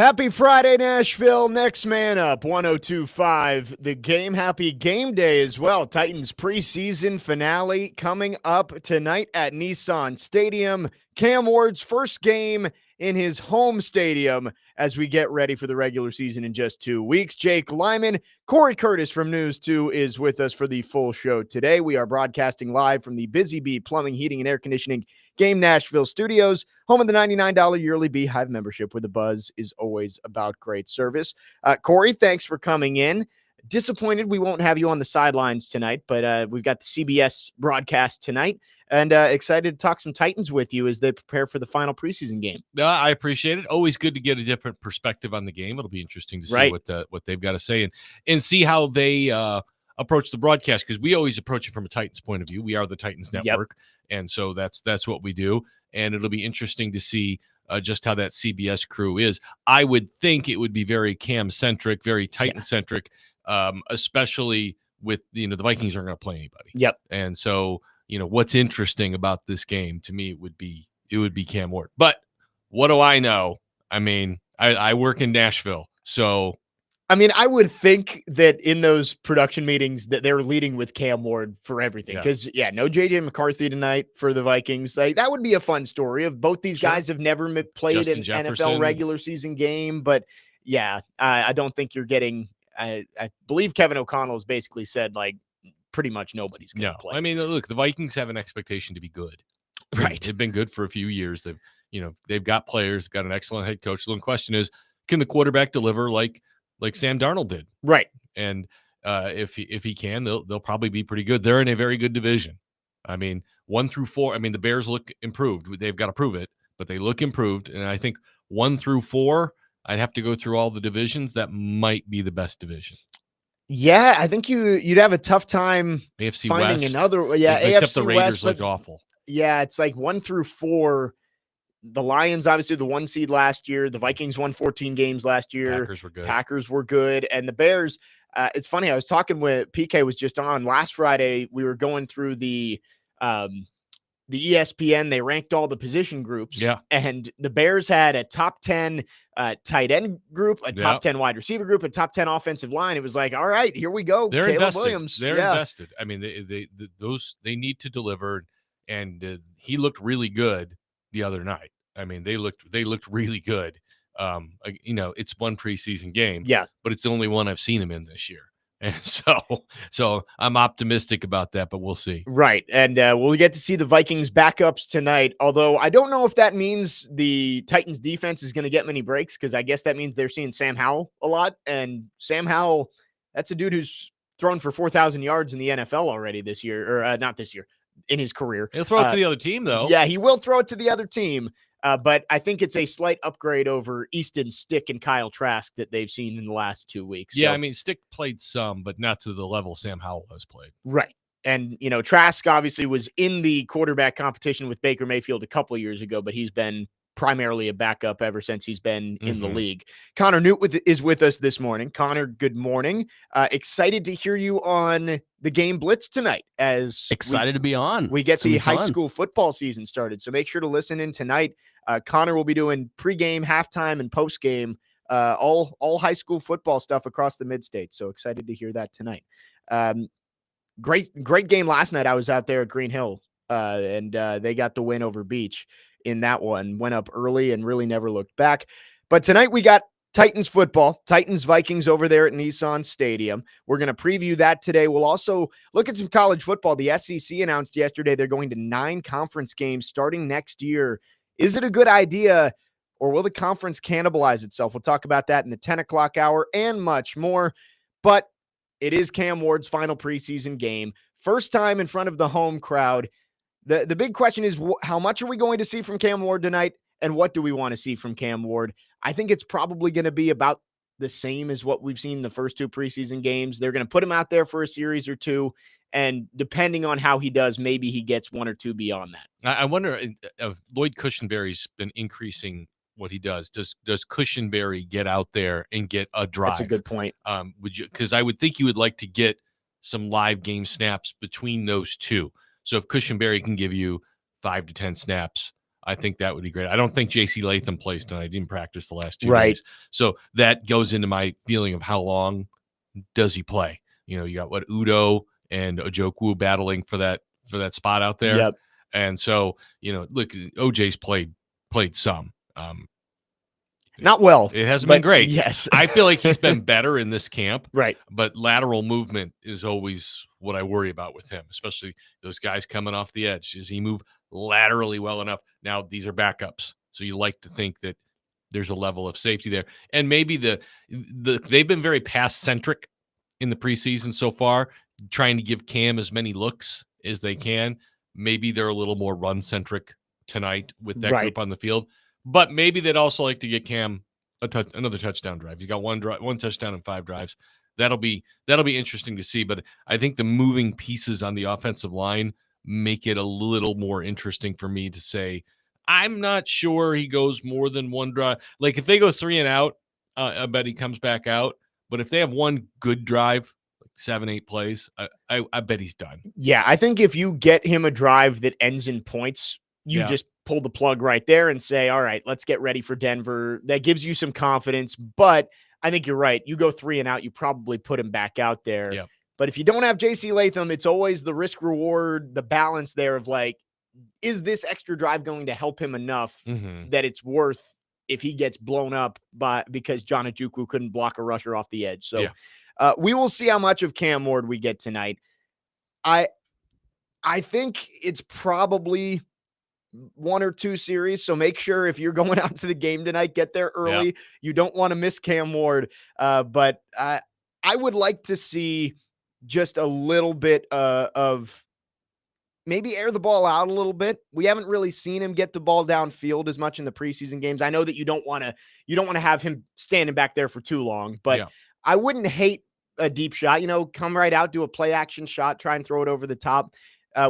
Happy Friday, Nashville. Next man up, 102.5. The game. Happy game day as well. Titans preseason finale coming up tonight at Nissan Stadium. Cam Ward's first game in his home stadium as we get ready for the regular season in just 2 weeks. Jake Lyman, Cory Curtis from News 2 is with us for the full show today. We are broadcasting live from the Busy Bee Plumbing, Heating, and Air Conditioning Game Nashville Studios, home of the $99 yearly Beehive membership, where the buzz is always about great service. Cory, thanks for coming in. Disappointed we won't have you on the sidelines tonight, but we've got the CBS broadcast tonight, and excited to talk some Titans with you as they prepare for the final preseason game. I appreciate it. Always good to get a different perspective on the game. It'll be interesting to see what they've got to say and see how they approach the broadcast, because we always approach it from a Titans point of view. We are the Titans Network, and so that's what we do. And it'll be interesting to see just how that CBS crew is. I would think it would be very Cam-centric, very Titan-centric, especially with, the Vikings aren't going to play anybody. Yep. And so, what's interesting about this game to me would be Cam Ward. But what do I know? I mean, I work in Nashville, so. I mean, I would think that in those production meetings that they're leading with Cam Ward for everything. Because, no J.J. McCarthy tonight for the Vikings. Like, that would be a fun story of both these guys have never played an NFL regular season game. But, I don't think you're getting I believe Kevin O'Connell has basically said, like, pretty much nobody's going to play. I mean, look, the Vikings have an expectation to be good. Right. They've been good for a few years. They've got players, got an excellent head coach. The one question is, can the quarterback deliver like Sam Darnold did? Right. And if he can, they'll probably be pretty good. They're in a very good division. I mean, 1 through 4. I mean, the Bears look improved. They've got to prove it, but they look improved. And I think 1 through 4, I'd have to go through all the divisions. That might be the best division. Yeah, I think you'd have a tough time AFC finding West, another. Yeah, except AFC the Raiders West looked awful. Yeah, it's like 1 through 4. The Lions, obviously, the 1 seed last year. The Vikings won 14 games last year. Packers were good. And the Bears, it's funny. I was talking with PK was just on last Friday. We were going through the ESPN. They ranked all the position groups. Yeah. And the Bears had a top 10 tight end group, a top 10 wide receiver group, a top 10 offensive line. It was like, all right, here we go. They're Caleb invested. Williams. They're invested. I mean, they need to deliver. And he looked really good the other night. I mean, they looked really good. It's one preseason game, but it's the only one I've seen him in this year. And so I'm optimistic about that, but we'll see. Right. And we'll get to see the Vikings backups tonight, although I don't know if that means the Titans defense is going to get many breaks, because I guess that means they're seeing Sam Howell a lot. And Sam Howell, that's a dude who's thrown for 4,000 yards in the NFL already this year, or not this year, in his career. He'll throw it to the other team, though. Yeah, he will throw it to the other team. But I think it's a slight upgrade over Easton Stick and Kyle Trask that they've seen in the last 2 weeks. Yeah, I mean, Stick played some, but not to the level Sam Howell has played. Right. And, Trask obviously was in the quarterback competition with Baker Mayfield a couple of years ago, but he's been primarily a backup ever since he's been in the league. Connor Newt is with us this morning. Connor, good morning. Excited to hear you on the Game Blitz tonight. Excited to be on. We get the high school football season started, so make sure to listen in tonight. Connor will be doing pregame, halftime, and postgame, all high school football stuff across the mid-state. So excited to hear that tonight. Great game last night. I was out there at Green Hill, and they got the win over Beach in that one. Went up early and really never looked back. But tonight we got Titans football, Titans Vikings over there at Nissan Stadium. We're going to preview that today. We'll also look at some college football. The SEC announced yesterday they're going to 9 conference games starting next year. Is it a good idea, or will the conference cannibalize itself? We'll talk about that in the 10 o'clock hour and much more. But it is Cam Ward's final preseason game. First time in front of the home crowd. The big question is, how much are we going to see from Cam Ward tonight, and what do we want to see from Cam Ward? I think it's probably going to be about the same as what we've seen in the first 2 preseason games. They're going to put him out there for a series or 2, and depending on how he does, maybe he gets 1 or 2 beyond that. I wonder, Lloyd Cushenberry's been increasing what he does. Does Cushenberry get out there and get a drive? That's a good point. Because I would think you would like to get some live game snaps between those two. So if Cushenberry can give you 5 to 10 snaps I think that would be great. I don't think J.C. Latham plays tonight. I didn't practice the last 2 Right. days. So that goes into my feeling of how long does he play? You got Udo and Ojokwu battling for that spot out there. Yep. And so, look, OJ's played some. Not well. It hasn't been great. Yes. I feel like he's been better in this camp. Right. But lateral movement is always what I worry about with him, especially those guys coming off the edge. Does he move laterally well enough? Now, these are backups. So you like to think that there's a level of safety there. And maybe they've been very pass-centric in the preseason so far, trying to give Cam as many looks as they can. Maybe they're a little more run-centric tonight with that group on the field. But maybe they'd also like to get Cam another touchdown drive. He's got one touchdown and 5 drives. That'll be interesting to see. But I think the moving pieces on the offensive line make it a little more interesting for me to say, I'm not sure he goes more than one drive. Like if they go 3 and out, I bet he comes back out. But if they have one good drive, like 7-8 plays, I bet he's done. Yeah, I think if you get him a drive that ends in points, you just pull the plug right there and say, all right, let's get ready for Denver. That gives you some confidence. But I think you're right. You go 3 and out, you probably put him back out there. Yep. But if you don't have J.C. Latham, it's always the risk reward, the balance there of like, is this extra drive going to help him enough that it's worth if he gets blown up because John Ojukwu couldn't block a rusher off the edge. So we will see how much of Cam Ward we get tonight. I think it's probably 1 or 2 series. So make sure if you're going out to the game tonight, get there early. Yeah. You don't want to miss Cam Ward. But I would like to see just a little bit of maybe air the ball out a little bit. We haven't really seen him get the ball downfield as much in the preseason games. I know that you don't want to have him standing back there for too long, but I wouldn't hate a deep shot, come right out, do a play action shot, try and throw it over the top.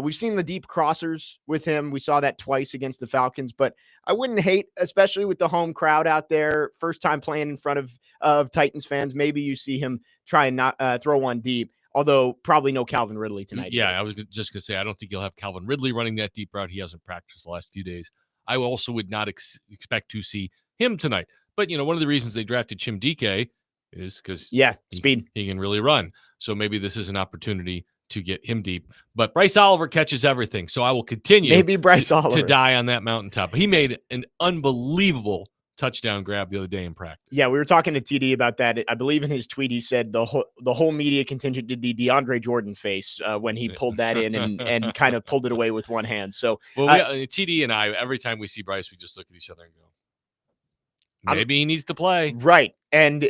We've seen the deep crossers with him. We saw that twice against the Falcons, but I wouldn't hate, especially with the home crowd out there, first time playing in front of Titans fans. Maybe you see him try and not throw one deep. Although probably no Calvin Ridley tonight. Yeah, I was just going to say, I don't think you'll have Calvin Ridley running that deep route. He hasn't practiced the last few days. I also would not expect to see him tonight. But, one of the reasons they drafted Chimdike is because speed. He can really run. So maybe this is an opportunity to get him deep. But Bryce Oliver catches everything. So I will continue to die on that mountaintop. He made an unbelievable touchdown grab the other day in practice. Yeah, we were talking to TD about that. I believe in his tweet, he said the whole media contingent did the DeAndre Jordan face when he pulled that in and kind of pulled it away with one hand. So TD and I, every time we see Bryce, we just look at each other and go, maybe he needs to play. Right. And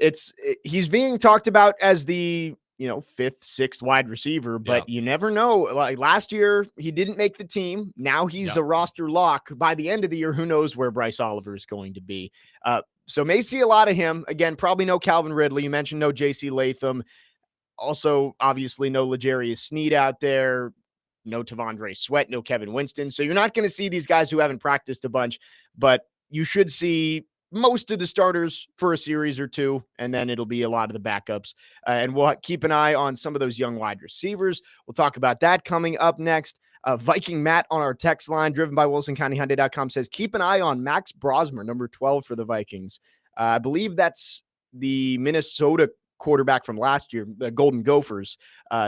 he's being talked about as the 5th, 6th wide receiver, but you never know. Like last year, he didn't make the team. Now he's a roster lock. By the end of the year, who knows where Bryce Oliver is going to be. So may see a lot of him. Again, probably no Calvin Ridley. You mentioned no J.C. Latham. Also, obviously, no L'Jarius Sneed out there. No Tavondre Sweat, no Kevin Winston. So you're not going to see these guys who haven't practiced a bunch, but you should see most of the starters for a series or 2, and then it'll be a lot of the backups. And we'll keep an eye on some of those young wide receivers. We'll talk about that coming up next. Viking Matt on our text line, driven by WilsonCountyHyundai.com, says, keep an eye on Max Brosmer, number 12 for the Vikings. I believe that's the Minnesota quarterback from last year, the Golden Gophers.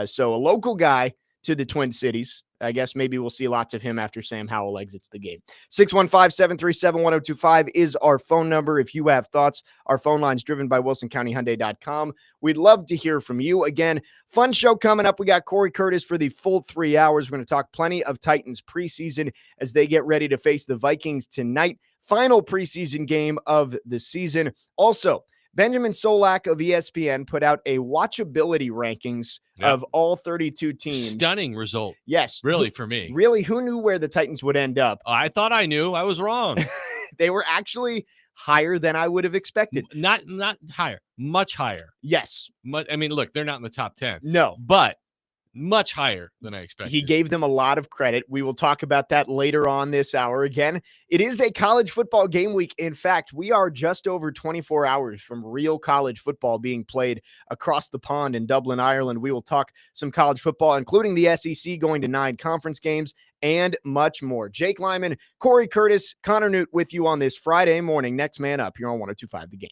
So a local guy to the Twin Cities. I guess maybe we'll see lots of him after Sam Howell exits the game. 615-737-1025 is our phone number. If you have thoughts, our phone line's driven by WilsonCountyHyundai.com. We'd love to hear from you. Again, fun show coming up. We got Cory Curtis for the full 3 hours. We're going to talk plenty of Titans preseason as they get ready to face the Vikings tonight. Final preseason game of the season. Also, Benjamin Solak of ESPN put out a watchability rankings of all 32 teams. Stunning result. Yes. Really, for me. Really, who knew where the Titans would end up? I thought I knew. I was wrong. They were actually higher than I would have expected. Not higher. Much higher. Yes. Look, they're not in the top 10. No. But much higher than I expected. He gave them a lot of credit. We will talk about that later on this hour. Again, it is a college football game week. In fact, we are just over 24 hours from real college football being played across the pond in Dublin, Ireland. We will talk some college football, including the SEC going to 9 conference games and much more. Jake Lyman, Cory Curtis, Connor Newt with you on this Friday morning. Next man up here on 102.5 The Game.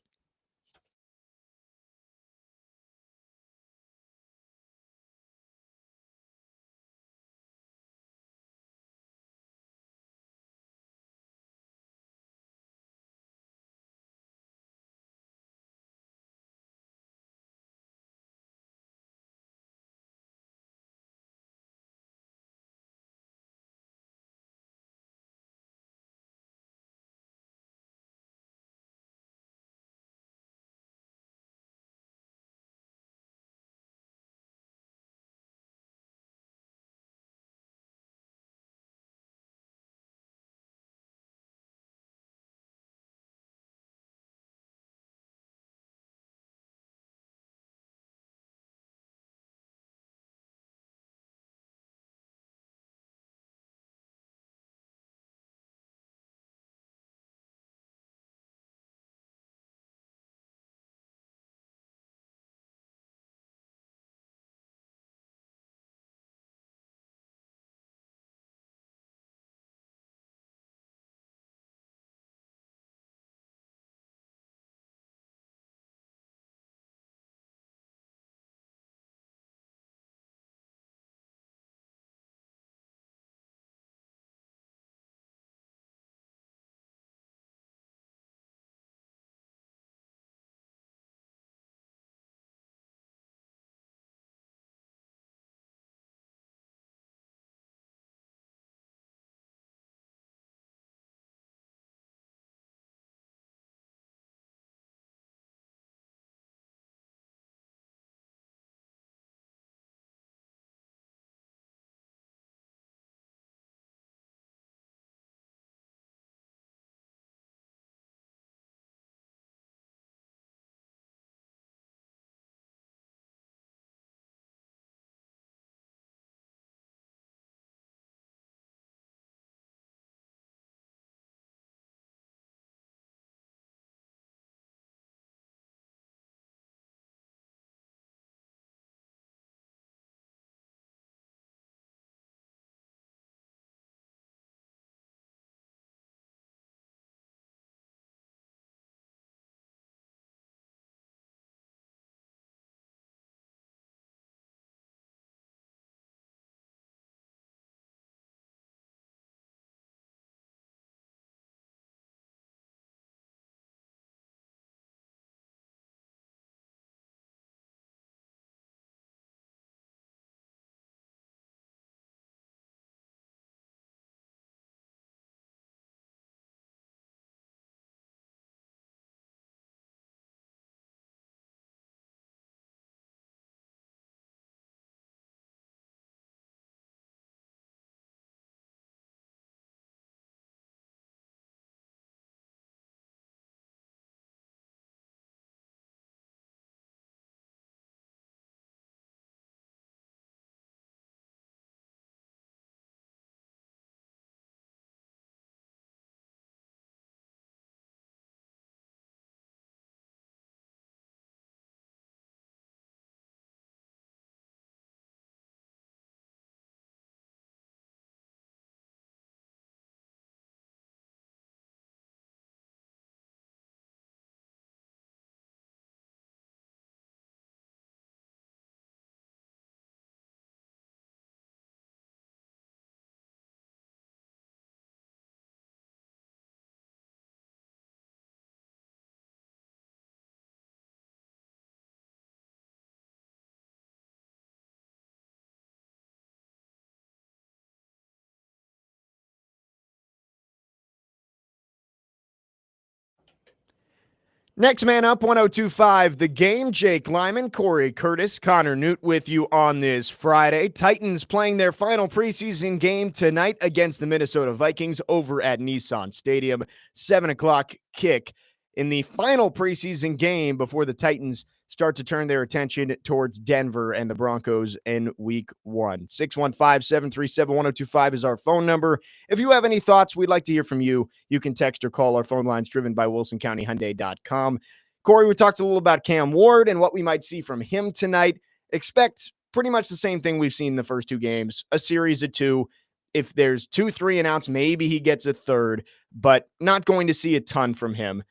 Next man up, 102.5 The Game. Jake Lyman, Cory Curtis, Connor Newt with you on this Friday. Titans playing their final preseason game tonight against the Minnesota Vikings over at Nissan Stadium. 7 o'clock kick in the final preseason game before the Titans start to turn their attention towards Denver and the Broncos in week 1. 615-737-1025 is our phone number. If you have any thoughts, we'd like to hear from you. You can text or call our phone lines driven by WilsonCountyHyundai.com. Cory, we talked a little about Cam Ward and what we might see from him tonight. Expect pretty much the same thing we've seen in the first 2 games, a series of 2. If there's 2, 3 and outs, maybe he gets a third, but not going to see a ton from him.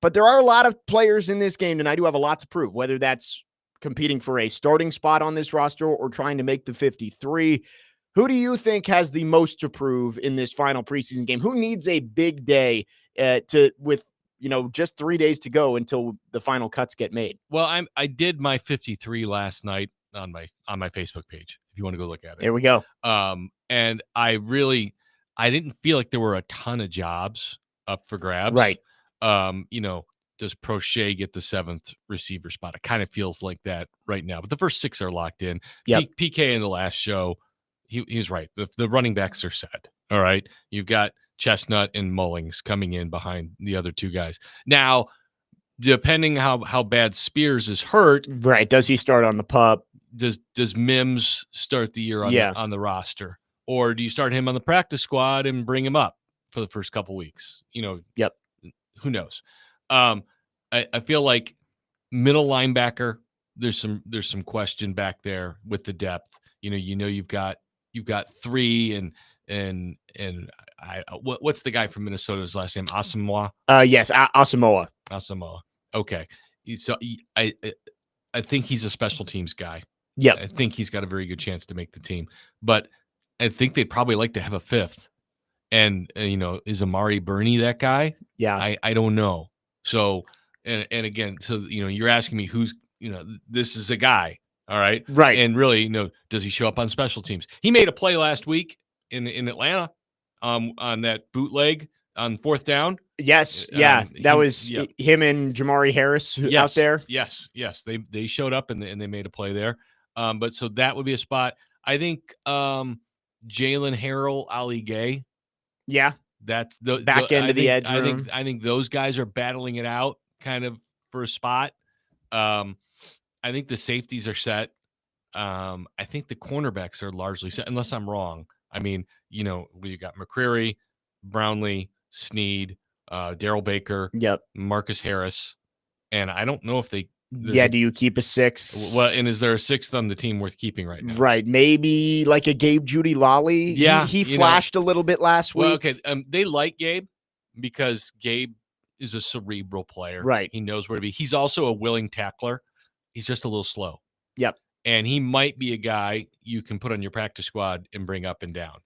But there are a lot of players in this game tonight who have a lot to prove, whether that's competing for a starting spot on this roster or trying to make the 53. Who do you think has the most to prove in this final preseason game? Who needs a big day with just 3 days to go until the final cuts get made? Well, I did my 53 last night on my Facebook page, if you want to go look at it. There we go. And I didn't feel like there were a ton of jobs up for grabs. Right. Does Prochet get the 7th receiver spot? It kind of feels like that right now, but the first 6 are locked in. Yep. PK in the last show, he was right. The running backs are set. All right. You've got Chestnut and Mullings coming in behind the other 2 guys. Now, depending how bad Spears is hurt. Right. Does he start on the pup? Does Mims start the year on the roster? Or do you start him on the practice squad and bring him up for the first couple weeks? Yep. Who knows? I feel like middle linebacker, there's some question back there with the depth. You've got 3 and what's the guy from Minnesota's last name? Asamoah? Yes, Asamoah. Asamoah. Okay. So I think he's a special teams guy. Yeah. I think he's got a very good chance to make the team. But I think they'd probably like to have a 5th. And is Amari Burney that guy? Yeah. I don't know. So and again, so you're asking me who's this is a guy, all right? Right. And really, does he show up on special teams? He made a play last week in Atlanta on that bootleg on 4th down. Yes. Yeah. That was him and Jamari Harris out there. Yes. They showed up and they made a play there. But so that would be a spot. I think Jalen Harrell, Ali Gay. Yeah. That's the back end of the edge room. I think those guys are battling it out kind of for a spot. I think the safeties are set. I think the cornerbacks are largely set, unless I'm wrong. I mean, you got McCreary, Brownlee, Snead, Daryl Baker, yep, Marcus Harris, and I don't know if they. Do you keep a 6th? Well, and is there a 6th on the team worth keeping right now? Right, maybe like a Gabe Judy Lolly. Yeah, he flashed a little bit last week. Well, okay, they like Gabe because Gabe is a cerebral player. Right, he knows where to be. He's also a willing tackler. He's just a little slow. Yep, and he might be a guy you can put on your practice squad and bring up and down.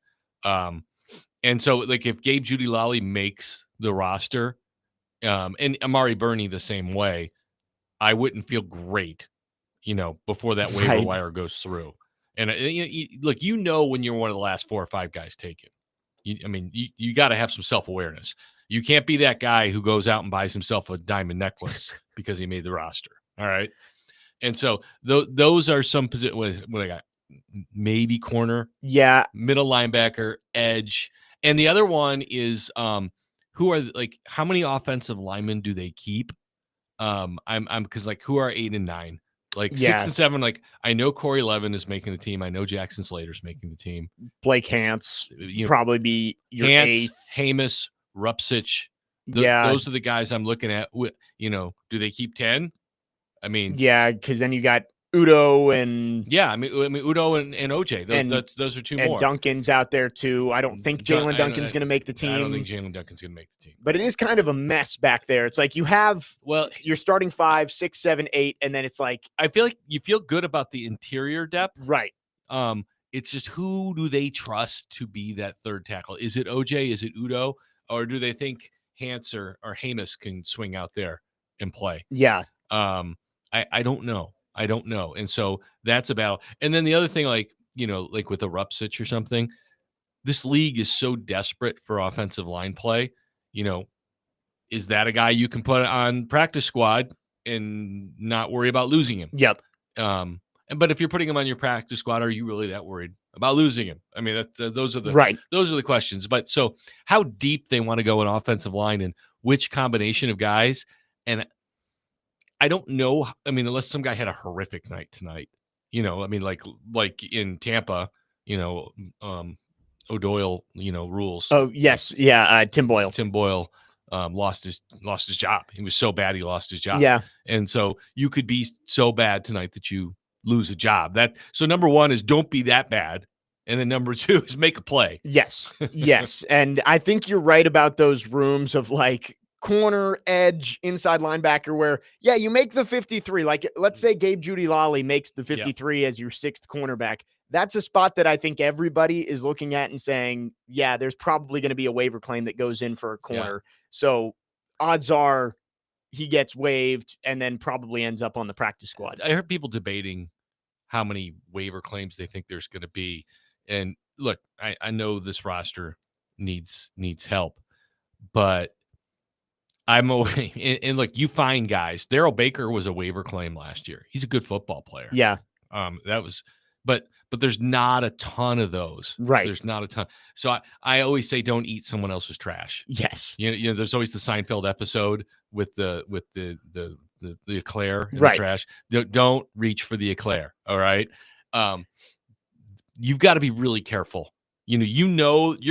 And so, like, if Gabe Judy Lolly makes the roster, and Amari Burney the same way, I wouldn't feel great, before that waiver wire goes through. And look, when you're one of the last 4 or 5 guys taken, you got to have some self-awareness. You can't be that guy who goes out and buys himself a diamond necklace because he made the roster. All right. And so those are some positions. What I got? Maybe corner. Yeah. Middle linebacker, edge. And the other one is who are how many offensive linemen do they keep? Because who are 8 and 9? 6 and 7. I know Cory Levin is making the team. I know Jackson Slater's making the team. Blake Hance probably be your 8th. Hamas, Rupsich. Those are the guys I'm looking at. Do they keep 10? Because then you got Udo and Udo and OJ. Those are 2 more. And Duncan's out there too. I don't think Jalen Duncan's going to make the team. I don't think Jalen Duncan's going to make the team. But it is kind of a mess back there. It's like you have you're starting 5, 6, 7, 8, and then it's like I feel like you feel good about the interior depth, right? It's just who do they trust to be that 3rd tackle? Is it OJ? Is it Udo? Or do they think Hance or Hamas can swing out there and play? Yeah. I don't know. I don't know. And so that's about, and then the other thing, like with a Rupsich or something, this league is so desperate for offensive line play. Is that a guy you can put on practice squad and not worry about losing him? Yep. But if you're putting him on your practice squad, are you really that worried about losing him? Those are the questions. But so how deep they want to go in offensive line and which combination of guys. And I don't know. I mean, unless some guy had a horrific night tonight, I mean, like in Tampa, O'Doyle, rules. Oh, yes. Yeah. Tim Boyle. Tim Boyle lost his job. He was so bad he lost his job. Yeah. And so you could be so bad tonight that you lose a job. So number one is don't be that bad. And then number two is make a play. Yes. Yes. And I think you're right about those rooms of like corner, edge, inside linebacker where, yeah, you make the 53. Like, let's say Gabe Jeudy-Lally makes the 53 as your sixth cornerback. That's a spot that I think everybody is looking at and saying, yeah, there's probably going to be a waiver claim that goes in for a corner. Yeah. So odds are he gets waived and then probably ends up on the practice squad. I heard people debating how many waiver claims they think there's going to be. And look, I know this roster needs help, but I'm away. And look, you find guys. Darrell Baker was a waiver claim last year. He's a good football player. Yeah. But there's not a ton of those. Right. There's not a ton. So I always say don't eat someone else's trash. Yes. There's always the Seinfeld episode with the eclair in right. the trash. Don't reach for the eclair. All right. You've got to be really careful. You're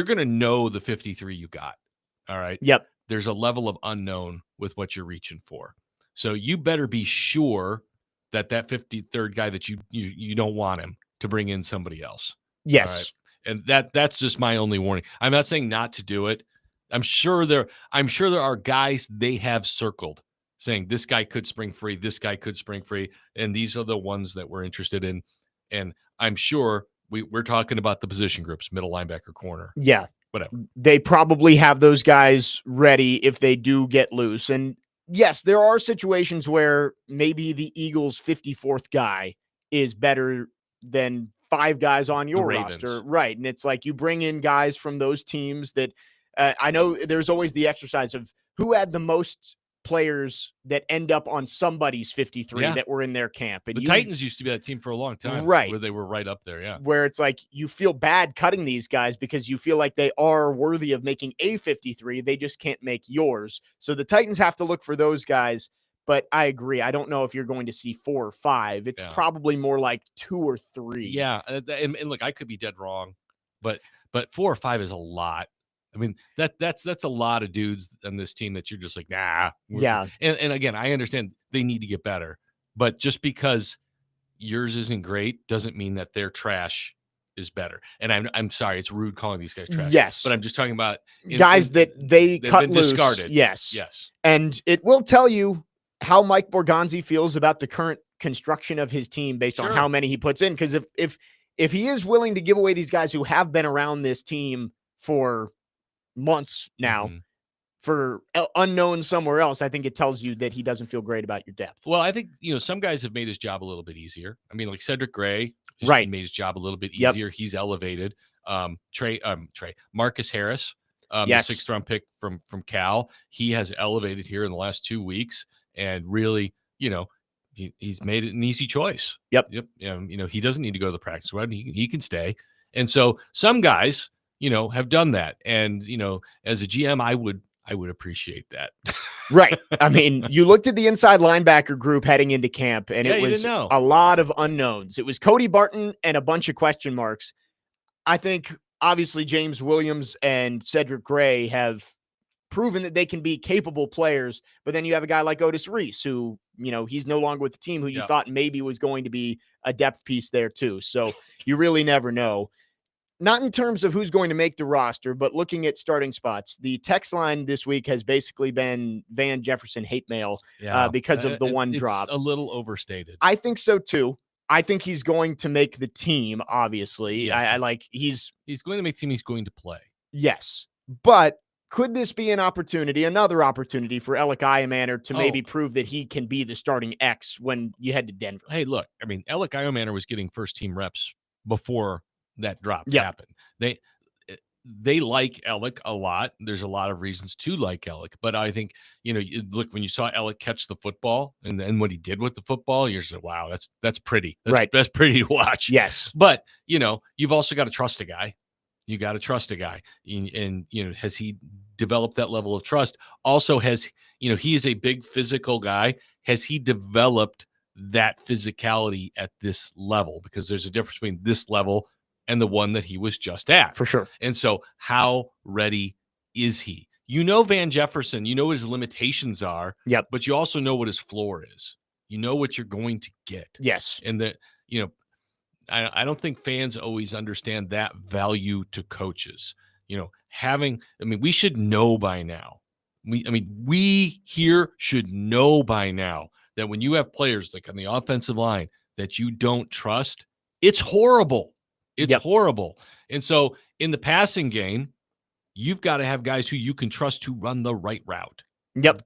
going to know the 53 you got. All right. Yep. There's a level of unknown with what you're reaching for. So you better be sure that 53rd guy that you don't want him to bring in somebody else. Yes. Right? And that's just my only warning. I'm not saying not to do it. I'm sure there are guys they have circled saying this guy could spring free, this guy could spring free, and these are the ones that we're interested in. And I'm sure we're talking about the position groups, middle linebacker, corner. Yeah. Whatever. They probably have those guys ready if they do get loose. And yes, there are situations where maybe the Eagles' 54th guy is better than 5 guys on your roster. Right. And it's like you bring in guys from those teams that I know there's always the exercise of who had the most players that end up on somebody's 53 that were in their camp. And the Titans used to be that team for a long time. Right. Where they were right up there. Yeah. Where it's like you feel bad cutting these guys because you feel like they are worthy of making a 53. They just can't make yours. So the Titans have to look for those guys. But I agree. I don't know if you're going to see 4 or 5. It's probably more like 2 or 3. Yeah. And look, I could be dead wrong, but 4 or 5 is a lot. I mean, that's a lot of dudes on this team that you're just like, nah. Yeah. And again, I understand they need to get better, but just because yours isn't great doesn't mean that their trash is better. And I'm sorry, it's rude calling these guys trash. Yes. But I'm just talking about guys that they cut loose. Discarded. Yes. Yes. And it will tell you how Mike Borgonzi feels about the current construction of his team based on how many he puts in. Because if he is willing to give away these guys who have been around this team for months now for unknown somewhere else, I think it tells you that he doesn't feel great about your depth. Well, I think, some guys have made his job a little bit easier. I mean, like Cedric Gray made his job a little bit easier. Yep. He's elevated. Marcus Harris, the 6th round pick from Cal, he has elevated here in the last 2 weeks and really, he's made it an easy choice. Yep. He doesn't need to go to the practice squad. He can stay. And so some guys, have done that. And, as a GM, I would appreciate that. Right. I mean, you looked at the inside linebacker group heading into camp, and it was a lot of unknowns. It was Cody Barton and a bunch of question marks. I think, obviously, James Williams and Cedric Gray have proven that they can be capable players, but then you have a guy like Otis Reese, who, he's no longer with the team, who you thought maybe was going to be a depth piece there too. So you really never know. Not in terms of who's going to make the roster, but looking at starting spots. The text line this week has basically been Van Jefferson hate mail because of the one drop. It's a little overstated. I think so too. I think he's going to make the team, obviously. Yes. He's going to make the team. He's going to play. Yes. But could this be another opportunity for Alec Iamaner to maybe prove that he can be the starting X when you head to Denver? Hey, look, I mean, Alec Iamaner was getting first team reps before that drop happened. They like Alec a lot. There's a lot of reasons to like Alec, but I think, look, when you saw Alec catch the football and then what he did with the football, you're just like, wow, that's pretty. That's pretty to watch. Yes. But, you've also got to trust a guy. You got to trust a guy. And has he developed that level of trust? Also he is a big physical guy. has he developed that physicality at this level? Because there's a difference between this level and the one that he was just at. For sure. And so how ready is he? You know Van Jefferson, you know what his limitations are, Yep. but you also know what his floor is. You know what you're going to get. Yes. And that, I don't think fans always understand that value to coaches. We should know by now. We here should know by now that when you have players like on the offensive line that you don't trust, it's horrible. It's horrible. And so in the passing game, you've got to have guys who you can trust to run the right route. Yep.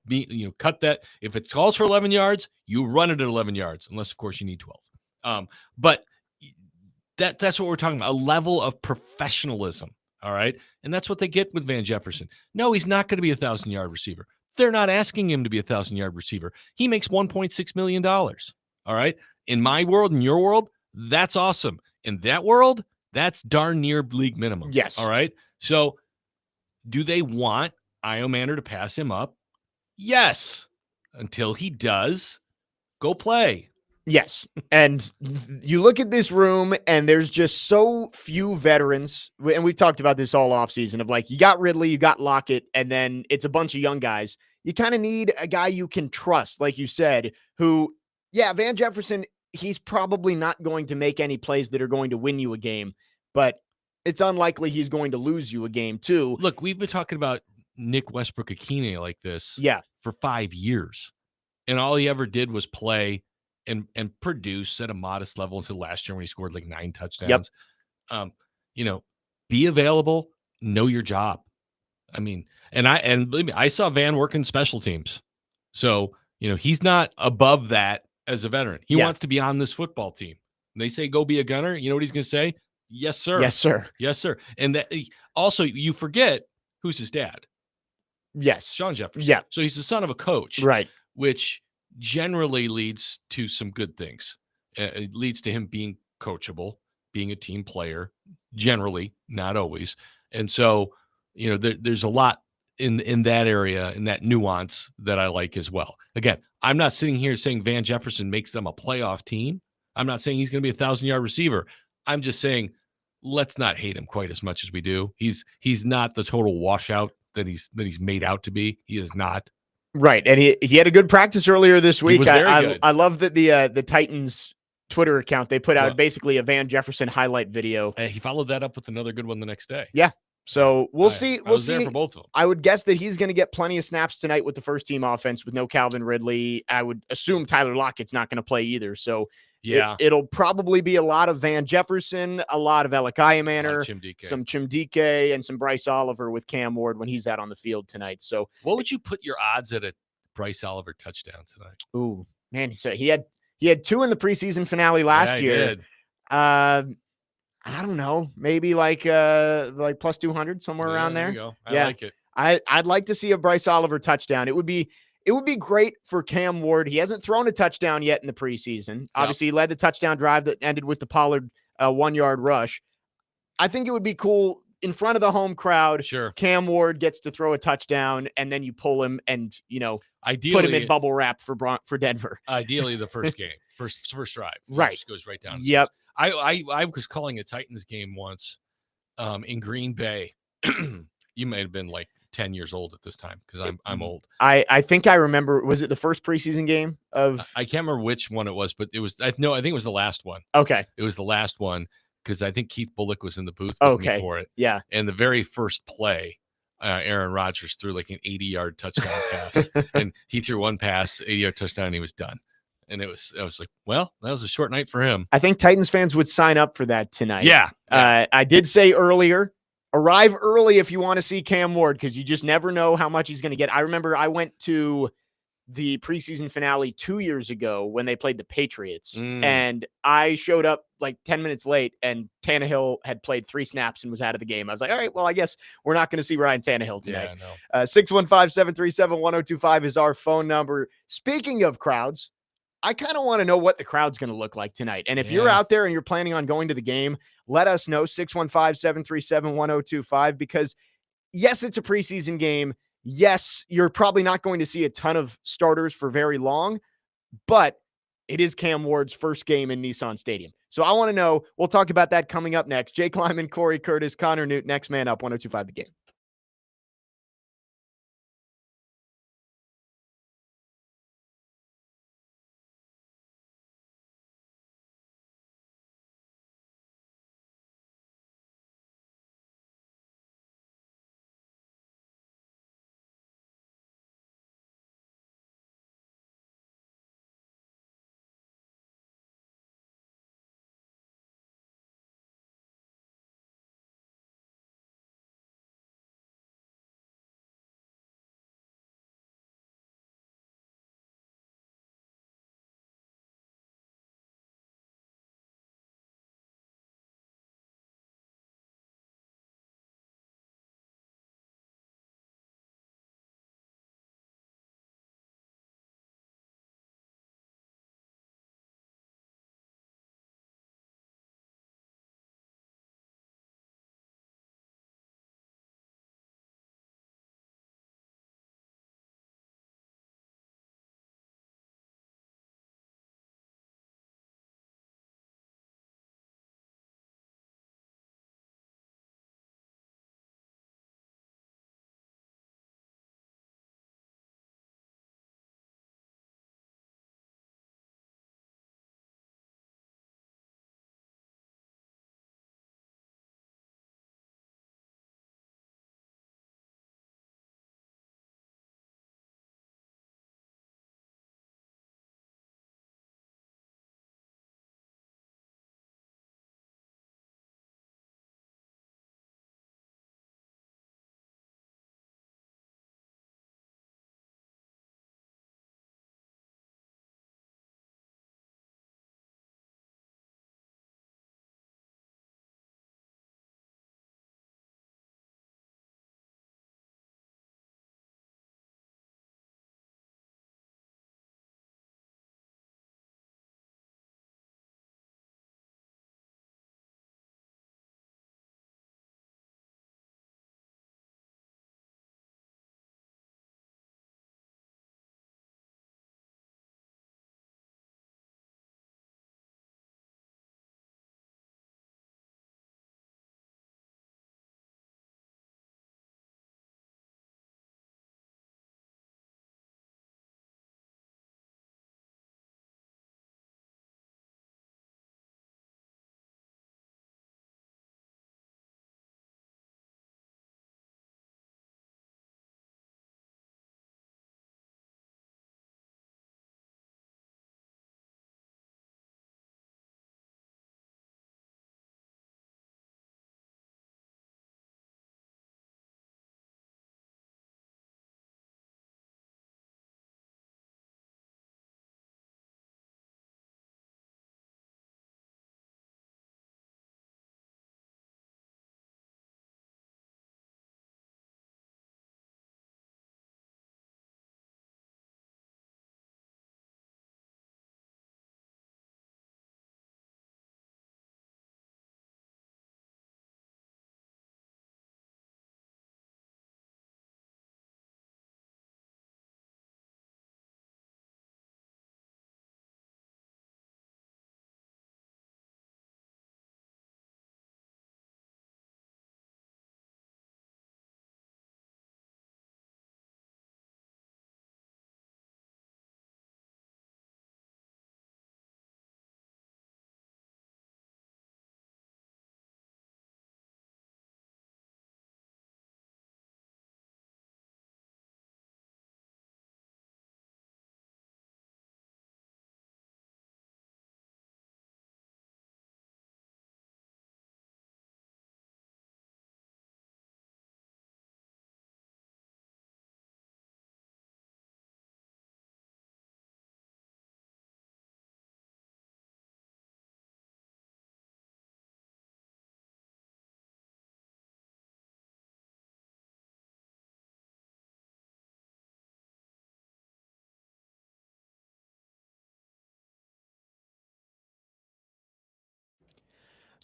Cut that. If it calls for 11 yards, you run it at 11 yards, unless, of course, you need 12. But that's what we're talking about, a level of professionalism. All right. And that's what they get with Van Jefferson. No, he's not going to be a 1,000-yard receiver. They're not asking him to be a 1,000-yard receiver. He makes $1.6 million. All right. In my world, in your world, that's awesome. In that world, that's darn near league minimum. Yes. All right. So do they want Io Manor to pass him up? Yes. Until he does, go play. Yes. And you look at this room and there's just so few veterans. And we've talked about this all offseason of like, you got Ridley, you got Lockett, and then it's a bunch of young guys. You kind of need a guy you can trust, like you said, who, Van Jefferson, he's probably not going to make any plays that are going to win you a game, but it's unlikely he's going to lose you a game too. Look, we've been talking about Nick Westbrook-Akine like this for 5 years. And all he ever did was play and produce at a modest level until last year when he scored like 9 touchdowns. Be available, know your job. And believe me, I saw Van working special teams. So, he's not above that as a veteran. He wants to be on this football team. And they say, go be a gunner. You know what he's going to say? Yes, sir. Yes, sir. Yes, sir. And that also, you forget who's his dad. Yes. Sean Jefferson. Yeah. So he's the son of a coach. Right. Which generally leads to some good things. It leads to him being coachable, being a team player, generally, not always. And so, there's a lot in that area, in that nuance that I like as well. Again, I'm not sitting here saying Van Jefferson makes them a playoff team. I'm not saying he's going to be a 1,000-yard receiver. I'm just saying, let's not hate him quite as much as we do. He's not the total washout that he's made out to be. He is not. Right. And he had a good practice earlier this week. Good. I love that the Titans Twitter account, they put out basically a Van Jefferson highlight video. He followed that up with another good one the next day. Yeah. So we'll see. We'll see. There for both of them. I would guess that he's going to get plenty of snaps tonight with the first team offense with no Calvin Ridley. I would assume Tyler Lockett's not going to play either. So it'll probably be a lot of Van Jefferson, a lot of Alec Manor, some Chimdike, and some Bryce Oliver with Cam Ward when he's out on the field tonight. So what would you put your odds at a Bryce Oliver touchdown tonight? Ooh, man. So he had 2 in the preseason finale last year. I don't know, maybe like plus 200 somewhere around there. There you go. I like it. I'd like to see a Bryce Oliver touchdown. It would be great for Cam Ward. He hasn't thrown a touchdown yet in the preseason. Obviously, he led the touchdown drive that ended with the Pollard 1-yard rush. I think it would be cool in front of the home crowd. Sure. Cam Ward gets to throw a touchdown, and then you pull him and ideally put him in bubble wrap for Denver. Ideally, the first game, first drive, right, just goes right down. Yep. I was calling a Titans game once, in Green Bay. You might have been like 10 years old at this time because I'm old. I think I remember. Was it the first preseason game of? I can't remember which one it was, but it was. I think it was the last one. Okay, it was the last one because I think Keith Bullock was in the booth with me for it. Yeah, and the very first play, Aaron Rodgers threw like an 80-yard touchdown pass, and he threw one pass, 80-yard touchdown, and he was done. And I was like, well, that was a short night for him. I think Titans fans would sign up for that tonight. Yeah. I did say earlier, arrive early if you want to see Cam Ward, because you just never know how much he's going to get. I remember I went to the preseason finale 2 years ago when they played the Patriots, and I showed up like 10 minutes late, and Tannehill had played 3 snaps and was out of the game. I was like, all right, well, I guess we're not going to see Ryan Tannehill tonight. Yeah, no. 615-737-1025 is our phone number. Speaking of crowds, I kind of want to know what the crowd's going to look like tonight. And if you're out there and you're planning on going to the game, let us know, 615-737-1025, because yes, it's a preseason game. Yes, you're probably not going to see a ton of starters for very long, but it is Cam Ward's first game in Nissan Stadium. So I want to know. We'll talk about that coming up next. Jake Lyman, Cory Curtis, Connor Newt, next man up, 102.5 The Game.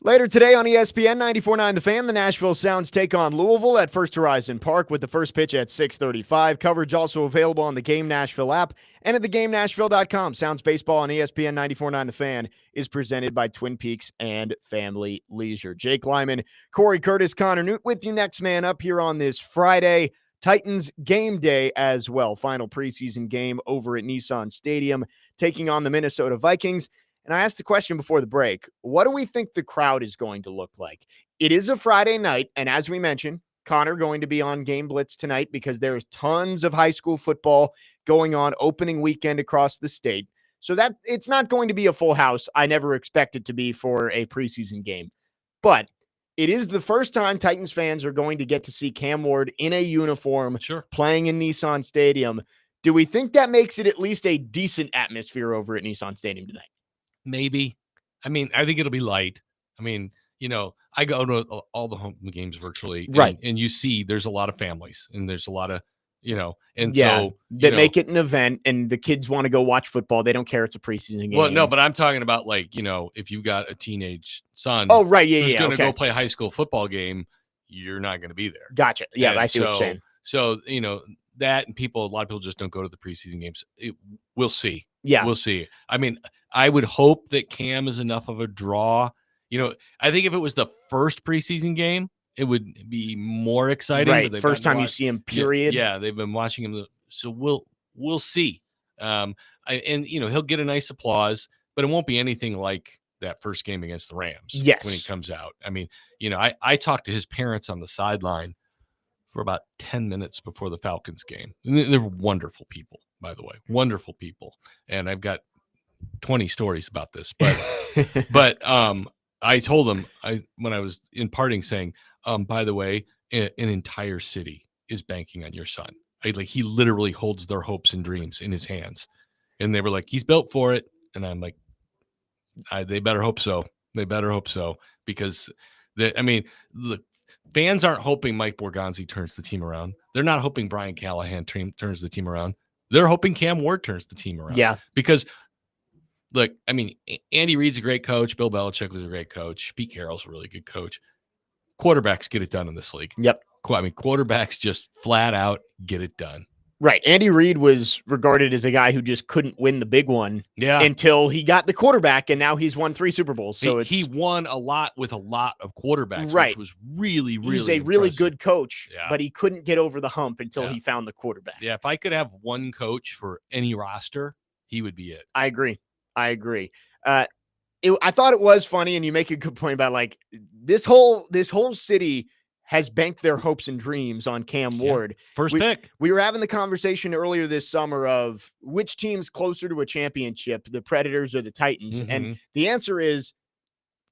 Later today on ESPN 94.9 The Fan, the Nashville Sounds take on Louisville at First Horizon Park with the first pitch at 6:35. Coverage also available on the Game Nashville app and at thegamenashville.com. Sounds baseball on ESPN 94.9 The Fan is presented by Twin Peaks and Family Leisure. Jake Lyman, Cory Curtis, Connor Newt with you. Next man up here on this Friday. Titans game day as well. Final preseason game over at Nissan Stadium, taking on the Minnesota Vikings. And I asked the question before the break, what do we think the crowd is going to look like? It is a Friday night, and as we mentioned, Connor going to be on Game Blitz tonight because there's tons of high school football going on opening weekend across the state. So that it's not going to be a full house. I never expect it to be for a preseason game. But it is the first time Titans fans are going to get to see Cam Ward in a uniform playing in Nissan Stadium. Do we think that makes it at least a decent atmosphere over at Nissan Stadium tonight? Maybe. I mean, I think it'll be light. I mean, I go to all the home games virtually, right? And you see there's a lot of families, and there's a lot of, and yeah, so that make it an event, and the kids want to go watch football. They don't care it's a preseason game. Well, no, but I'm talking about if you got a teenage son, oh right, yeah, who's yeah, going to go play a high school football game, you're not going to be there. Gotcha. Yeah, and I see what you're saying. So that, and a lot of people just don't go to the preseason games. We'll see. Yeah, we'll see. I mean, I would hope that Cam is enough of a draw. I think if it was the first preseason game, it would be more exciting. Right, first time you see him, period. Yeah, they've been watching him. So we'll see. He'll get a nice applause, but it won't be anything like that first game against the Rams. Yes, when he comes out. I mean, I talked to his parents on the sideline for about 10 minutes before the Falcons game. And they're wonderful people, by the way, wonderful people. And I've got 20 stories about this, but I told them when I was imparting saying, by the way, an entire city is banking on your son. He literally holds their hopes and dreams in his hands. And they were like, he's built for it. And I'm like, they better hope so. They better hope so, because look, fans aren't hoping Mike Borgonzi turns the team around. They're not hoping Brian Callahan turns the team around. They're hoping Cam Ward turns the team around. Yeah. Because, look, I mean, Andy Reid's a great coach. Bill Belichick was a great coach. Pete Carroll's a really good coach. Quarterbacks get it done in this league. Yep. I mean, quarterbacks just flat out get it done. Right. Andy Reid was regarded as a guy who just couldn't win the big one until he got the quarterback, and now he's won 3 Super Bowls. So he won a lot with a lot of quarterbacks, right. which was really, really He's a impressive. really good coach, but he couldn't get over the hump until he found the quarterback. Yeah, if I could have one coach for any roster, he would be it. I agree. I thought it was funny, and you make a good point about this whole city has banked their hopes and dreams on Cam Ward. First pick. We were having the conversation earlier this summer of which team's closer to a championship, the Predators or the Titans. Mm-hmm. And the answer is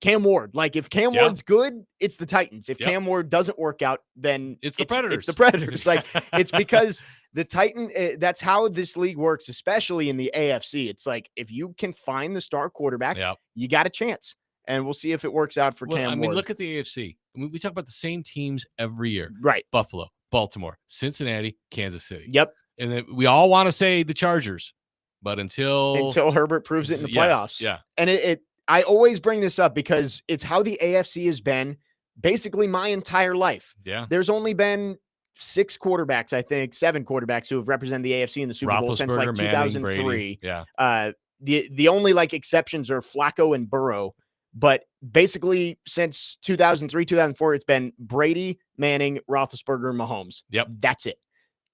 Cam Ward. If Cam Ward's good, it's the Titans. If Cam Ward doesn't work out, then it's the Predators. It's the Predators. It's because the Titan, that's how this league works, especially in the AFC. It's if you can find the star quarterback, you got a chance. And we'll see if it works out for Cam Ward. I mean, look at the AFC. We talk about the same teams every year. Right. Buffalo, Baltimore, Cincinnati, Kansas City. Yep. And then we all want to say the Chargers, but until Herbert proves it in the playoffs. Yeah. And I always bring this up because it's how the AFC has been basically my entire life. Yeah. There's only been 7 quarterbacks who have represented the AFC in the Super Bowl since 2003. Yeah. The only exceptions are Flacco and Burrow. But basically, since 2003, 2004, it's been Brady, Manning, Roethlisberger, Mahomes. Yep. That's it.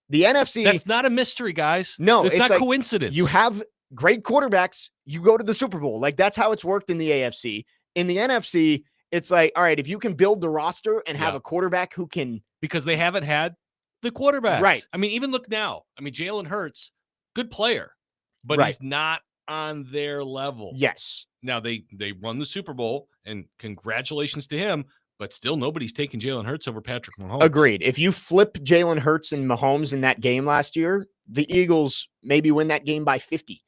The NFC. That's not a mystery, guys. No, it's not coincidence. You have great quarterbacks. You go to the Super Bowl. That's how it's worked in the AFC. In the NFC, it's all right, if you can build the roster and have a quarterback who can. Because they haven't had the quarterbacks. Right. I mean, even look now. I mean, Jalen Hurts, good player, but he's not on their level. Yes. Now, they won the Super Bowl, and congratulations to him, but still nobody's taking Jalen Hurts over Patrick Mahomes. Agreed. If you flip Jalen Hurts and Mahomes in that game last year, the Eagles maybe win that game by 50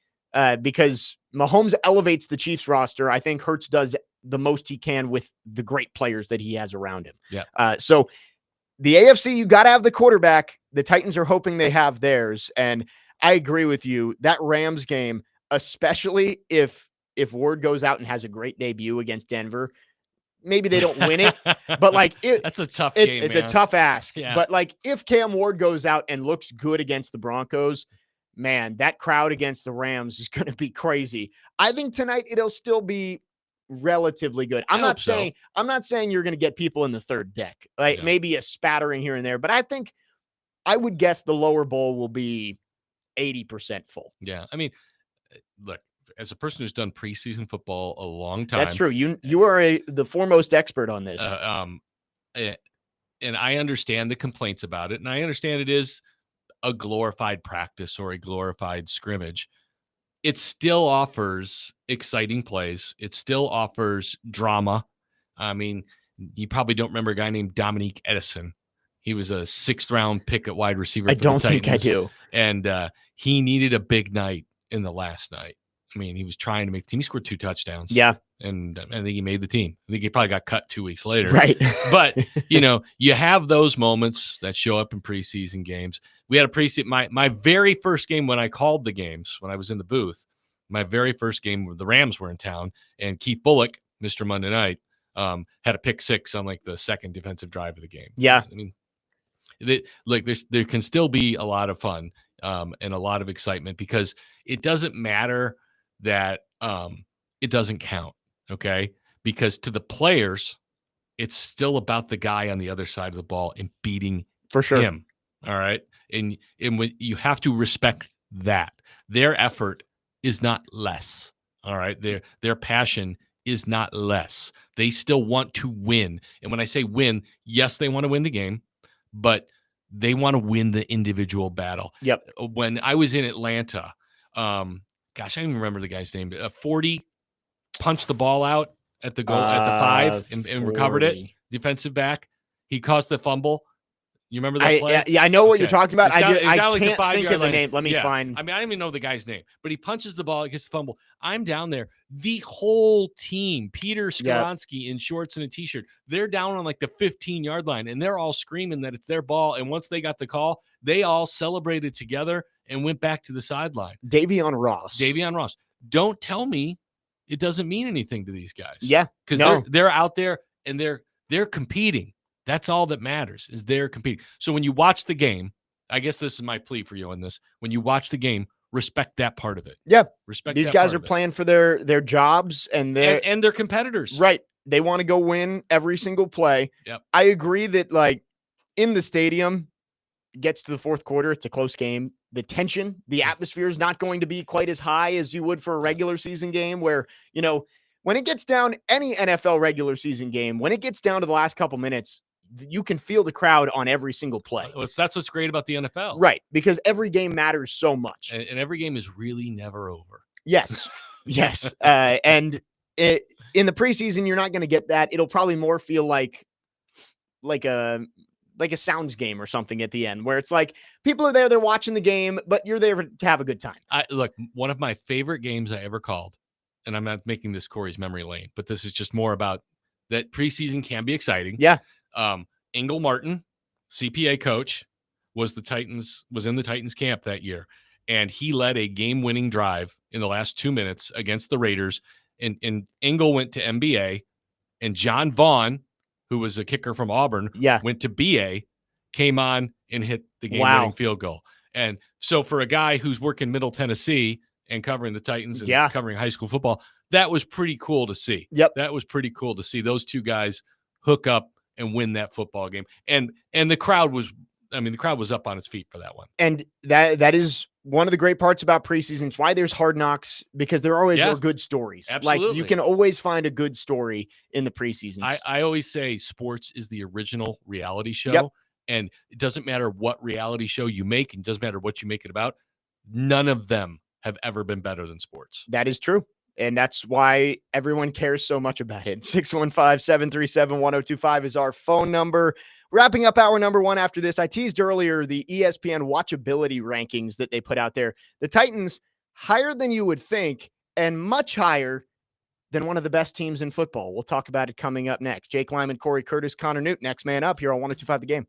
because Mahomes elevates the Chiefs roster. I think Hurts does the most he can with the great players that he has around him. Yeah. So the AFC, you got to have the quarterback. The Titans are hoping they have theirs. And I agree with you. That Rams game, especially if Ward goes out and has a great debut against Denver, maybe they don't win it, but like that's a tough it's game, it's man. a tough ask. Yeah. But like if Cam Ward goes out and looks good against the Broncos, man, that crowd against the Rams is going to be crazy. I think tonight it'll still be relatively good. I'm not saying you're going to get people in the third deck, like maybe a spattering here and there, but I would guess the lower bowl will be 80% full. Yeah. I mean, look, as a person who's done preseason football a long time. That's true. You are the foremost expert on this. And I understand the complaints about it. And I understand it is a glorified practice or a glorified scrimmage. It still offers exciting plays. It still offers drama. I mean, you probably don't remember a guy named Dominique Edison. He was a 6th round pick at wide receiver. I don't think I do. And he needed a big night in the last night. I mean, he was trying to make the team. He scored 2 touchdowns. Yeah. And I think he made the team. I think he probably got cut 2 weeks later. Right. But, you have those moments that show up in preseason games. We had a preseason, my very first game when I called the games, when I was in the booth, my very first game where the Rams were in town, and Keith Bullock, Mr. Monday Night, had a pick 6 on like the second defensive drive of the game. Yeah. I mean, there can still be a lot of fun and a lot of excitement, because it doesn't matter that it doesn't count, okay? Because to the players, it's still about the guy on the other side of the ball and beating for sure him, all right? And when you have to respect that. Their effort is not less, all right? Their passion is not less. They still want to win. And when I say win, yes, they want to win the game, but they want to win the individual battle. Yep. When I was in Atlanta, gosh, I don't even remember the guy's name. 40 punched the ball out at the goal at the 5 and recovered it. Defensive back. He caused the fumble. You remember that play? Yeah, I know what you're talking about. I like can't think of the name. Let me find. I mean, I don't even know the guy's name, but he punches the ball, gets the fumble. I'm down there. The whole team, Peter Skoronsky in shorts and a T-shirt, they're down on like the 15-yard line, and they're all screaming that it's their ball. And once they got the call, they all celebrated together and went back to the sideline. Davion Ross. Don't tell me it doesn't mean anything to these guys. Yeah, because they're out there and they're competing. That's all that matters, is they're competing. So when you watch the game, I guess this is my plea for you on this. When you watch the game, respect that part of it. Yeah. Respect these guys are playing for their jobs and their competitors. Right. They want to go win every single play. Yep. I agree that like in the stadium, gets to the fourth quarter, it's a close game. The tension, the atmosphere is not going to be quite as high as you would for a regular season game where, when it gets down, any NFL regular season game, when it gets down to the last couple minutes, you can feel the crowd on every single play. That's what's great about the NFL. Right, because every game matters so much. And every game is really never over. Yes, yes. In the preseason, you're not going to get that. It'll probably more feel like a Sounds game or something at the end, where it's like people are there, they're watching the game, but you're there to have a good time. Look, one of my favorite games I ever called, and I'm not making this Cory's memory lane, but this is just more about that preseason can be exciting. Yeah. Engel Martin, CPA coach, was in the Titans camp that year, and he led a game-winning drive in the last 2 minutes against the Raiders. And Engel went to MBA, and John Vaughn, who was a kicker from Auburn, went to BA, came on and hit the game-winning field goal. And so for a guy who's working Middle Tennessee and covering the Titans and covering high school football, that was pretty cool to see. Yep. That was pretty cool to see those two guys hook up and win that football game. And the crowd was up on its feet for that one. And that is one of the great parts about preseason. It's why there's Hard Knocks, because there always are good stories. Absolutely. Like you can always find a good story in the preseason. I always say sports is the original reality show. Yep. And it doesn't matter what reality show you make, and it doesn't matter what you make it about. None of them have ever been better than sports. That is true. And that's why everyone cares so much about it. 615-737-1025 is our phone number. Wrapping up hour number 1 after this. I teased earlier the ESPN watchability rankings that they put out there. The Titans, higher than you would think, and much higher than one of the best teams in football. We'll talk about it coming up next. Jake Lyman, Cory Curtis, Connor Newt, next man up here on 102.5 The Game.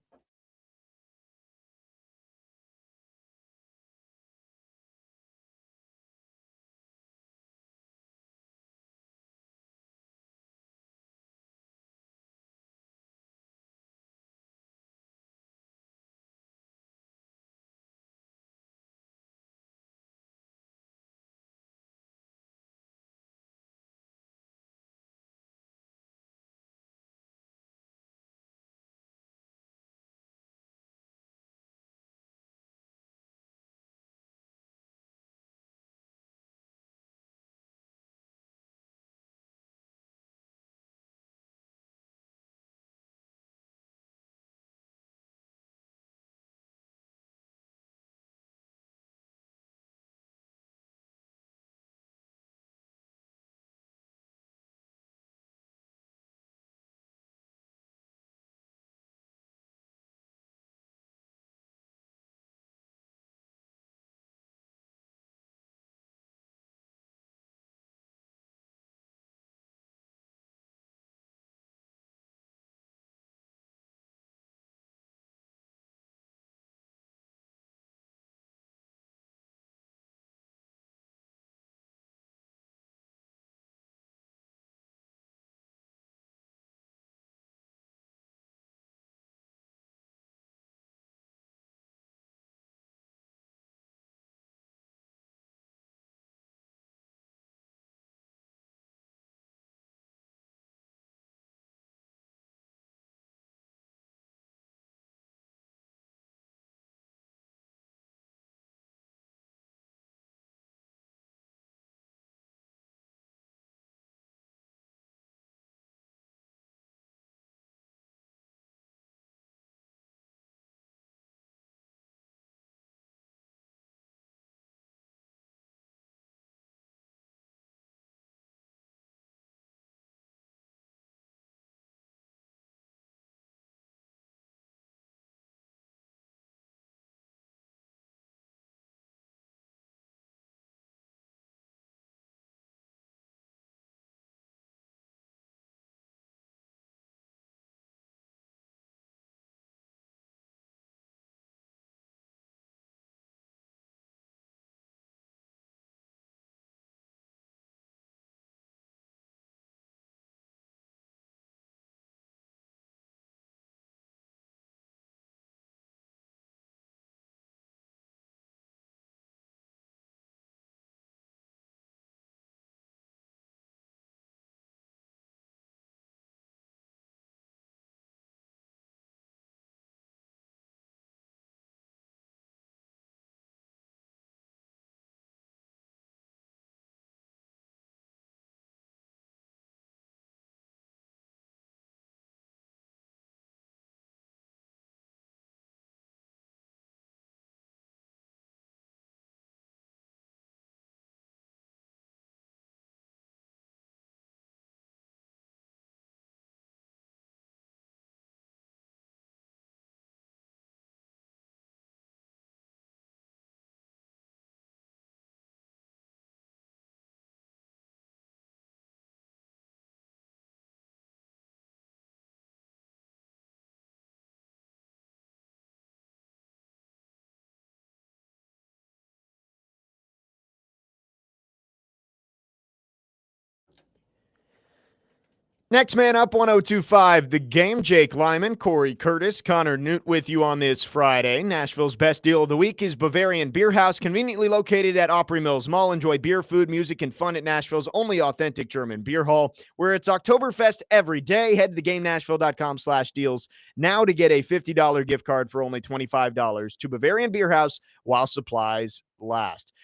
Next man up, 1025, The Game. Jake Lyman, Cory Curtis, Connor Newt with you on this Friday. Nashville's best deal of the week is Bavarian Beer House, conveniently located at Opry Mills Mall. Enjoy beer, food, music, and fun at Nashville's only authentic German beer hall, where it's Oktoberfest every day. Head to theGameNashville.com/deals now to get a $50 gift card for only $25 to Bavarian Beer House while supplies last.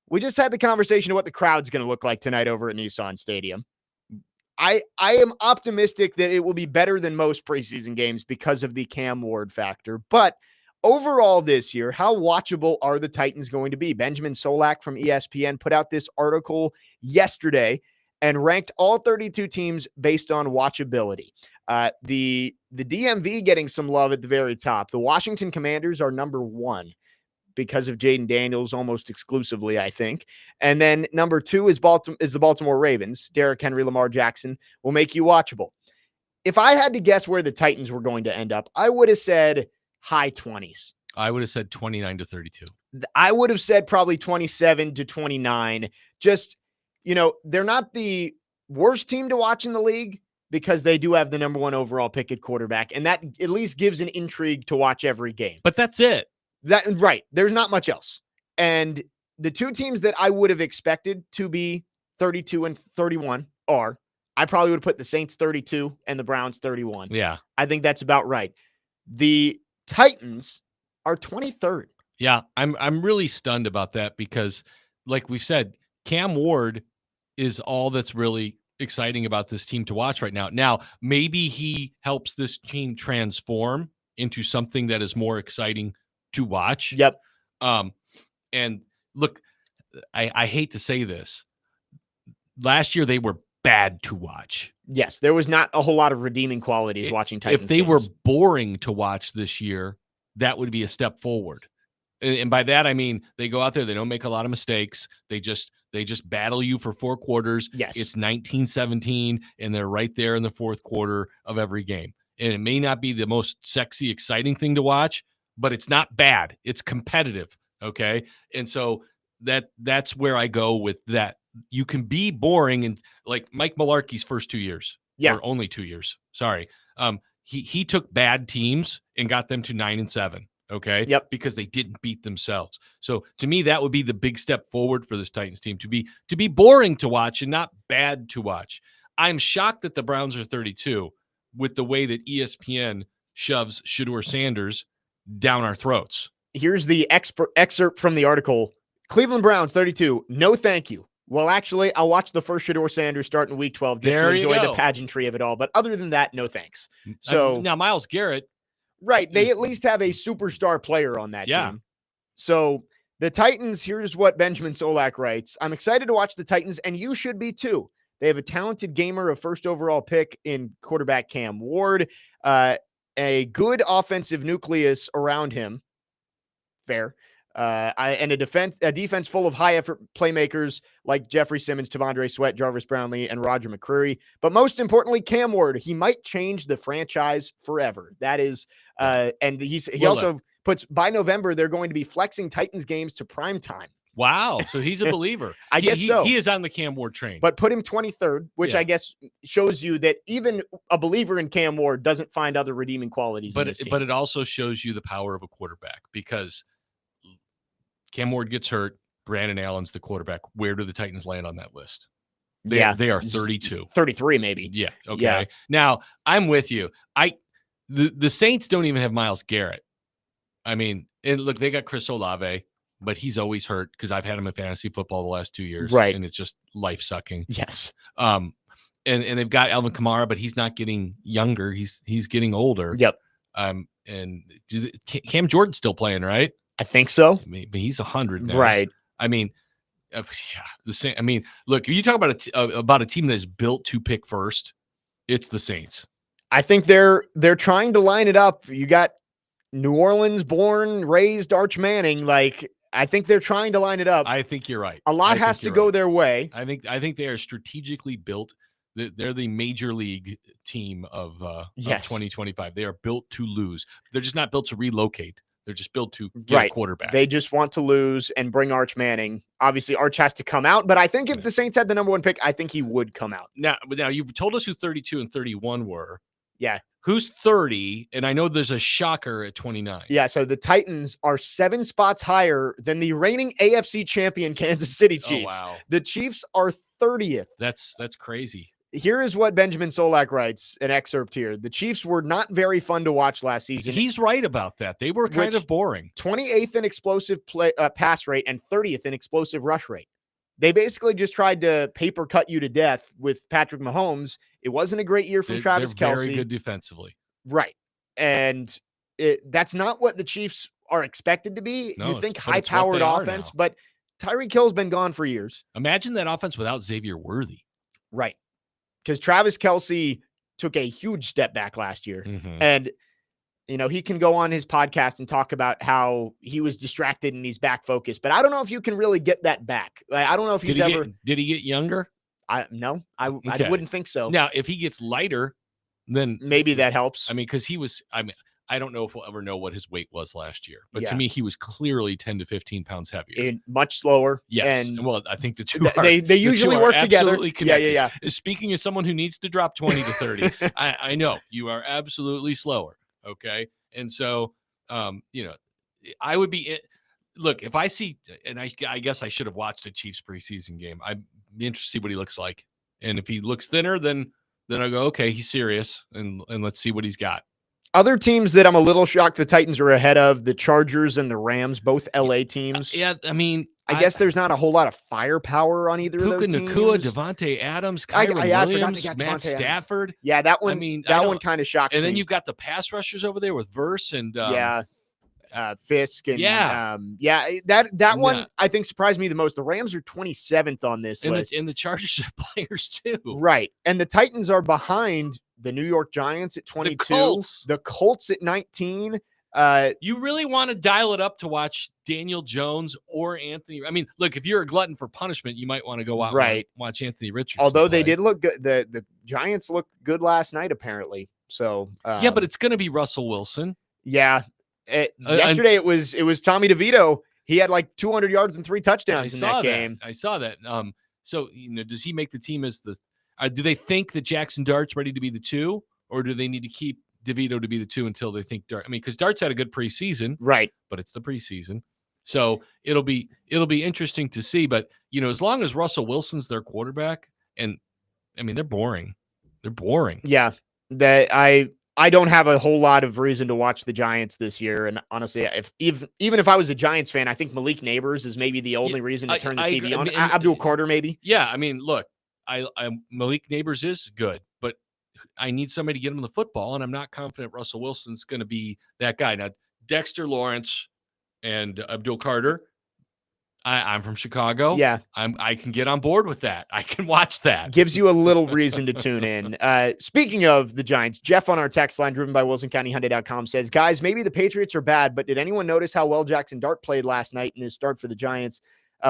We just had the conversation of what the crowd's going to look like tonight over at Nissan Stadium. I am optimistic that it will be better than most preseason games because of the Cam Ward factor. But overall this year, how watchable are the Titans going to be? Benjamin Solak from ESPN put out this article yesterday and ranked all 32 teams based on watchability. The DMV getting some love at the very top. The Washington Commanders are number 1. Because of Jaden Daniels almost exclusively, I think. And then number 2 is the Baltimore Ravens. Derrick Henry, Lamar Jackson will make you watchable. If I had to guess where the Titans were going to end up, I would have said high 20s. I would have said 29 to 32. I would have said probably 27 to 29. Just, they're not the worst team to watch in the league because they do have the number 1 overall pick at quarterback. And that at least gives an intrigue to watch every game. But that's it. Right. There's not much else. And the 2 teams that I would have expected to be 32 and 31 are, I probably would have put the Saints 32 and the Browns 31. Yeah. I think that's about right. The Titans are 23rd. Yeah. I'm really stunned about that because, like we said, Cam Ward is all that's really exciting about this team to watch right now. Now, maybe he helps this team transform into something that is more exciting to watch. Yep. And look, I hate to say this. Last year they were bad to watch. Yes, there was not a whole lot of redeeming qualities watching Titans. If they were boring to watch this year, that would be a step forward. And by that I mean they go out there, they don't make a lot of mistakes. They just battle you for 4 quarters. Yes. It's 19-17, and they're right there in the 4th quarter of every game. And it may not be the most sexy, exciting thing to watch, but it's not bad. It's competitive. Okay. And so that's where I go with that. You can be boring, and like Mike Mularkey's first 2 years, or only 2 years. Sorry. He took bad teams and got them to 9-7. Okay. Yep. Because they didn't beat themselves. So to me, that would be the big step forward for this Titans team, to be boring to watch and not bad to watch. I'm shocked that the Browns are 32 with the way that ESPN shoves Shedeur Sanders down our throats. Here's the excerpt from the article. Cleveland Browns 32. No, thank you. Well, actually, I'll watch the first Shedeur Sanders start in week 12 just to enjoy the pageantry of it all. But other than that, no thanks. So now Myles Garrett. Right. They at least have a superstar player on that team. So the Titans, here's what Benjamin Solak writes. I'm excited to watch the Titans, and you should be too. They have a talented gamer, a first overall pick in quarterback Cam Ward, a good offensive nucleus around him. Fair. And a defense full of high-effort playmakers like Jeffrey Simmons, Tavondre Sweat, Jarvis Brownlee, and Roger McCreary. But most importantly, Cam Ward. He might change the franchise forever. That is, and he also puts, by November, they're going to be flexing Titans games to prime time. Wow. So he's a believer. I guess so. He is on the Cam Ward train. But put him 23rd, which I guess shows you that even a believer in Cam Ward doesn't find other redeeming qualities in this team. But it also shows you the power of a quarterback, because Cam Ward gets hurt, Brandon Allen's the quarterback. Where do the Titans land on that list? They are 32. 33 maybe. Yeah. Okay. Yeah. Now, I'm with you. The Saints don't even have Myles Garrett. I mean, and look, they got Chris Olave, but he's always hurt because I've had him in fantasy football the last 2 years. Right. And it's just life sucking. Yes. And they've got Alvin Kamara, but he's not getting younger. He's getting older. Yep. And Cam Jordan's still playing, right? I think so. But he's 100 now. Right. I mean, the same. I mean, look, if you talk about a team that is built to pick first, it's the Saints. I think they're trying to line it up. You got New Orleans born, raised Arch Manning. Like, I think they're trying to line it up. I think you're right. A lot has to go their way. I think they are strategically built. They're the major league team of 2025. They are built to lose. They're just not built to relocate. They're just built to get a quarterback. They just want to lose and bring Arch Manning. Obviously, Arch has to come out, but I think if the Saints had the number 1 pick, I think he would come out. Now you told us who 32 and 31 were. Yeah. Who's 30? And I know there's a shocker at 29. Yeah, so the Titans are 7 spots higher than the reigning AFC champion Kansas City Chiefs. Oh, wow. The Chiefs are 30th. That's crazy. Here is what Benjamin Solak writes, an excerpt here. The Chiefs were not very fun to watch last season. He's right about that. They were kind of boring. 28th in explosive pass rate and 30th in explosive rush rate. They basically just tried to paper cut you to death with Patrick Mahomes. It wasn't a great year from Travis Kelce. Very good defensively. Right. And that's not what the Chiefs are expected to be. No, you think high-powered offense, but Tyreek Hill's been gone for years. Imagine that offense without Xavier Worthy. Right. Because Travis Kelce took a huge step back last year. Mm-hmm. And, he can go on his podcast and talk about how he was distracted and he's back focused. But I don't know if you can really get that back. Like, I don't know if he's ever. Did he get younger? No, I wouldn't think so. Now, if he gets lighter, then maybe that helps. I mean, because I don't know if we'll ever know what his weight was last year, but to me, he was clearly 10 to 15 pounds heavier. And much slower. Yes. And well, I think the two are. They usually work together. Absolutely connected. Yeah. Speaking as someone who needs to drop 20 to 30, I know you are absolutely slower. Okay. And so, I would be. Look, if I see, and I guess I should have watched the Chiefs preseason game. I'd be interested to see what he looks like. And if he looks thinner, then I go, okay, he's serious. And let's see what he's got. Other teams that I'm a little shocked the Titans are ahead of, the Chargers and the Rams, both LA teams. Yeah, I mean, I guess there's not a whole lot of firepower on either of those teams. Puka Nacua, Devontae Adams, Kyron Williams, Matt Devontae Stafford. Yeah, that one. That one kind of shocks me. And then you've got the pass rushers over there with Verse and Fisk and that one I think surprised me the most. The Rams are 27th on this list, and the Chargers have players too. Right, and the Titans are behind the New York Giants at 22, the Colts at 19. You really want to dial it up to watch Daniel Jones or Anthony. I mean, look, if you're a glutton for punishment, you might want to go out and watch Anthony Richardson. Although they did look good, the Giants looked good last night apparently. So yeah, but it's going to be Russell Wilson. Yeah. Yesterday it was Tommy DeVito. He had like 200 yards and 3 touchdowns in that game. I saw that. So does he make the team as the? Do they think that Jackson Dart's ready to be the 2, or do they need to keep DeVito to be the 2 until they think Dart? I mean, because Dart's had a good preseason, right? But it's the preseason, so it'll be interesting to see. But as long as Russell Wilson's their quarterback, and I mean they're boring. They're boring. Yeah, I don't have a whole lot of reason to watch the Giants this year. And honestly, even if I was a Giants fan, I think Malik Neighbors is maybe the only reason to turn the TV on. Abdul Carter, maybe. Yeah, I mean, look, I Malik Neighbors is good, but I need somebody to get him the football, and I'm not confident Russell Wilson's going to be that guy. Now, Dexter Lawrence and Abdul Carter, I'm from Chicago. Yeah. I can get on board with that. I can watch that. Gives you a little reason to tune in. Speaking of the Giants, Jeff on our text line, driven by WilsonCountyHyundai.com, says, guys, maybe the Patriots are bad, but did anyone notice how well Jackson Dart played last night in his start for the Giants?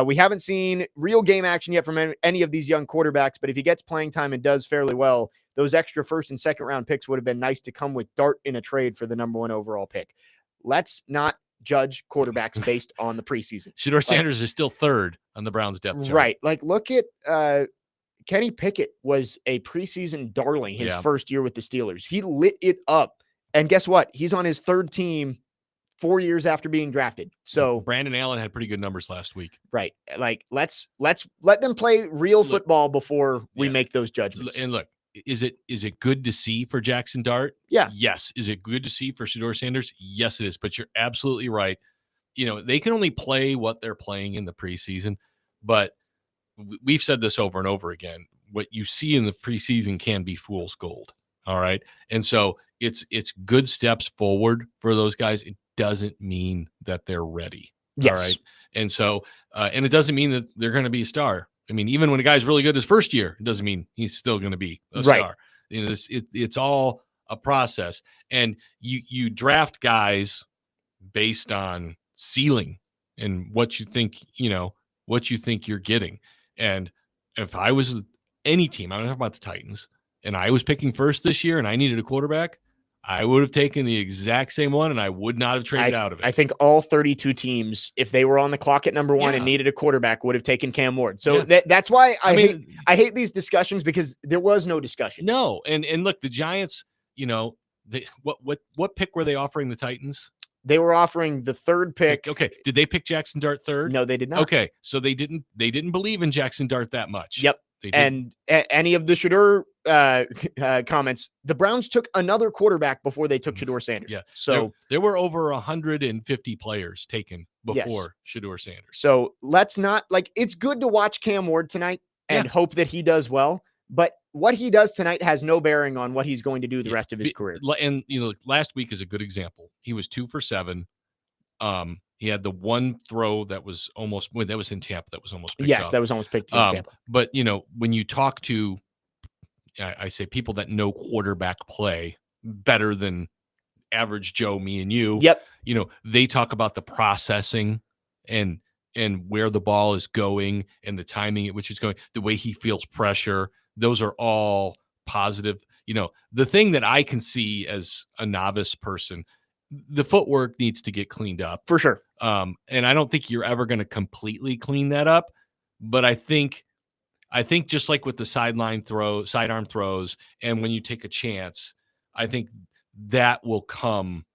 We haven't seen real game action yet from any of these young quarterbacks, but if he gets playing time and does fairly well, those extra first and second round picks would have been nice to come with Dart in a trade for the number 1 overall pick. Let's not judge quarterbacks based on the preseason. Shedeur Sanders is still 3rd on the Browns depth chart. Right. Like, look at Kenny Pickett was a preseason darling his first year with the Steelers. He lit it up. And guess what? He's on his 3rd team 4 years after being drafted. So Brandon Allen had pretty good numbers last week. Right. Like, let's let them play real football before we make those judgments. And look, is it good to see for Jackson Dart? Yeah. Yes. Is it good to see for Shedeur Sanders? Yes, it is. But you're absolutely right. They can only play what they're playing in the preseason, but we've said this over and over again. What you see in the preseason can be fool's gold. All right. And so it's good steps forward for those guys. It doesn't mean that they're ready. Yes. All right. And so, and it doesn't mean that they're going to be a star. I mean, even when a guy's really good his first year, it doesn't mean he's still going to be a star. It's all a process. And you draft guys based on ceiling and what you think you're getting. And if I was any team, I'm talking about the Titans, and I was picking first this year and I needed a quarterback, I would have taken the exact same one, and I would not have traded out of it. I think all 32 teams, if they were on the clock at number one and needed a quarterback, would have taken Cam Ward. So that's why I hate these discussions, because there was no discussion. No, and look, the Giants, what pick were they offering the Titans? They were offering the third pick. Okay, did they pick Jackson Dart third? No, they did not. Okay, so they didn't believe in Jackson Dart that much. Yep. And any of the Shedeur comments, the Browns took another quarterback before they took Shedeur Sanders. Yeah. So there were over 150 players taken before Shedeur Sanders. So let's not, it's good to watch Cam Ward tonight and hope that he does well. But what he does tonight has no bearing on what he's going to do the rest of his career. And last week is a good example. He was 2 for 7. He had the one throw that was almost that was in Tampa that was almost picked off. That was almost picked against Tampa. But when you talk to I say people that know quarterback play better than average Joe, me and you. Yep. They talk about the processing and where the ball is going and the timing at which it's going, the way he feels pressure. Those are all positive. The thing that I can see as a novice person, the footwork needs to get cleaned up for sure. And I don't think you're ever going to completely clean that up, but I think just like with the sidearm throws, and when you take a chance, I think that will come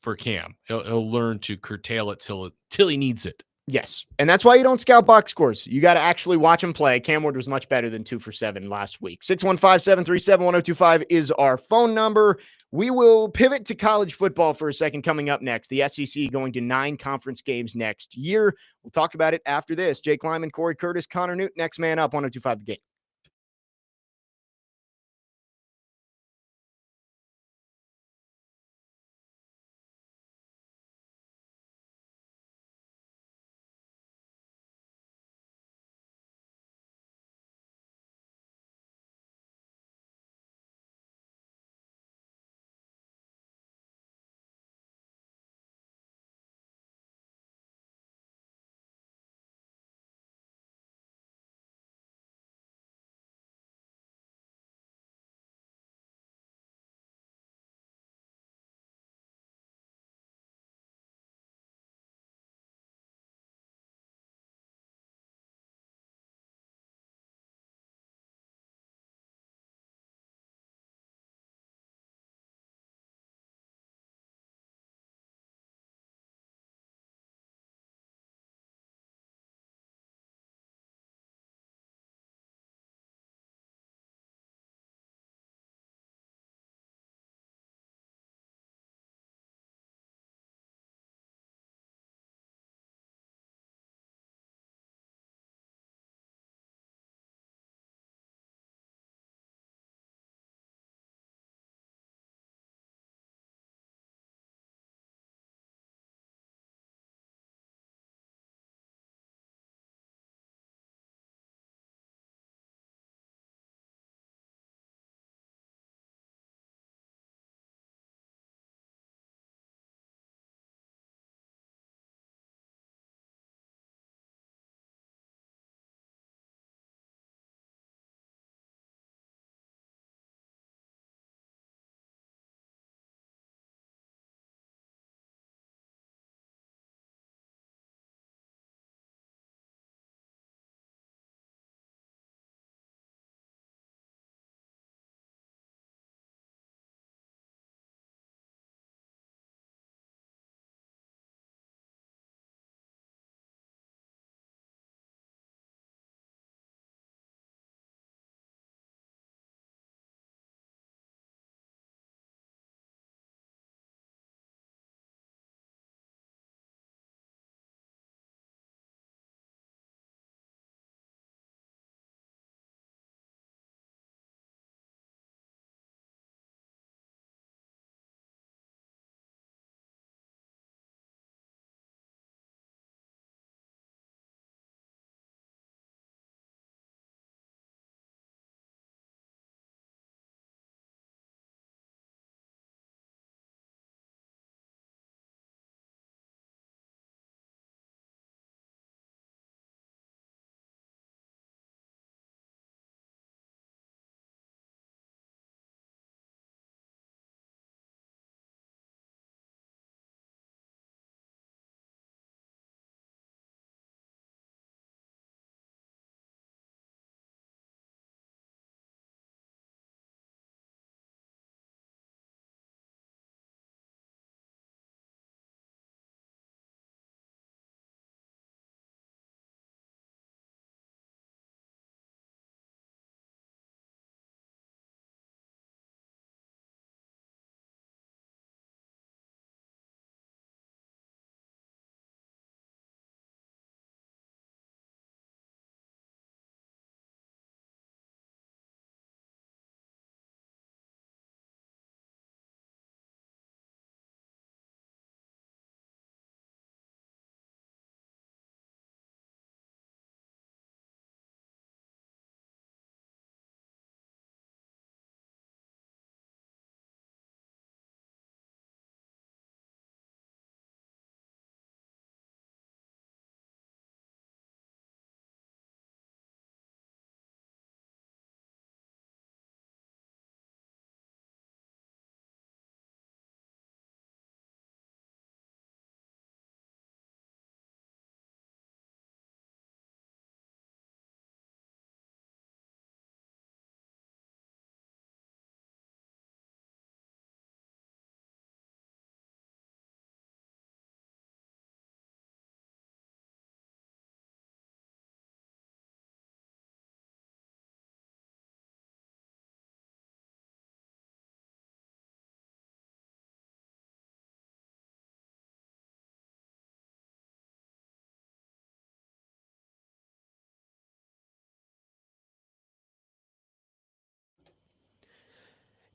for Cam. He'll learn to curtail it till he needs it. Yes. And that's why you don't scout box scores. You got to actually watch him play. Cam Ward was much better than 2 for 7 last week. 615-737-1025 is our phone number. We will pivot to college football for a second coming up next. The SEC going to 9 conference games next year. We'll talk about it after this. Jake Lyman, Cory Curtis, Connor Newt, next man up, 1025 The Game.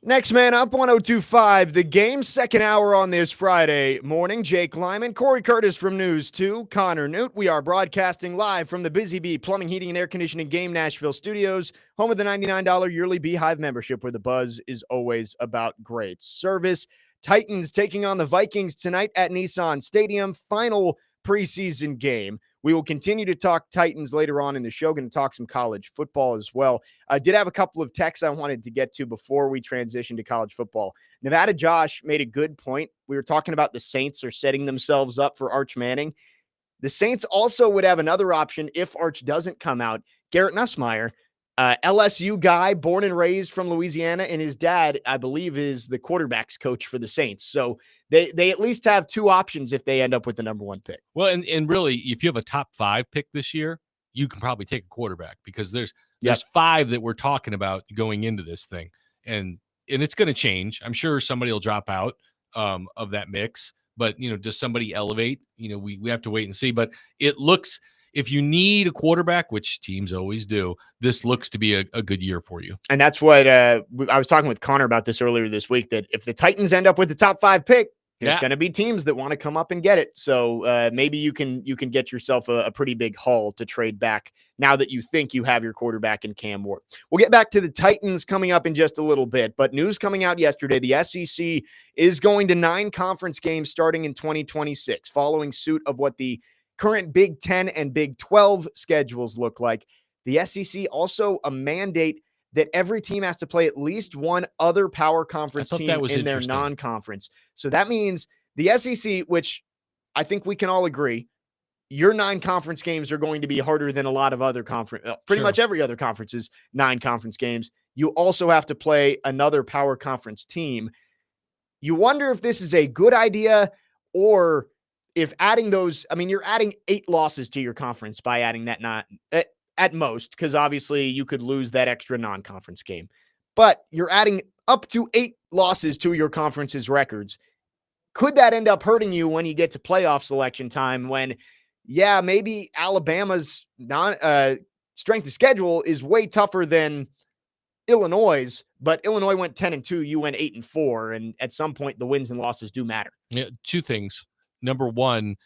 Next man up, 102.5. The Game, second hour on this Friday morning. Jake Lyman, Cory Curtis from News 2, Connor Newt. We are broadcasting live from the Busy Bee Plumbing, Heating, and Air Conditioning Game Nashville studios, home of the $99 yearly Beehive membership, where the buzz is always about great service. Titans taking on the Vikings tonight at Nissan Stadium. Final preseason game. We will continue to talk Titans later on in the show. Going to talk some college football as well. I did have a couple of texts I wanted to get to before we transition to college football. Nevada Josh made a good point. We were talking about the Saints are setting themselves up for Arch Manning. The Saints also would have another option if Arch doesn't come out. Garrett Nussmeier, LSU guy, born and raised from Louisiana, and his dad, I believe, is the quarterbacks coach for the Saints. So they at least have two options if they end up with the number one pick. Well, and really, if you have a top 5 pick this year, you can probably take a quarterback because there's 5 that we're talking about going into this thing, and it's going to change. I'm sure somebody will drop out of that mix, but does somebody elevate? We have to wait and see. But it looks, if you need a quarterback, which teams always do, this looks to be a good year for you. And that's what I was talking with Connor about this earlier this week, that if the Titans end up with the top 5 pick, there's going to be teams that want to come up and get it. So maybe you can get yourself a pretty big haul to trade back now that you think you have your quarterback in Cam Ward. We'll get back to the Titans coming up in just a little bit, but news coming out yesterday, the SEC is going to 9 conference games starting in 2026, following suit of what the current Big 10 and Big 12 schedules look like. The SEC also a mandate that every team has to play at least one other power conference team in their non-conference. So that means the SEC, which I think we can all agree, your 9 conference games are going to be harder than a lot of other pretty much every other conference's 9 conference games. You also have to play another power conference team. You wonder if this is a good idea, or if adding those, you're adding 8 losses to your conference by adding that at most, because obviously you could lose that extra non-conference game. But you're adding up to 8 losses to your conference's records. Could that end up hurting you when you get to playoff selection time when, maybe Alabama's strength of schedule is way tougher than Illinois', but Illinois went 10-2, you went 8-4, and at some point the wins and losses do matter. Yeah, 2 things. Number one,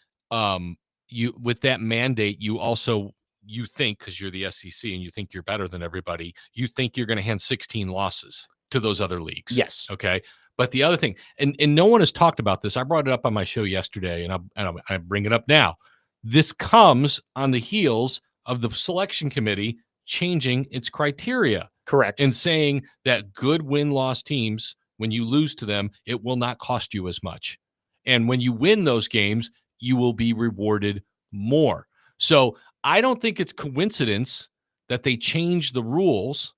you with that mandate, you think, because you're the SEC and you think you're better than everybody, you think you're going to hand 16 losses to those other leagues. Yes. Okay. But the other thing, and no one has talked about this. I brought it up on my show yesterday, and I bring it up now. This comes on the heels of the selection committee changing its criteria. Correct. And saying that good win-loss teams, when you lose to them, it will not cost you as much. And when you win those games, you will be rewarded more. So I don't think it's coincidence that they changed the rules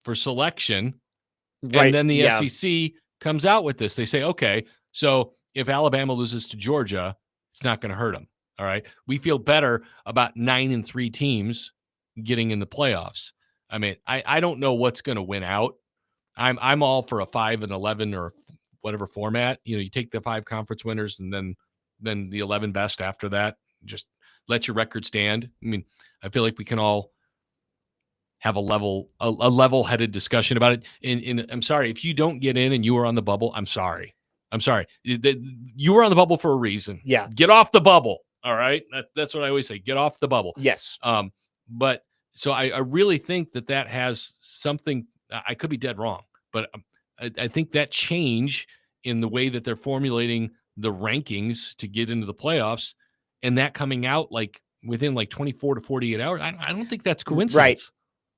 for selection. Right. And then the SEC comes out with this. They say, okay, so if Alabama loses to Georgia, it's not going to hurt them. All right. We feel better about 9-3 teams getting in the playoffs. I don't know what's going to win out. I'm all for a 5-11 or whatever format. You take the 5 conference winners and then the 11 best after that. Just let your record stand. I feel like we can all have a level-headed discussion about it. And I'm sorry if you don't get in and you were on the bubble. I'm sorry. You were on the bubble for a reason. Yeah. Get off the bubble. All right. That's what I always say. Get off the bubble. Yes. But so I really think that has something. I could be dead wrong, but I think that change in the way that they're formulating the rankings to get into the playoffs, and that coming out within 24 to 48 hours, I don't think that's coincidence. Right.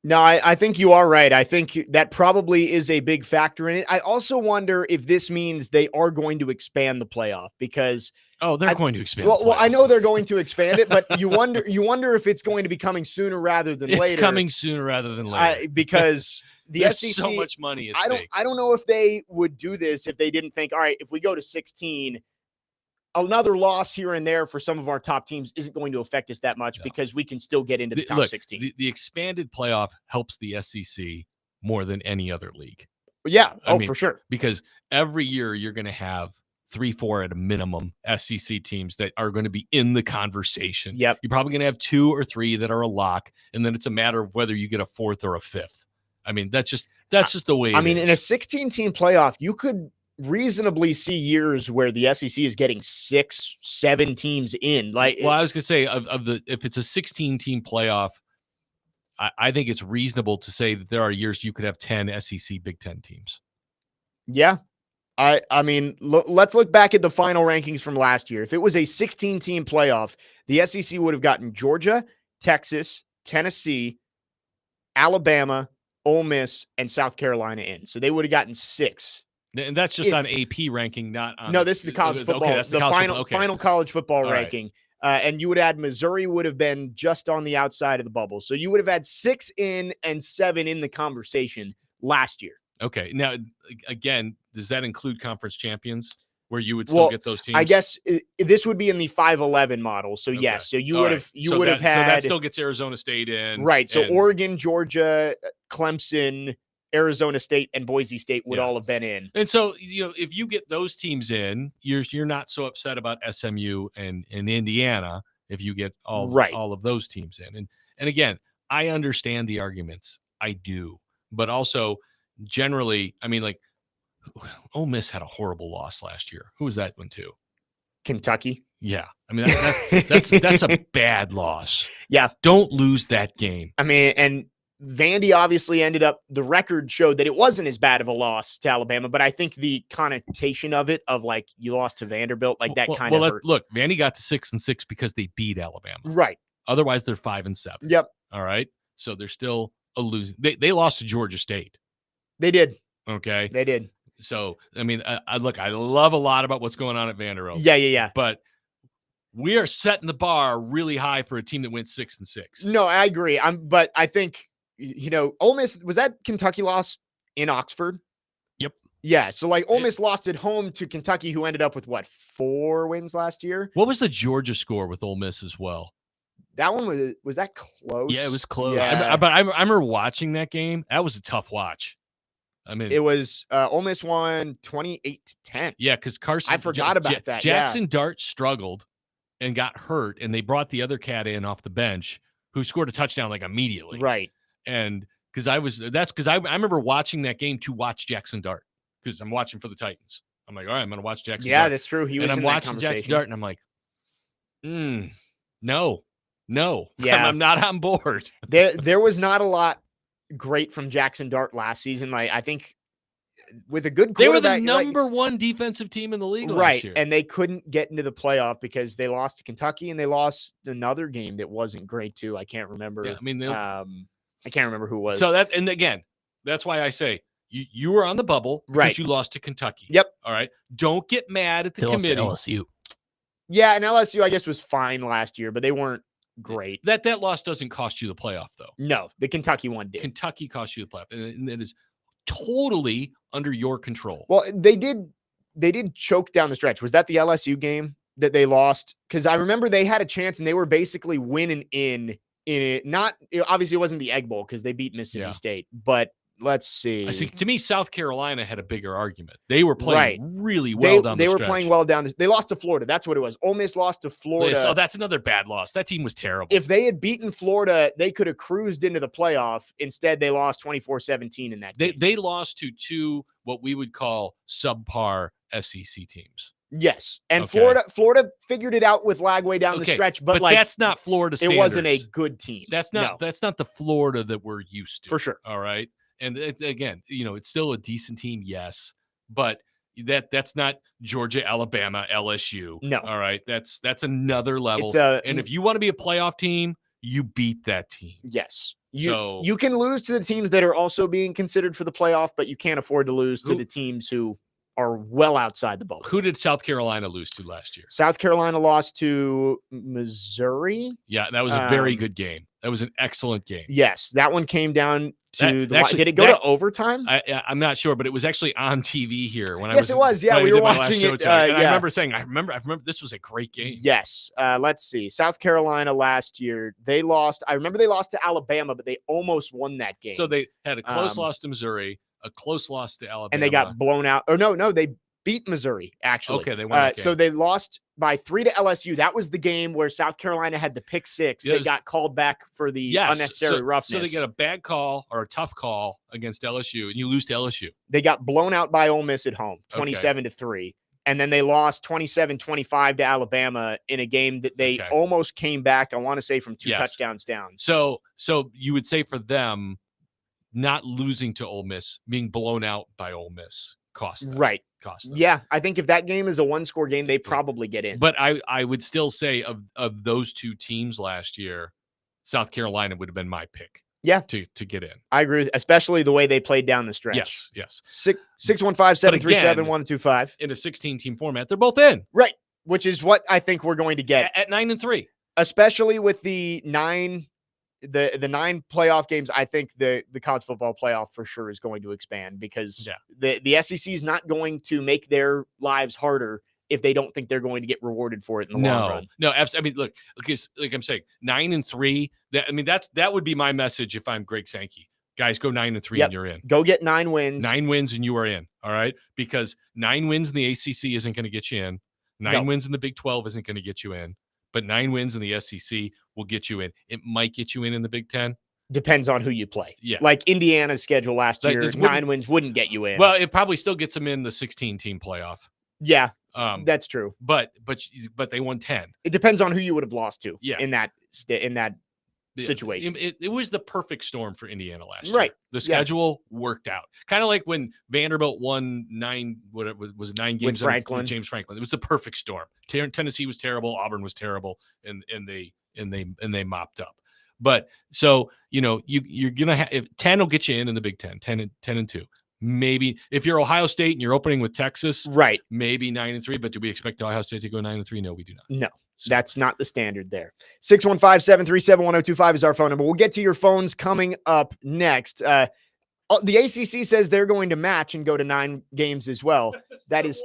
No, I think you are right. I think that probably is a big factor in it. I also wonder if this means they are going to expand the playoff, because they're going to expand. Well, I know they're going to expand it, but you wonder if it's going to be coming sooner rather than later. It's coming sooner rather than later because the There's SEC, so much money at stake. I don't know if they would do this if they didn't think, all right, if we go to 16, another loss here and there for some of our top teams isn't going to affect us that much, because we can still get into the top 16. The expanded playoff helps the SEC more than any other league. Yeah. For sure. Because every year you're going to have 3-4 at a minimum SEC teams that are going to be in the conversation. Yep. You're probably going to have 2 or 3 that are a lock, and then it's a matter of whether you get a 4th or a 5th. I mean, that's just the way it in a is. 16-team playoff, you could reasonably see years where the SEC is getting 6-7 teams in. I was gonna say if it's a 16-team playoff, I think it's reasonable to say that there are years you could have 10 SEC Big Ten teams. Yeah. I mean, let's look back at the final rankings from last year. If it was a 16-team playoff, the SEC would have gotten Georgia, Texas, Tennessee, Alabama, Ole Miss, and South Carolina in. So they would have gotten 6. And that's just on AP ranking, not on. No, this is the college football. Okay, that's the final college football All ranking. And you would add Missouri would have been just on the outside of the bubble. So you would have had 6 in and 7 in the conversation last year. Okay. Now, again, does that include conference champions where you would still get those teams? I guess this would be in the 5-11 model. So yes, so you would have had. So that still gets Arizona State in. Right. So Oregon, Georgia, Clemson, Arizona State, and Boise State would all have been in. And so, if you get those teams in, you're not so upset about SMU and Indiana if you get all of those teams in. And again, I understand the arguments. I do. But also, generally, I mean, like, Ole Miss had a horrible loss last year. Who was that one to? Kentucky. Yeah. I mean, that's a bad loss. Yeah. Don't lose that game. I mean, and Vandy obviously ended up, the record showed that it wasn't as bad of a loss to Alabama, but I think the connotation of it, of like you lost to Vanderbilt, like that kind of hurt. Look, Vandy got to 6-6 because they beat Alabama. Right. Otherwise, they're 5-7. Yep. All right. So they're still a losing. They lost to Georgia State. They did. Okay. They did. So, I mean, I love a lot about what's going on at Vanderbilt. Yeah. But we are setting the bar really high for a team that went 6-6. No, I agree. But I think, Ole Miss, was that Kentucky loss in Oxford? Yep. Yeah. So like Ole Miss lost at home to Kentucky, who ended up with 4 wins last year. What was the Georgia score with Ole Miss as well? That one was that close? Yeah, it was close. Yeah. But I remember watching that game. That was a tough watch. I mean, it was Ole Miss won 28-10. Yeah, because Carson. I forgot about that. Jackson Dart struggled and got hurt, and they brought the other cat in off the bench who scored a touchdown like immediately. Right. And because I remember watching that game to watch Jackson Dart because I'm watching for the Titans. I'm like, all right, I'm going to watch Jackson Dart. Yeah, that's true. He was I'm watching Jackson Dart, and I'm like, no. Yeah. I'm not on board. There was not a lot great from Jackson Dart last season. Like, I think with a good quarterback, they were the number one defensive team in the league last year. And they couldn't get into the playoff because they lost to Kentucky and they lost another game that wasn't great too. I can't remember. Yeah, I mean, I can't remember who it was. So and again, that's why I say you were on the bubble because you lost to Kentucky. Yep. All right. Don't get mad at the committee. Lost to LSU. Yeah, and LSU I guess was fine last year, but they weren't great. That loss doesn't cost you the playoff, though. No, the Kentucky one did. Kentucky cost you the playoff, and it is totally under your control. Well, they did choke down the stretch. Was that the LSU game that they lost? Because I remember they had a chance and they were basically winning in it. Obviously it wasn't the Egg Bowl because they beat Mississippi State, but let's see. I see. To me, South Carolina had a bigger argument. They were playing really well down the stretch. They were playing well down. They lost to Florida. That's what it was. Ole Miss lost to Florida. So that's another bad loss. That team was terrible. If they had beaten Florida, they could have cruised into the playoff. Instead, they lost 24-17 in that game. They lost to 2 what we would call subpar SEC teams. Yes. And Florida figured it out with Lagway down the stretch, but like that's not Florida standards. It wasn't a good team. That's not the Florida that we're used to. For sure. All right. And again, it's still a decent team, yes, but that's not Georgia, Alabama, LSU. No. All right. That's another level. And if you want to be a playoff team, you beat that team. Yes. You can lose to the teams that are also being considered for the playoff, but you can't afford to lose to the teams who are well outside the bubble. Who did South Carolina lose to last year? South Carolina lost to Missouri. Yeah, that was a very good game. That was an excellent game. Yes, that one came down to did it go to overtime? I'm not sure, but it was actually on TV here when it was. Yeah, we were watching it. I remember saying, I remember this was a great game. Yes. Let's see. South Carolina last year, they lost. I remember they lost to Alabama, but they almost won that game. So they had a close loss to Missouri, a close loss to Alabama, and they got blown out. Or no, they beat Missouri, actually. Okay, they won that game. So they lost by 3 to LSU. That was the game where South Carolina had the pick six. They got called back for the unnecessary roughness. So they get a bad call or a tough call against LSU, and you lose to LSU. They got blown out by Ole Miss at home, 27-3. And then they lost 27-25 to Alabama in a game that they almost came back, I want to say, from 2 touchdowns down. So you would say for them, not losing to Ole Miss, being blown out by Ole Miss cost them. Right. Cost them. Yeah, I think if that game is a one-score game, they probably get in. But I would still say of those two teams last year, South Carolina would have been my pick. Yeah. To get in. I agree, especially the way they played down the stretch. Yes. 615-737-1025. In a 16-team format, they're both in. Right, which is what I think we're going to get. At 9-3. Especially with the 9 playoff games. I think the college football playoff for sure is going to expand because the SEC is not going to make their lives harder if they don't think they're going to get rewarded for it in the long run. No, absolutely. I mean, look, like I'm saying, 9-3. That would be my message if I'm Greg Sankey. Guys, go 9-3 and you're in. Go get 9 wins. 9 wins and you are in. All right, because 9 wins in the ACC isn't going to get you in. 9 wins in the Big 12 isn't going to get you in. But 9 wins in the SEC will get you in. It might get you in the Big 10. Depends on who you play. Yeah. Like Indiana's schedule last year, 9 wins wouldn't get you in. Well, it probably still gets them in the 16-team playoff. Yeah, that's true. But they won 10. It depends on who you would have lost to in that situation. It was the perfect storm for Indiana last year. Right. The schedule worked out. Kind of like when Vanderbilt won 9 games with Franklin. With James Franklin. It was the perfect storm. Tennessee was terrible, Auburn was terrible, and they mopped up. But so, you're going to have 10 will get you in the Big 10, 10-2. Maybe if you're Ohio State and you're opening with Texas, right? Maybe 9-3. But do we expect Ohio State to go 9-3? No, we do not. No, that's not the standard there. 615-737-1025 is our phone number. We'll get to your phones coming up next. The ACC says they're going to match and go to 9 games as well. That is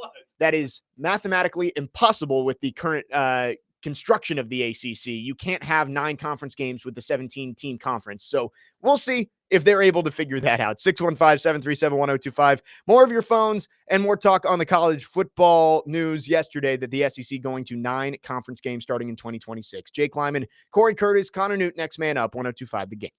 mathematically impossible with the current construction of the ACC. You can't have 9 conference games with the 17-team conference. So we'll see if they're able to figure that out. 615-737-1025. More of your phones and more talk on the college football news yesterday that the SEC going to 9 conference games starting in 2026. Jake Lyman, Cory Curtis, Connor Newt, next man up, 1025 The Game.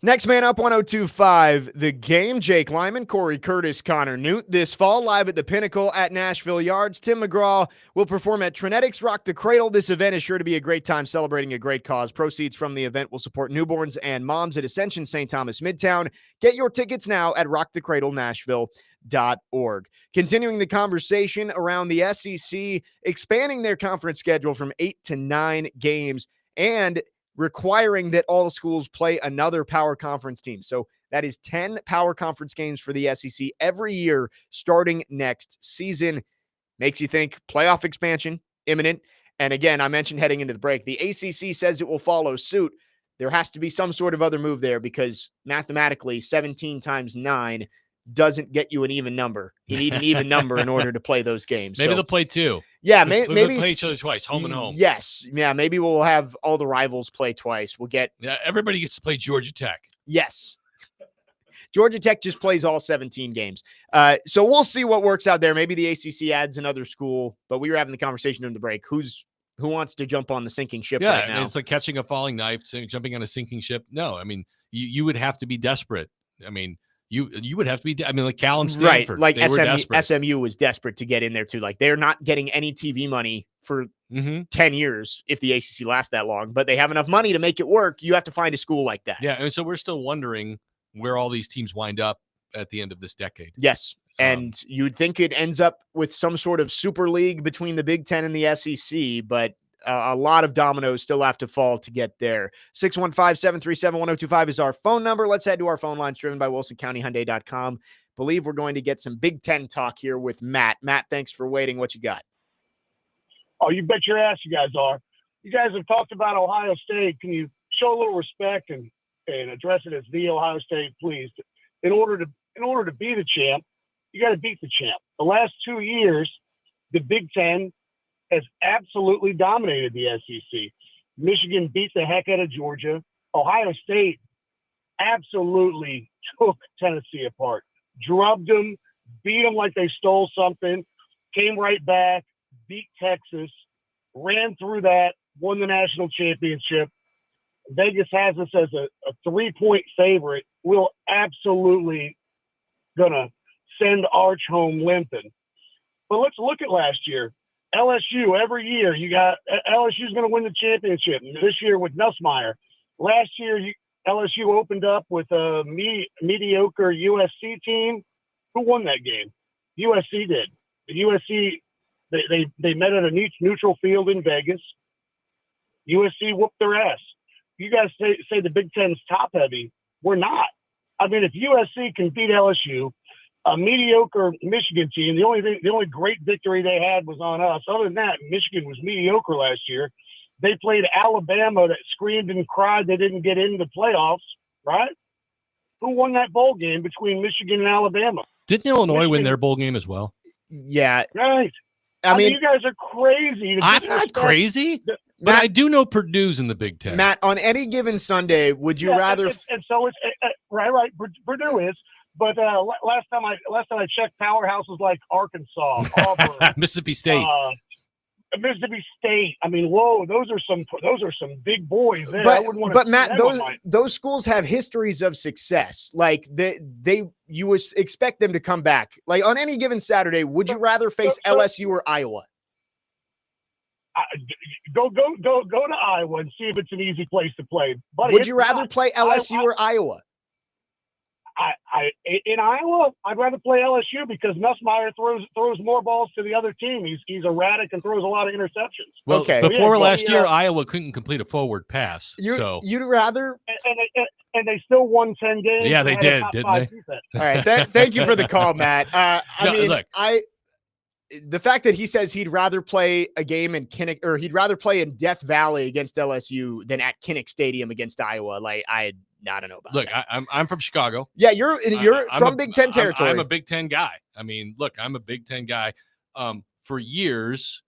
Next man up, 102.5 The Game. Jake Lyman, Cory Curtis, Connor Newt. This fall, live at the Pinnacle at Nashville Yards. Tim McGraw will perform at Trinetics Rock the Cradle. This event is sure to be a great time celebrating a great cause. Proceeds from the event will support newborns and moms at Ascension St. Thomas Midtown. Get your tickets now at rockthecradlenashville.org. Continuing the conversation around the SEC, expanding their conference schedule from 8 to 9 games, and requiring that all schools play another power conference team. So that is 10 power conference games for the SEC every year starting next season. Makes you think playoff expansion imminent. And again, I mentioned heading into the break, the ACC says it will follow suit. There has to be some sort of other move there because mathematically 17 times 9 doesn't get you an even number. You need an even number in order to play those games. Maybe they'll play 2. Yeah, maybe play each other twice, home and home. Yes. Yeah, maybe we'll have all the rivals play twice. We'll get everybody gets to play Georgia Tech. Yes. Georgia Tech just plays all 17 games. So we'll see what works out there. Maybe the ACC adds another school, but we were having the conversation during the break. Who wants to jump on the sinking ship right now? It's like catching a falling knife, jumping on a sinking ship. No, I mean, you would have to be desperate. I mean, you would have to be, like Cal and Stanford. Right, like SMU was desperate to get in there too. Like they're not getting any TV money for 10 years if the ACC lasts that long, but they have enough money to make it work. You have to find a school like that. Yeah, and so we're still wondering where all these teams wind up at the end of this decade. Yes, and you'd think it ends up with some sort of super league between the Big Ten and the SEC, but a lot of dominoes still have to fall to get there. 615-737-1025 is our phone number. Let's head to our phone lines driven by WilsonCountyHyundai.com. Believe we're going to get some Big Ten talk here with Matt. Matt, thanks for waiting. What you got? Oh, you bet your ass you guys are. You guys have talked about Ohio State. Can you show a little respect and address it as the Ohio State, please? In order to be the champ, you got to beat the champ. The last 2 years, the Big Ten has absolutely dominated the SEC. Michigan beat the heck out of Georgia. Ohio State absolutely took Tennessee apart, drubbed them, beat them like they stole something, came right back, beat Texas, ran through that, won the national championship. Vegas has us as a 3-point favorite. We're absolutely going to send Arch home limping. But let's look at last year. LSU, every year, you got LSU's going to win the championship. This year with Nussmeier. Last year, LSU opened up with a mediocre USC team. Who won that game? USC did. The USC, they met at a neutral field in Vegas. USC whooped their ass. You guys say the Big Ten's top heavy. We're not. I mean, if USC can beat LSU, a mediocre Michigan team, the only great victory they had was on us. Other than that, Michigan was mediocre last year. They played Alabama that screamed and cried they didn't get into the playoffs, right? Who won that bowl game between Michigan and Alabama? Didn't Illinois win their bowl game as well? Yeah. Right. I mean, you guys are crazy. I'm not crazy, but I do know Purdue's in the Big Ten. Matt, on any given Sunday, would you rather? And so it's right. Purdue is. But last time I checked, powerhouses like Arkansas, Auburn, Mississippi State. Mississippi State. I mean, whoa, those are some big boys there. But Matt, those schools have histories of success. Like you would expect them to come back. Like on any given Saturday, would you rather face LSU or Iowa? Go to Iowa and see if it's an easy place to play. Buddy, would you rather play LSU or Iowa? In Iowa, I'd rather play LSU because Nussmeier throws more balls to the other team. He's erratic and throws a lot of interceptions. Well, okay. Before last year, Iowa couldn't complete a forward pass. You'd rather, and they still won 10 games. Yeah, they did, didn't they? All right, thank you for the call, Matt. The fact that he says he'd rather play a game in Kinnick, or he'd rather play in Death Valley against LSU than at Kinnick Stadium against Iowa, I don't know about. Look, that. I'm from Chicago. Yeah, you're from Big Ten territory. I'm a Big Ten guy. I mean, look, I'm a Big Ten guy. For years,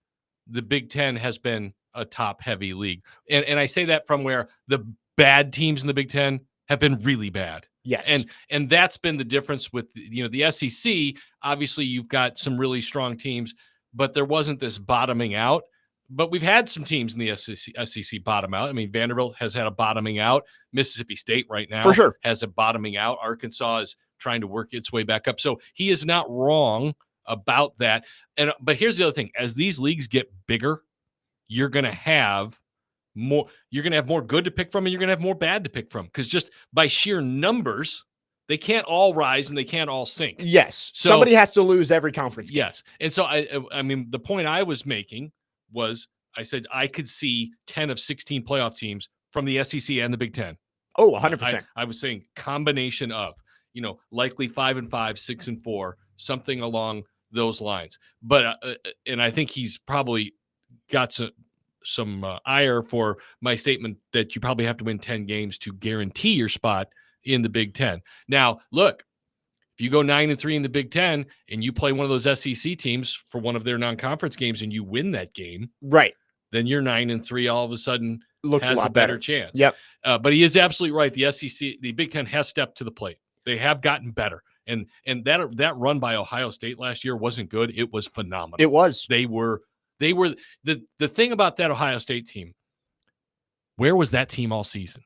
the Big Ten has been a top-heavy league, and I say that from where the bad teams in the Big Ten have been really bad. Yes, and that's been the difference with the SEC. Obviously, you've got some really strong teams, but there wasn't this bottoming out. but we've had some teams in the SEC bottom out. I mean, Vanderbilt has had a bottoming out. Mississippi State right now For sure has a bottoming out. Arkansas is trying to work its way back up. So he is not wrong about that. But here's the other thing. As these leagues get bigger, you're going to have more good to pick from, and you're going to have more bad to pick from, because just by sheer numbers, they can't all rise and they can't all sink. Yes. So, somebody has to lose every conference game. Yes. And so I mean, the point I was making was, I said I could see 10 of 16 playoff teams from the SEC and the Big Ten. Oh, 100%. I was saying combination of, likely 5-5, 6-4, something along those lines. But and I think he's probably got some ire for my statement that you probably have to win 10 games to guarantee your spot in the Big Ten. Now, look, if you go 9-3 in the Big Ten and you play one of those SEC teams for one of their non-conference games and you win that game, right, then your 9-3 all of a sudden looks has a lot better chance. Yep. But he is absolutely right. The Big Ten has stepped to the plate. They have gotten better. And that run by Ohio State last year wasn't good. It was phenomenal. It was. They were the thing about that Ohio State team. Where was that team all season?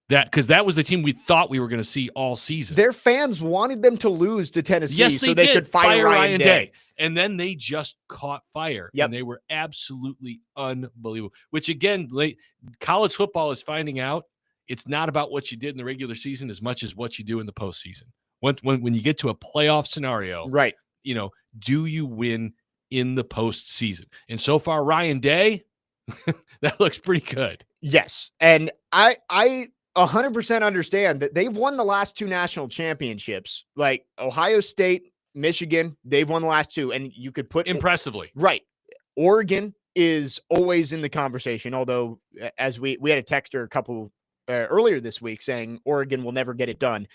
Because that was the team we thought we were going to see all season. Their fans wanted them to lose to Tennessee, yes, so they could fire Ryan Day. And then they just caught fire. Yep. And they were absolutely unbelievable. Which, again, college football is finding out it's not about what you did in the regular season as much as what you do in the postseason. When you get to a playoff scenario, right? Do you win in the postseason? And so far, Ryan Day, that looks pretty good. Yes, and I 100% understand that they've won the last two national championships. Like Ohio State, Michigan, they've won the last two, and you could put impressively. Right. Oregon is always in the conversation, although as we had a texter a couple earlier this week saying Oregon will never get it done.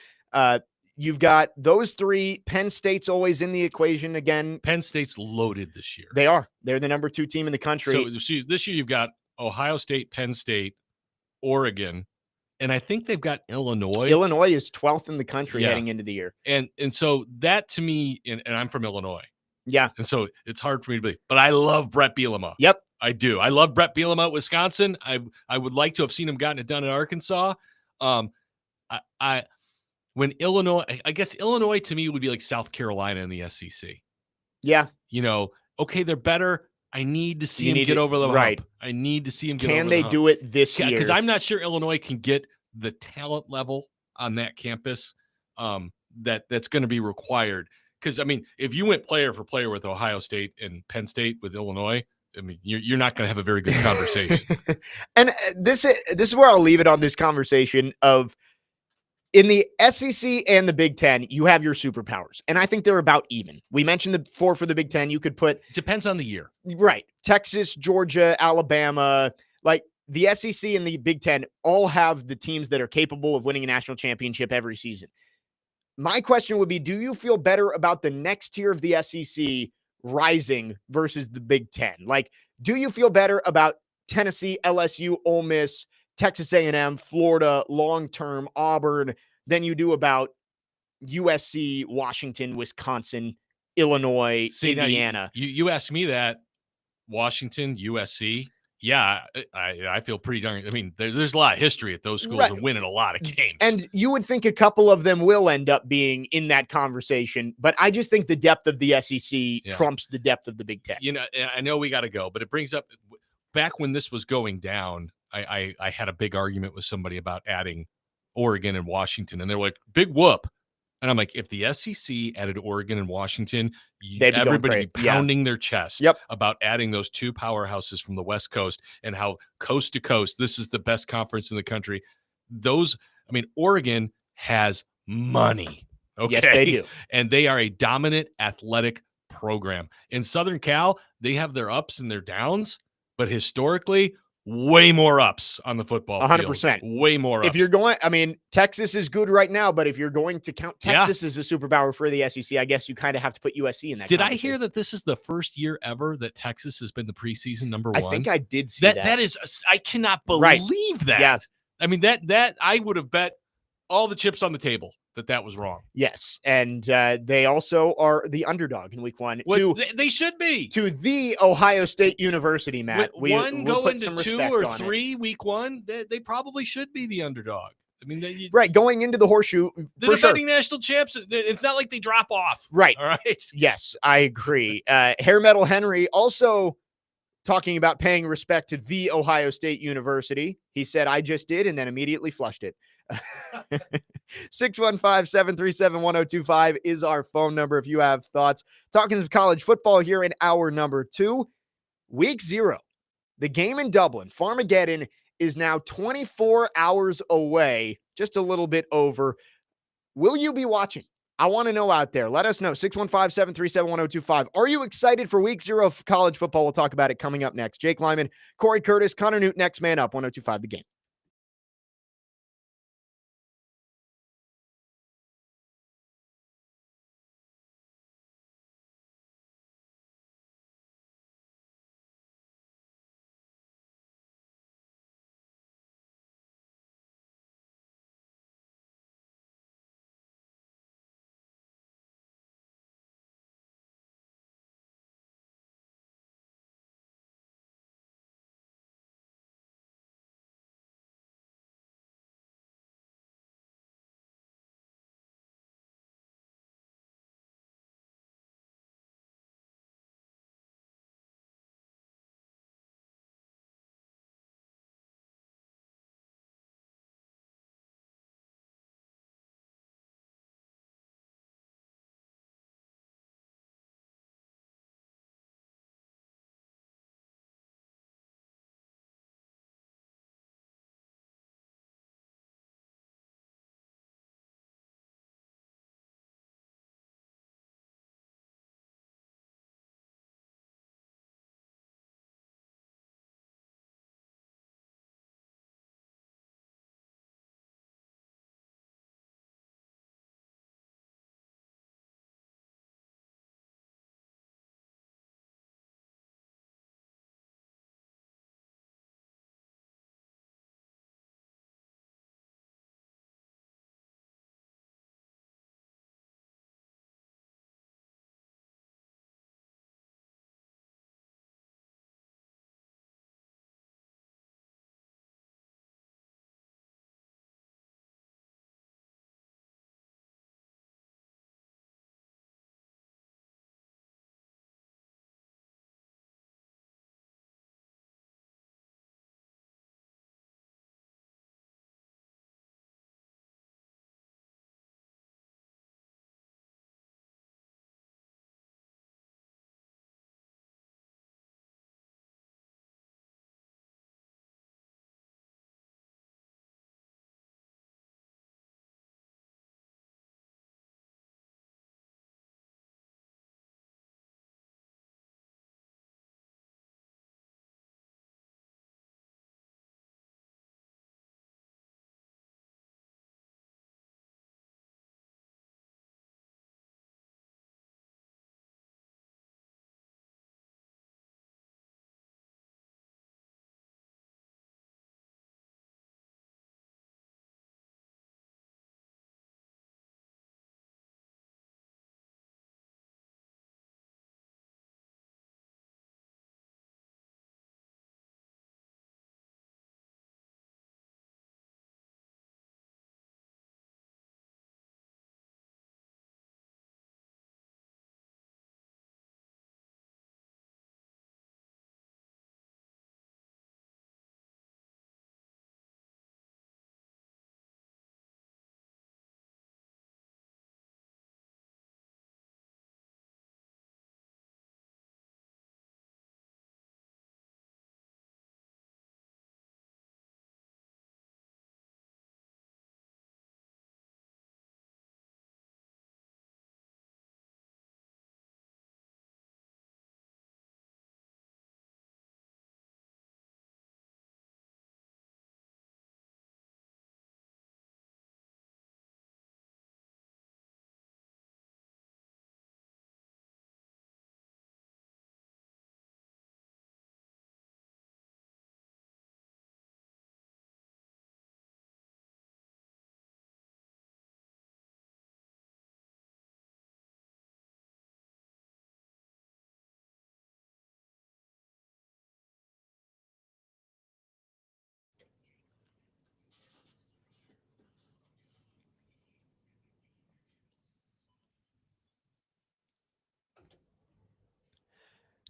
You've got those three. Penn State's always in the equation again. Penn State's loaded this year. They are. They're the number 2 team in the country. So see, this year you've got Ohio State, Penn State, Oregon, and I think they've got Illinois. Illinois is 12th in the country heading into the year. And so that to me, and I'm from Illinois. Yeah. And so it's hard for me to believe. But I love Brett Bielema. Yep. I do. I love Brett Bielema at Wisconsin. I would like to have seen him gotten it done at Arkansas. When Illinois, I guess Illinois to me would be like South Carolina in the SEC. Yeah. Okay, they're better. I need to see him get over the hump. I need to see him get over the hump. Can they do it this year? Because I'm not sure Illinois can get the talent level on that campus that's going to be required. Because, I mean, if you went player for player with Ohio State and Penn State with Illinois, I mean, you're not going to have a very good conversation. And this is where I'll leave it on this conversation of, in the SEC and the Big Ten, you have your superpowers, and I think they're about even. We mentioned the 4 for the Big Ten. You could put... Depends on the year. Right. Texas, Georgia, Alabama, like the SEC and the Big Ten all have the teams that are capable of winning a national championship every season. My question would be, do you feel better about the next tier of the SEC rising versus the Big Ten? Like, do you feel better about Tennessee, LSU, Ole Miss, Texas A&M, Florida, long-term, Auburn, than you do about USC, Washington, Wisconsin, Illinois, Indiana? You asked me that. Washington, USC. Yeah, I feel pretty darn. I mean, there's a lot of history at those schools and winning a lot of games. And you would think a couple of them will end up being in that conversation, but I just think the depth of the SEC trumps the depth of the Big Ten. I know we got to go, but it brings up, back when this was going down, I had a big argument with somebody about adding Oregon and Washington, and they're like, big whoop. And I'm like, if the SEC added Oregon and Washington, everybody would be pounding their chest about adding those 2 powerhouses from the West Coast and how coast to coast, this is the best conference in the country. Oregon has money. Okay? Yes, they do. And they are a dominant athletic program. In Southern Cal, they have their ups and their downs, but historically, way more ups on the football 100%. field. Way more ups. If you're going, Texas is good right now, but if you're going to count Texas as a superpower for the SEC, I guess you kind of have to put USC in that. Did I hear that this is the first year ever that Texas has been the preseason number 1? I think I did see that. That is, I cannot believe that. Yeah. I mean, that I would have bet all the chips on the table that was wrong. Yes, and they also are the underdog in week 1. They should be. To the Ohio State University, Matt. We'll go put into some 2 or 3 week 1. They probably should be the underdog. I mean, right, going into the horseshoe, the defending national champs, it's not like they drop off. Right. All right. Yes, I agree. Hair Metal Henry also talking about paying respect to the Ohio State University. He said, I just did, and then immediately flushed it. 615-737-1025 is our phone number if you have thoughts. Talking some college football here in hour number 2. Week 0. The game in Dublin, Farmageddon, is now 24 hours away, just a little bit over. Will you be watching? I want to know out there. Let us know. 615-737-1025. Are you excited for week 0 of college football? We'll talk about it coming up next. Jake Lyman, Cory Curtis, Connor Newt, next man up, 1025 The Game.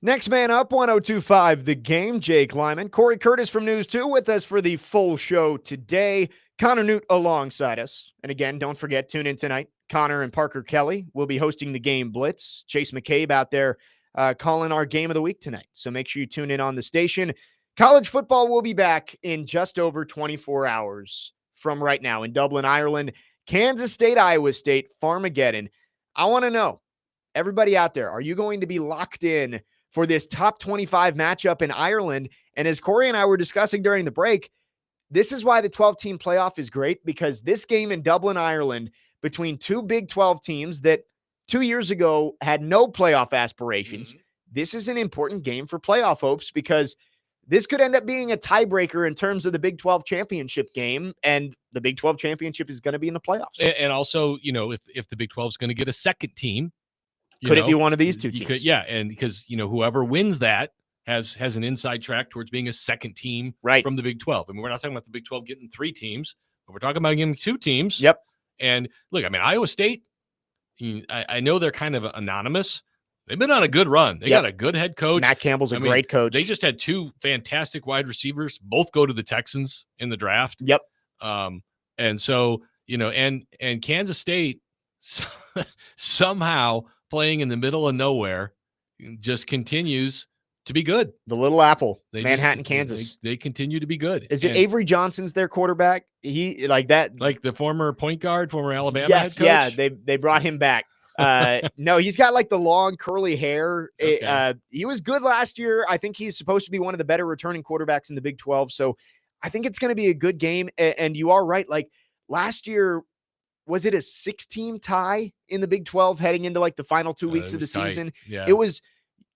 Next man up, 102.5 The Game, Jake Lyman. Cory Curtis from News 2 with us for the full show today. Connor Newt alongside us. And again, don't forget, tune in tonight. Connor and Parker Kelly will be hosting the Game Blitz. Chase McCabe out there calling our game of the week tonight. So make sure you tune in on the station. College football will be back in just over 24 hours from right now in Dublin, Ireland. Kansas State, Iowa State, Farmageddon. I want to know, everybody out there, are you going to be locked in for this top 25 matchup in Ireland? And as Cory and I were discussing during the break, this is why the 12-team playoff is great, because this game in Dublin, Ireland, between two Big 12 teams that 2 years ago had no playoff aspirations, this is an important game for playoff hopes, because this could end up being a tiebreaker in terms of the Big 12 championship game, and the Big 12 championship is going to be in the playoffs. And also, if the Big 12 is going to get a second team, could it be one of these two teams? And because, whoever wins that has an inside track towards being a second team from the Big 12. I mean, we're not talking about the Big 12 getting 3 teams, but we're talking about getting 2 teams. Yep. And look, I mean, Iowa State, I know they're kind of anonymous. They've been on a good run. They got a good head coach. Matt Campbell's a great coach. They just had 2 fantastic wide receivers, both go to the Texans in the draft. Yep. And so, and Kansas State somehow playing in the middle of nowhere just continues to be good. The Little Apple, Manhattan, Kansas. They continue to be good. Is it Avery Johnson's their quarterback? He like that, like the former point guard, former Alabama head coach? Yeah, they brought him back. No, he's got like the long curly hair. Okay. He was good last year. I think he's supposed to be one of the better returning quarterbacks in the Big 12. So I think it's going to be a good game. And you are right. Like last year, was it a 6-team tie in the Big 12 heading into like the final 2 weeks of the season? Yeah.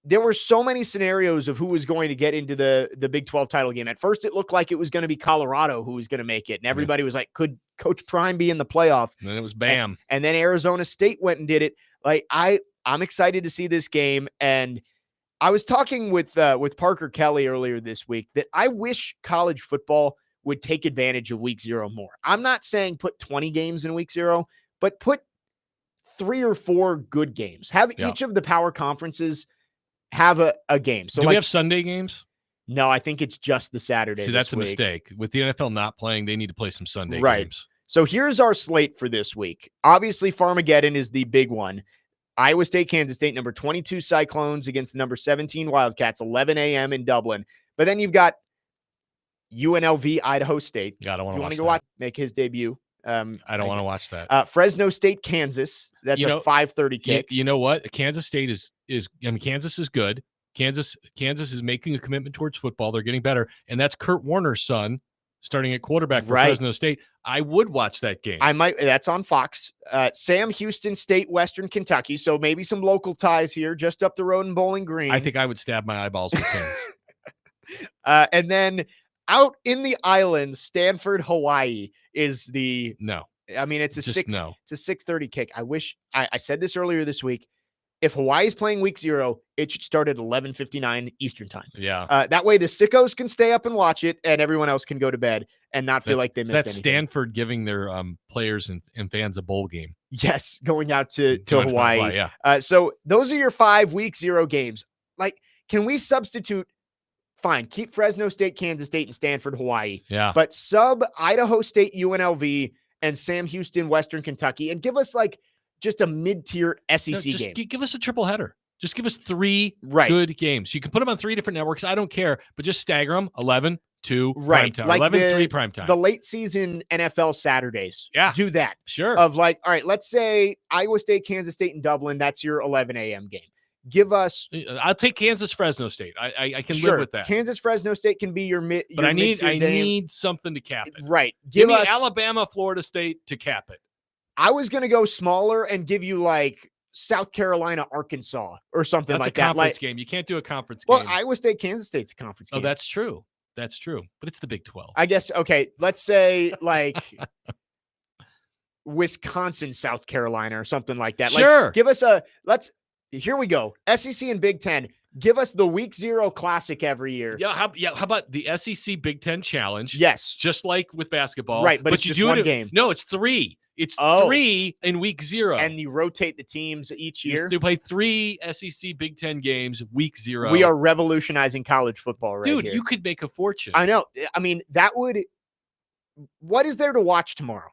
There were so many scenarios of who was going to get into the Big 12 title game. At first, it looked like it was going to be Colorado who was going to make it. And everybody was like, could Coach Prime be in the playoff? And then it was bam. And then Arizona State went and did it. Like I'm excited to see this game. And I was talking with Parker Kelly earlier this week that I wish college football would take advantage of week 0 more. I'm not saying put 20 games in week 0, but put 3 or 4 good games. Have each of the power conferences have a game. So do we have Sunday games? No, I think it's just the Saturday. See, that's a mistake. With the NFL not playing, they need to play some Sunday games. So here's our slate for this week. Obviously, Farmageddon is the big one. Iowa State, Kansas State, number 22 Cyclones against the number 17 Wildcats, 11 a.m. in Dublin. But then you've got UNLV, Idaho State. Yeah, I don't want to watch go watch make his debut. I don't want to watch that. Fresno State, Kansas. That's a 5:30 kick. You know what? Kansas State is Kansas is good. Kansas is making a commitment towards football. They're getting better, and that's Kurt Warner's son starting at quarterback for Fresno State. I would watch that game. I might. That's on Fox. Sam Houston State, Western Kentucky. So maybe some local ties here, just up the road in Bowling Green. I think I would stab my eyeballs with pins. And then out in the island, Stanford, Hawaii is the no. I mean, it's a just 6. No. It's a 6:30 kick. I wish I said this earlier this week. If Hawaii is playing week 0, it should start at 11:59 Eastern time. Yeah. That way the sickos can stay up and watch it, and everyone else can go to bed and not feel like they missed anything. That's Stanford giving their players and fans a bowl game. Yes, going out to Hawaii. Yeah. So those are your 5 week 0 games. Like, can we substitute? Fine, keep Fresno State, Kansas State, and Stanford, Hawaii. Yeah. But sub Idaho State, UNLV, and Sam Houston, Western Kentucky, and give us like just a mid-tier SEC game. Give us a triple header. Just give us 3 good games. You can put them on 3 different networks. I don't care, but just stagger them 11, 2, prime time. Like 11, 3, prime time. The late season NFL Saturdays. Yeah. Do that. Sure. Of like, all right, let's say Iowa State, Kansas State, and Dublin. That's your 11 a.m. game. Give us. I'll take Kansas, Fresno State. I can live with that. Kansas, Fresno State can be your mid. But I need something to cap it. Right. Give me Alabama, Florida State to cap it. I was going to go smaller and give you like South Carolina, Arkansas or something like that. That's a conference game. You can't do a conference game. Well, Iowa State, Kansas State's a conference game. Oh, that's true. That's true. But it's the Big 12. I guess. Okay. Let's say like Wisconsin, South Carolina or something like that. Sure. Like, give us here we go. SEC and Big 10. Give us the week 0 classic every year. Yeah. How about the SEC Big 10 Challenge? Yes. Just like with basketball. Right. But it's you just do one it, game. No, it's 3. It's 3 in week 0. And you rotate the teams each year. You play 3 SEC Big Ten games week 0. We are revolutionizing college football right Dude, here. you could make a fortune. I know. I mean, that would – what is there to watch tomorrow?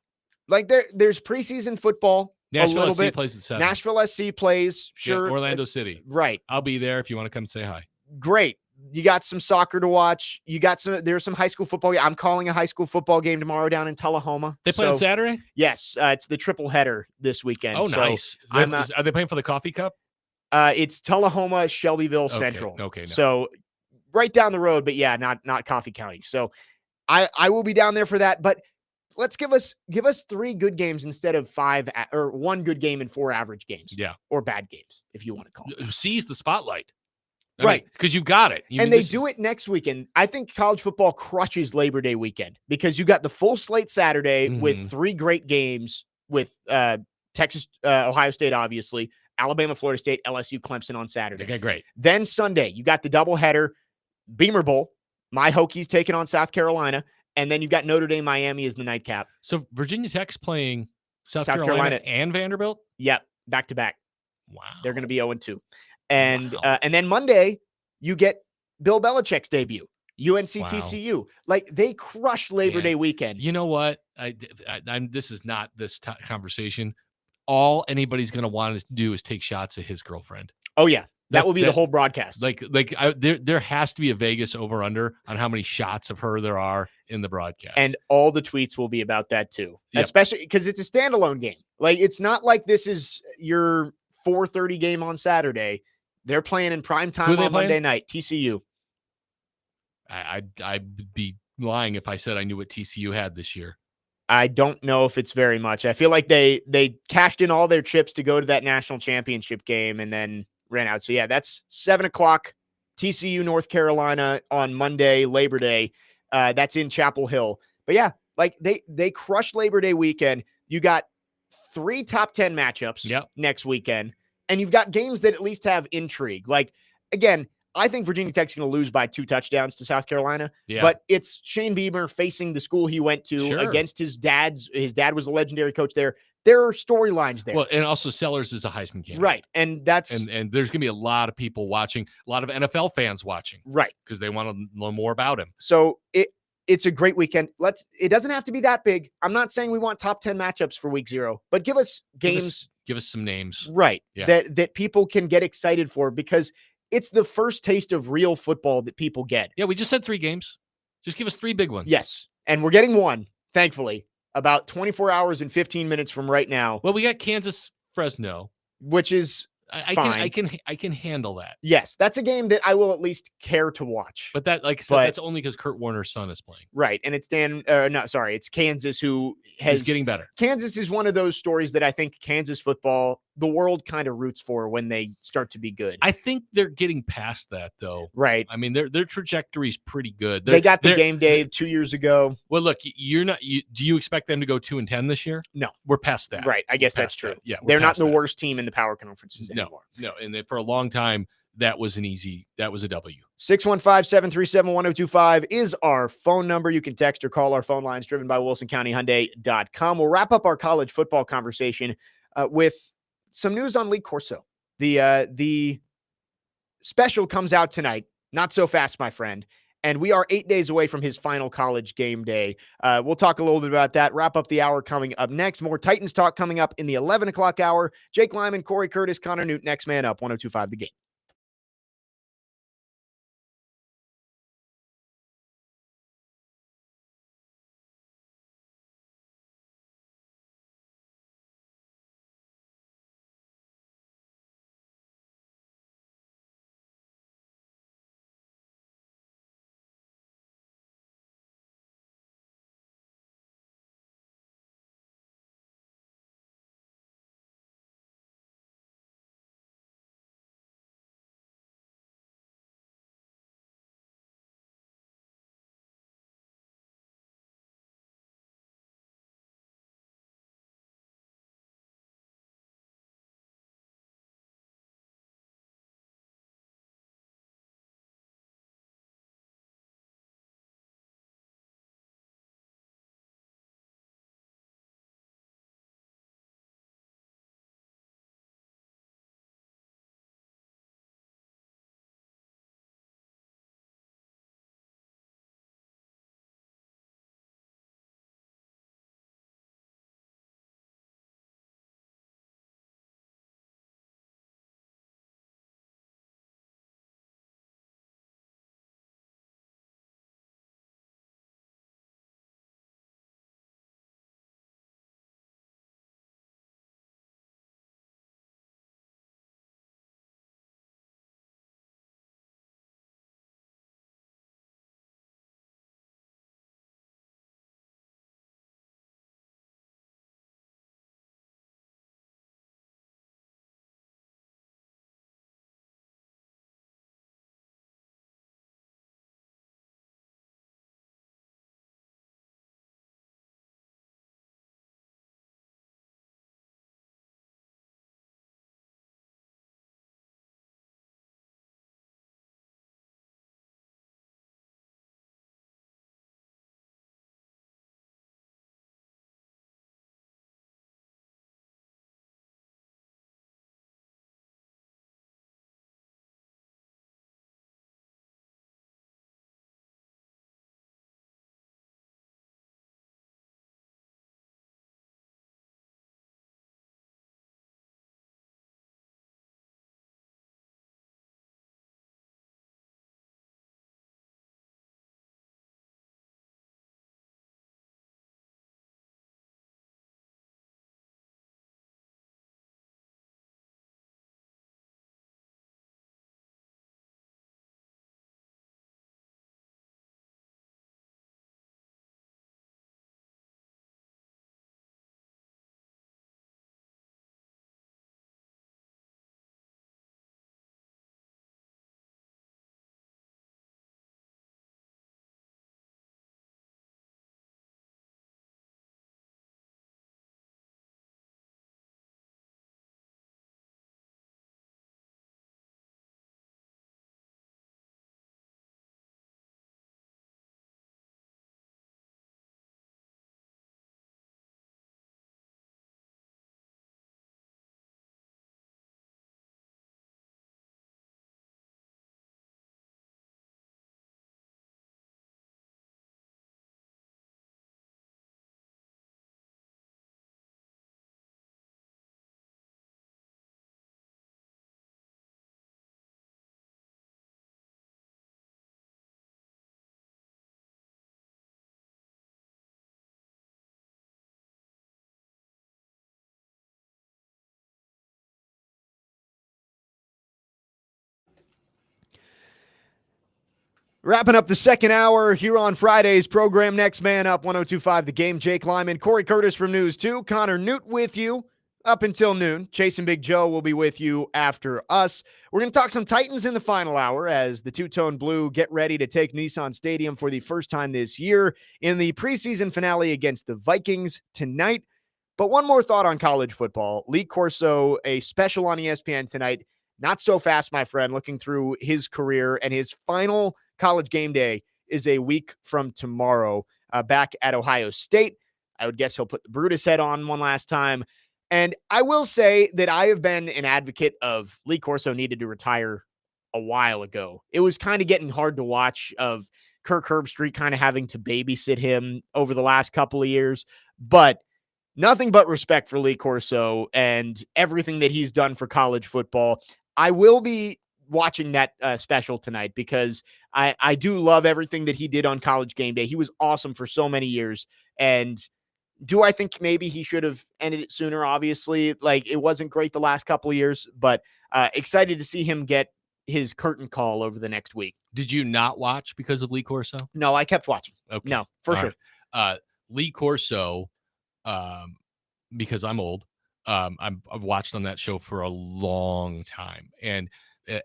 Like there's preseason football Nashville a little SC bit. plays at 7. Nashville SC plays, sure. Yeah, Orlando City. Right. I'll be there if you want to come say hi. Great. You got some soccer to watch. There's some high school football. I'm calling a high school football game tomorrow down in Tullahoma. They play on Saturday? Yes. It's the triple header this weekend. Oh, nice. Are they playing for the Coffee Cup? It's Tullahoma, Shelbyville Central. Okay. No. So right down the road, but yeah, not Coffee County. So I will be down there for that, but let's give us 3 good games instead of 5 or 1 good game and 4 average games. Yeah. Or bad games, if you want to call it. Seize the spotlight. Right. Because you got it. They do it next weekend. I think college football crushes Labor Day weekend because you got the full slate Saturday with 3 great games with Texas, Ohio State, obviously, Alabama, Florida State, LSU, Clemson on Saturday. Okay, great. Then Sunday, you got the doubleheader, Beamer Bowl. My Hokies taking on South Carolina. And then you've got Notre Dame, Miami as the nightcap. So Virginia Tech's playing South Carolina and Vanderbilt? Yep, back to back. Wow. They're going to be 0-2. And then Monday, you get Bill Belichick's debut, UNC TCU. Like, they crush Labor Day weekend. You know what? This is not this conversation. All anybody's going to want to do is take shots at his girlfriend. Oh, yeah. That will be the whole broadcast. There has to be a Vegas over-under on how many shots of her there are in the broadcast. And all the tweets will be about that too, especially because it's a standalone game. Like, it's not like this is your 4:30 game on Saturday. They're playing in prime time on Monday night, TCU. I'd be lying if I said I knew what TCU had this year. I don't know if it's very much. I feel like they cashed in all their chips to go to that national championship game and then ran out. So yeah, that's 7:00 TCU, North Carolina on Monday, Labor Day. That's in Chapel Hill. But yeah, like they crushed Labor Day weekend. You got 3 top 10 matchups next weekend, and you've got games that at least have intrigue. Like, again, I think Virginia Tech's going to lose by 2 touchdowns to South Carolina, but it's Shane Beamer facing the school he went to against his dad's. His dad was a legendary coach there. There are storylines there. Well, and also Sellers is a Heisman candidate. Right. And that's and there's going to be a lot of people watching, a lot of NFL fans watching. Right. Because they want to know more about him. So it's a great weekend. It doesn't have to be that big. I'm not saying we want top 10 matchups for week 0, but give us games. Give us some names. Right. Yeah. That people can get excited for, because it's the first taste of real football that people get. Yeah, we just said 3 games. Just give us 3 big ones. Yes. And we're getting one, thankfully, about 24 hours and 15 minutes from right now. Well, we got Kansas, Fresno, which is I can handle that. Yes, that's a game that I will at least care to watch. But that, like I said, that's only because Kurt Warner's son is playing. Right, and it's it's Kansas who is getting better. Kansas is one of those stories that I think Kansas football, the world kind of roots for when they start to be good. I think they're getting past that, though. Right. I mean, their trajectory is pretty good. They got the game day 2 years ago. Well, look, you're not. Do you expect them to go 2-10 this year? No, we're past that. Right. I guess that's true. That. Yeah, they're not the worst team in the power conferences anymore. No, and for a long time, that was a W. 615-737-1025 is our phone number. You can text or call our phone lines, driven by WilsonCountyHyundai.com. We'll wrap up our college football conversation with some news on Lee Corso. The special comes out tonight. Not so fast, my friend. And we are 8 days away from his final college game day. We'll talk a little bit about that. Wrap up the hour coming up next. More Titans talk coming up in the 11 o'clock hour. Jake Lyman, Cory Curtis, Connor Newt, next man up, 102.5 The Game. Wrapping up the second hour here on Friday's program. Next man up, 102.5 The Game. Jake Lyman, Corey Curtis from News 2, Connor Newt with you up until noon. Chase and Big Joe will be with you after us. We're going to talk some Titans in the final hour as the two-tone blue get ready to take Nissan Stadium for the first time this year in the preseason finale against the Vikings tonight. But one more thought on college football. Lee Corso, a special on ESPN tonight. Not so fast, my friend, looking through his career, and his final college game day is a week from tomorrow back at Ohio State. I would guess he'll put the Brutus head on one last time. And I will say that I have been an advocate of Lee Corso needed to retire a while ago. It was kind of getting hard to watch of Kirk Herbstreit kind of having to babysit him over the last couple of years. But nothing but respect for Lee Corso and everything that he's done for college football. I will be watching that special tonight because I do love everything that he did on College Game Day. He was awesome for so many years. And do I think maybe he should have ended it sooner? Obviously, like, it wasn't great the last couple of years, but excited to see him get his curtain call over the next week. Did you not watch because of Lee Corso? No, I kept watching. Okay. No, for All sure. Right. Lee Corso, because I'm old, I've watched on that show for a long time. And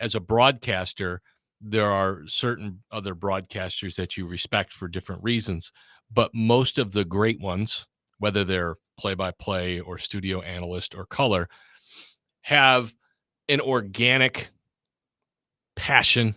as a broadcaster, there are certain other broadcasters that you respect for different reasons. But most of the great ones, whether they're play-by-play or studio analyst or color, have an organic passion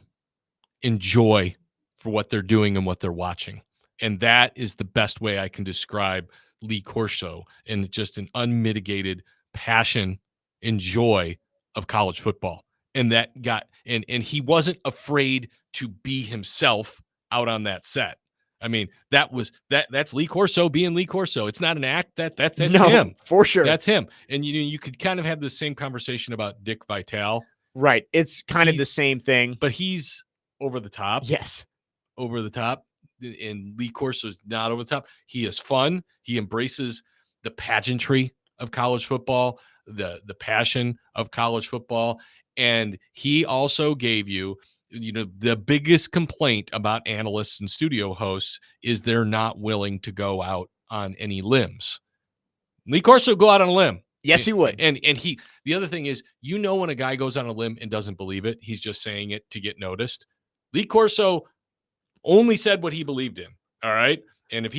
and joy for what they're doing and what they're watching. And that is the best way I can describe Lee Corso, and just an unmitigated passion and joy of college football. And that got, and he wasn't afraid to be himself out on that set. I mean, that's Lee Corso being Lee Corso. It's not an act. That's no, him. For sure. That's him. And you could kind of have the same conversation about Dick Vitale. Right. It's kind of the same thing. But he's over the top. Yes. Over the top. And Lee Corso is not over the top. He is fun. He embraces the pageantry of college football, the passion of college football. And he also gave you, the biggest complaint about analysts and studio hosts is they're not willing to go out on any limbs. Lee Corso go out on a limb. Yes, he would. And the other thing is, when a guy goes on a limb and doesn't believe it, he's just saying it to get noticed. Lee Corso only said what he believed in. All right. And if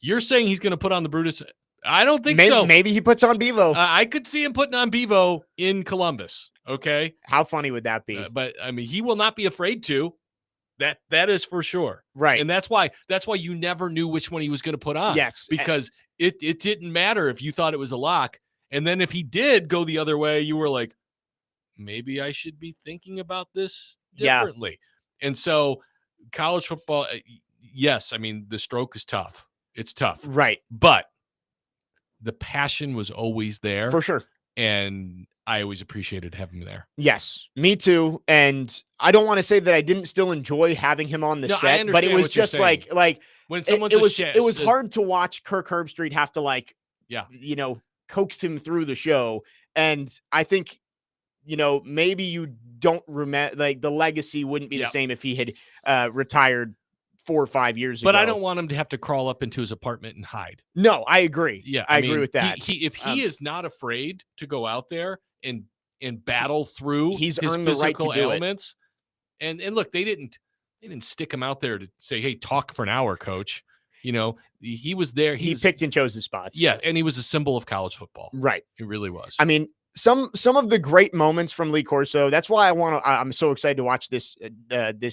you're saying he's going to put on the Brutus, I don't think so. Maybe he puts on Bevo. I could see him putting on Bevo in Columbus. Okay. How funny would that be? But I mean, he will not be afraid to. That is for sure. Right. And that's why you never knew which one he was going to put on. Yes. Because it didn't matter if you thought it was a lock. And then if he did go the other way, you were like, maybe I should be thinking about this differently. Yeah. And so college football, yes, I mean, the stroke is tough. It's tough. Right. But the passion was always there. For sure. And I always appreciated having him there. Yes, me too. And I don't want to say that I didn't still enjoy having him on the set, but it was just like when someone's it was hard to watch Kirk Herbstreit have to coax him through the show. And I think, maybe you don't remember, like, the legacy wouldn't be the same if he had retired 4 or 5 years ago. But I don't want him to have to crawl up into his apartment and hide. No, I agree. Yeah, I agree with that. If he is not afraid to go out there and battle through his earned physical the right elements. And look, they didn't stick him out there to say, "Hey, talk for an hour, coach." He was there. He picked and chose his spots. Yeah, and he was a symbol of college football. Right. He really was. I mean, some of the great moments from Lee Corso. That's why I'm so excited to watch this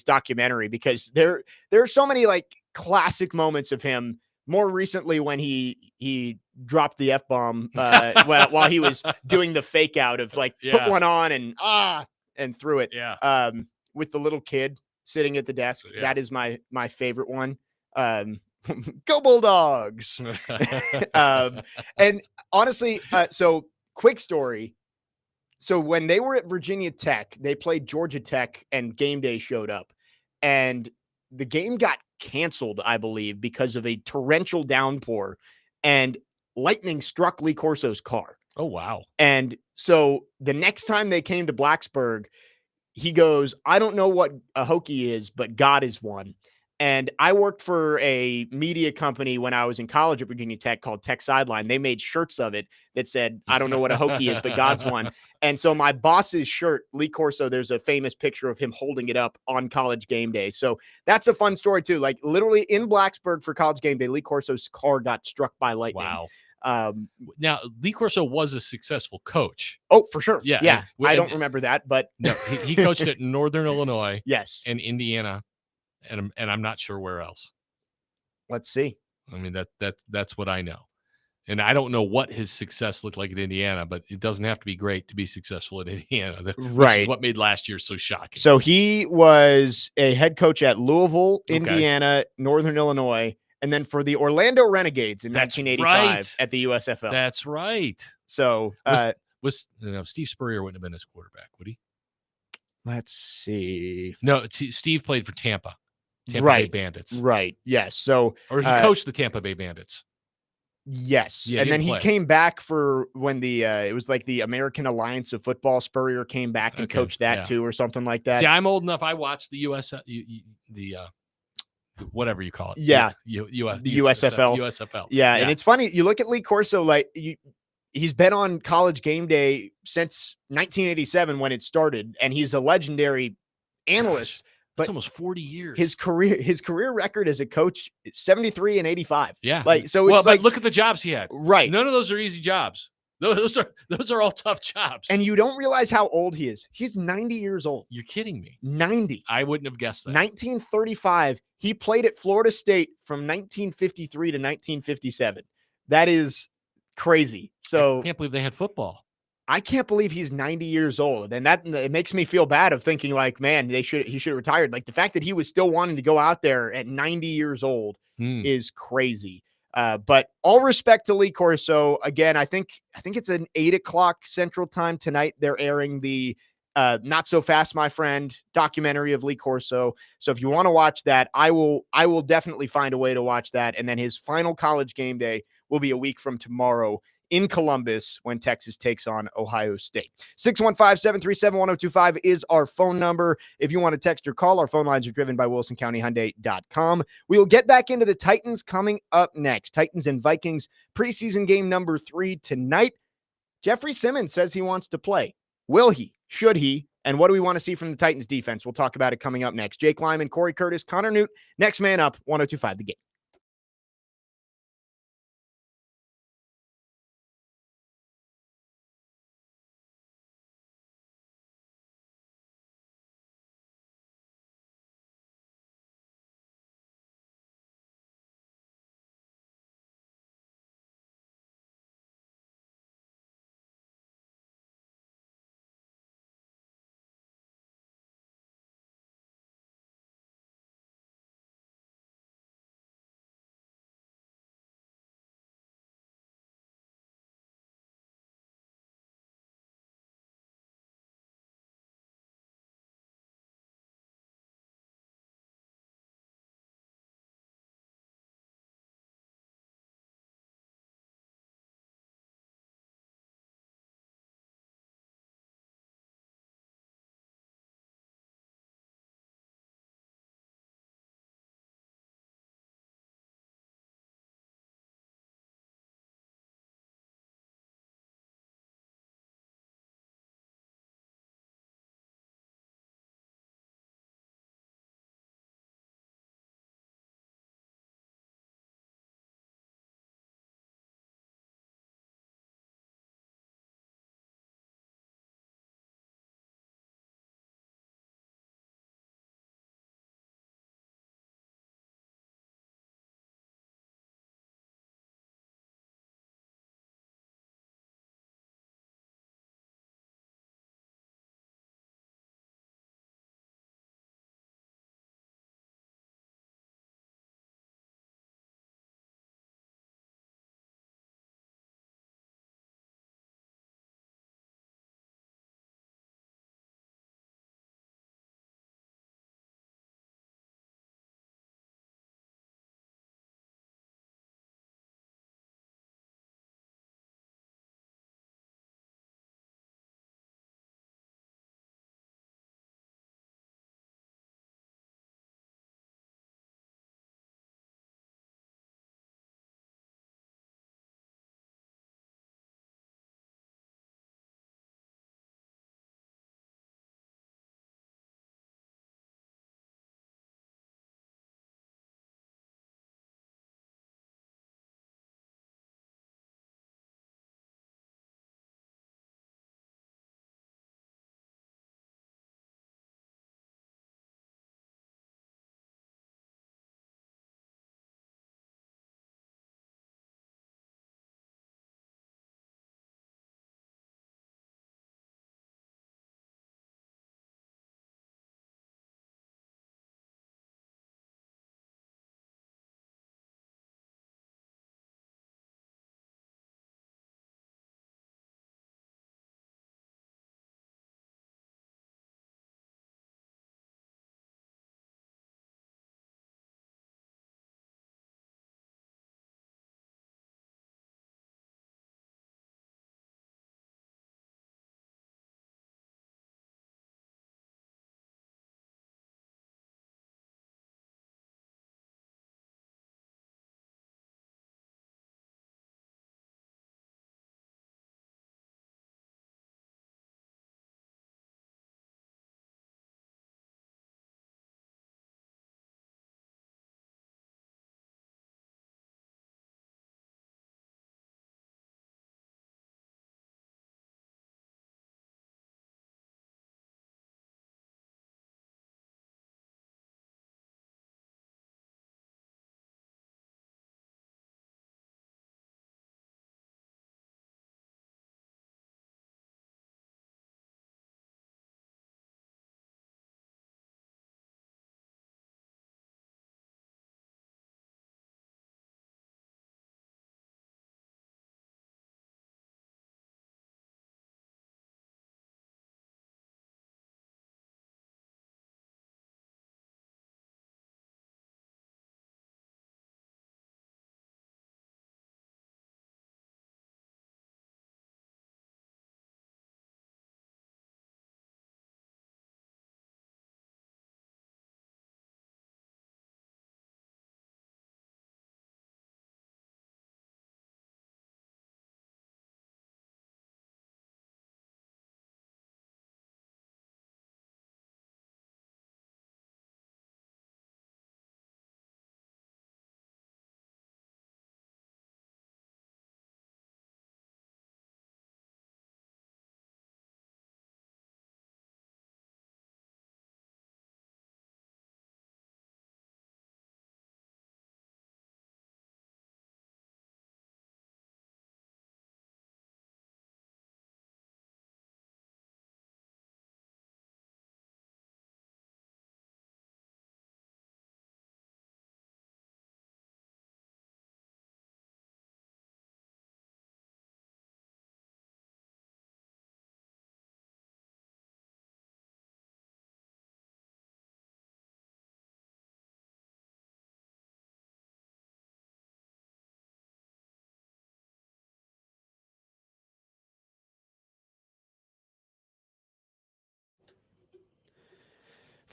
documentary, because there are so many like classic moments of him. More recently, when he dropped the F-bomb while he was doing the fake out of put one on and threw it. Yeah. With the little kid sitting at the desk. Yeah. That is my favorite one. Go Bulldogs. And honestly, so quick story. So when they were at Virginia Tech, they played Georgia Tech and game day showed up, and the game got canceled, I believe, because of a torrential downpour, and lightning struck Lee Corso's car. Oh, wow. And so the next time they came to Blacksburg, he goes, I don't know what a Hokie is, but God is one. And I worked for a media company when I was in college at Virginia Tech called Tech Sideline. They made shirts of it that said, I don't know what a Hokie is, but God's one. And so my boss's shirt, Lee Corso, there's a famous picture of him holding it up on College Game Day. So that's a fun story too. Like literally in Blacksburg for College Game Day, Lee Corso's car got struck by lightning. Wow. Now, Lee Corso was a successful coach. Oh, for sure. Yeah. Yeah. I don't remember that, but no, he coached at Northern Illinois. Yes. And Indiana. And I'm not sure where else. Let's see. I mean, that's what I know. And I don't know what his success looked like at Indiana, but it doesn't have to be great to be successful at Indiana. Which is what made last year so shocking. So he was a head coach at Louisville, Indiana, Northern Illinois, and then for the Orlando Renegades in 1985 at the USFL. That's right. So Steve Spurrier wouldn't have been his quarterback, would he? Let's see. No, Steve played for Tampa Bay Bandits. Right. Yes. So or he coached the Tampa Bay Bandits. Yes. Yeah, and then he came back for when it was like the American Alliance of Football. Spurrier came back and coached that too, or something like that. See, I'm old enough. I watched the whatever you call it. Yeah. The USFL. USFL. Yeah. And it's funny. You look at Lee Corso, like he's been on College Game Day since 1987 when it started, and he's a legendary analyst. That's almost 40 years. His career record as a coach is 73 and 85. Yeah. Like, so it's but look at the jobs he had. Right. None of those are easy jobs. Those are all tough jobs. And you don't realize how old he is. He's 90 years old. You're kidding me. 90. I wouldn't have guessed that. 1935. He played at Florida State from 1953 to 1957. That is crazy. So I can't believe they had football. I can't believe he's 90 years old. And that it makes me feel bad of thinking like, man, he should have retired. Like the fact that he was still wanting to go out there at 90 years old is crazy. But all respect to Lee Corso. Again, I think it's an 8:00 Central Time tonight. They're airing the Not So Fast, My Friend documentary of Lee Corso. So if you want to watch that, I will definitely find a way to watch that. And then his final College Game Day will be a week from tomorrow in Columbus when Texas takes on Ohio State. 615-737-1025 is our phone number. If you want to text or call, our phone lines are driven by WilsonCountyHyundai.com. We will get back into the Titans coming up next. Titans and Vikings preseason game number 3 tonight. Jeffrey Simmons says he wants to play. Will he? Should he? And what do we want to see from the Titans defense? We'll talk about it coming up next. Jake Lyman, Cory Curtis, Connor Newt, next man up, 1025 The Game.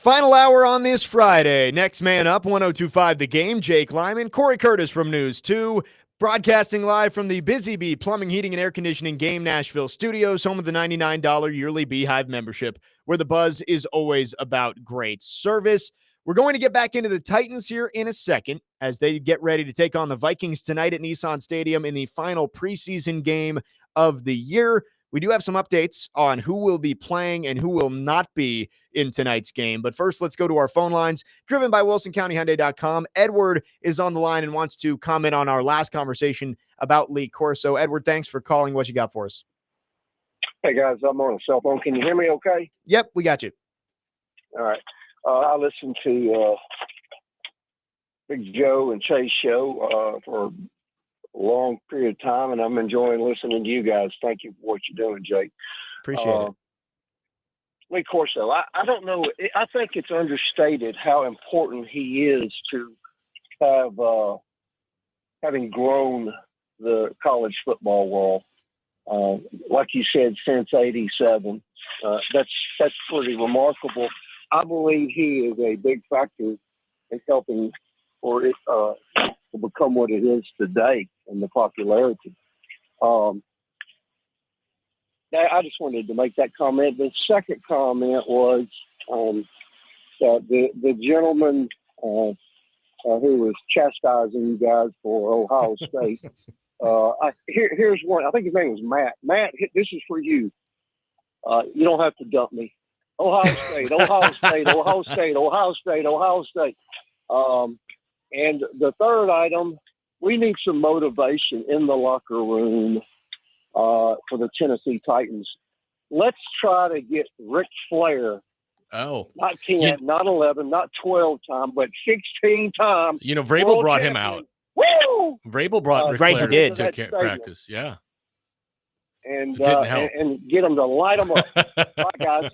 Final hour on this Friday. Next man up, 1025 The Game, Jake Lyman, Cory Curtis from News 2, broadcasting live from the Busy Bee Plumbing, Heating, and Air Conditioning Game Nashville studios, home of the $99 yearly Beehive membership, where the buzz is always about great service. We're going to get back into the Titans here in a second as they get ready to take on the Vikings tonight at Nissan Stadium in the final preseason game of the year. We do have some updates on who will be playing and who will not be in tonight's game. But first, let's go to our phone lines, driven by WilsonCountyHyundai.com. Edward is on the line and wants to comment on our last conversation about Lee Corso. Edward, thanks for calling. What you got for us? Hey, guys, I'm on a cell phone. Can you hear me okay? Yep, we got you. All right. I listened to Big Joe and Chase show for a long period of time, and I'm enjoying listening to you guys. Thank you for what you're doing, Jake. Appreciate it. Lee Corso, I don't know. I think it's understated how important he is to have having grown the college football world. Like you said, since '87, that's pretty remarkable. I believe he is a big factor in helping for it to become what it is today and the popularity. I just wanted to make that comment. The second comment was the gentleman who was chastising you guys for Ohio State. Here's one. I think his name was Matt. Matt, this is for you. You don't have to dump me. Ohio State, Ohio State, Ohio State, Ohio State, Ohio State. And the third item, we need some motivation in the locker room for the Tennessee Titans. Let's try to get Ric Flair. Oh, not 10, not 11, not 12 times, but 16 times. Vrabel brought him out. Woo! Vrabel brought Ric Flair he did. to practice. Yeah. And didn't help. And get them to light them up. Bye, guys.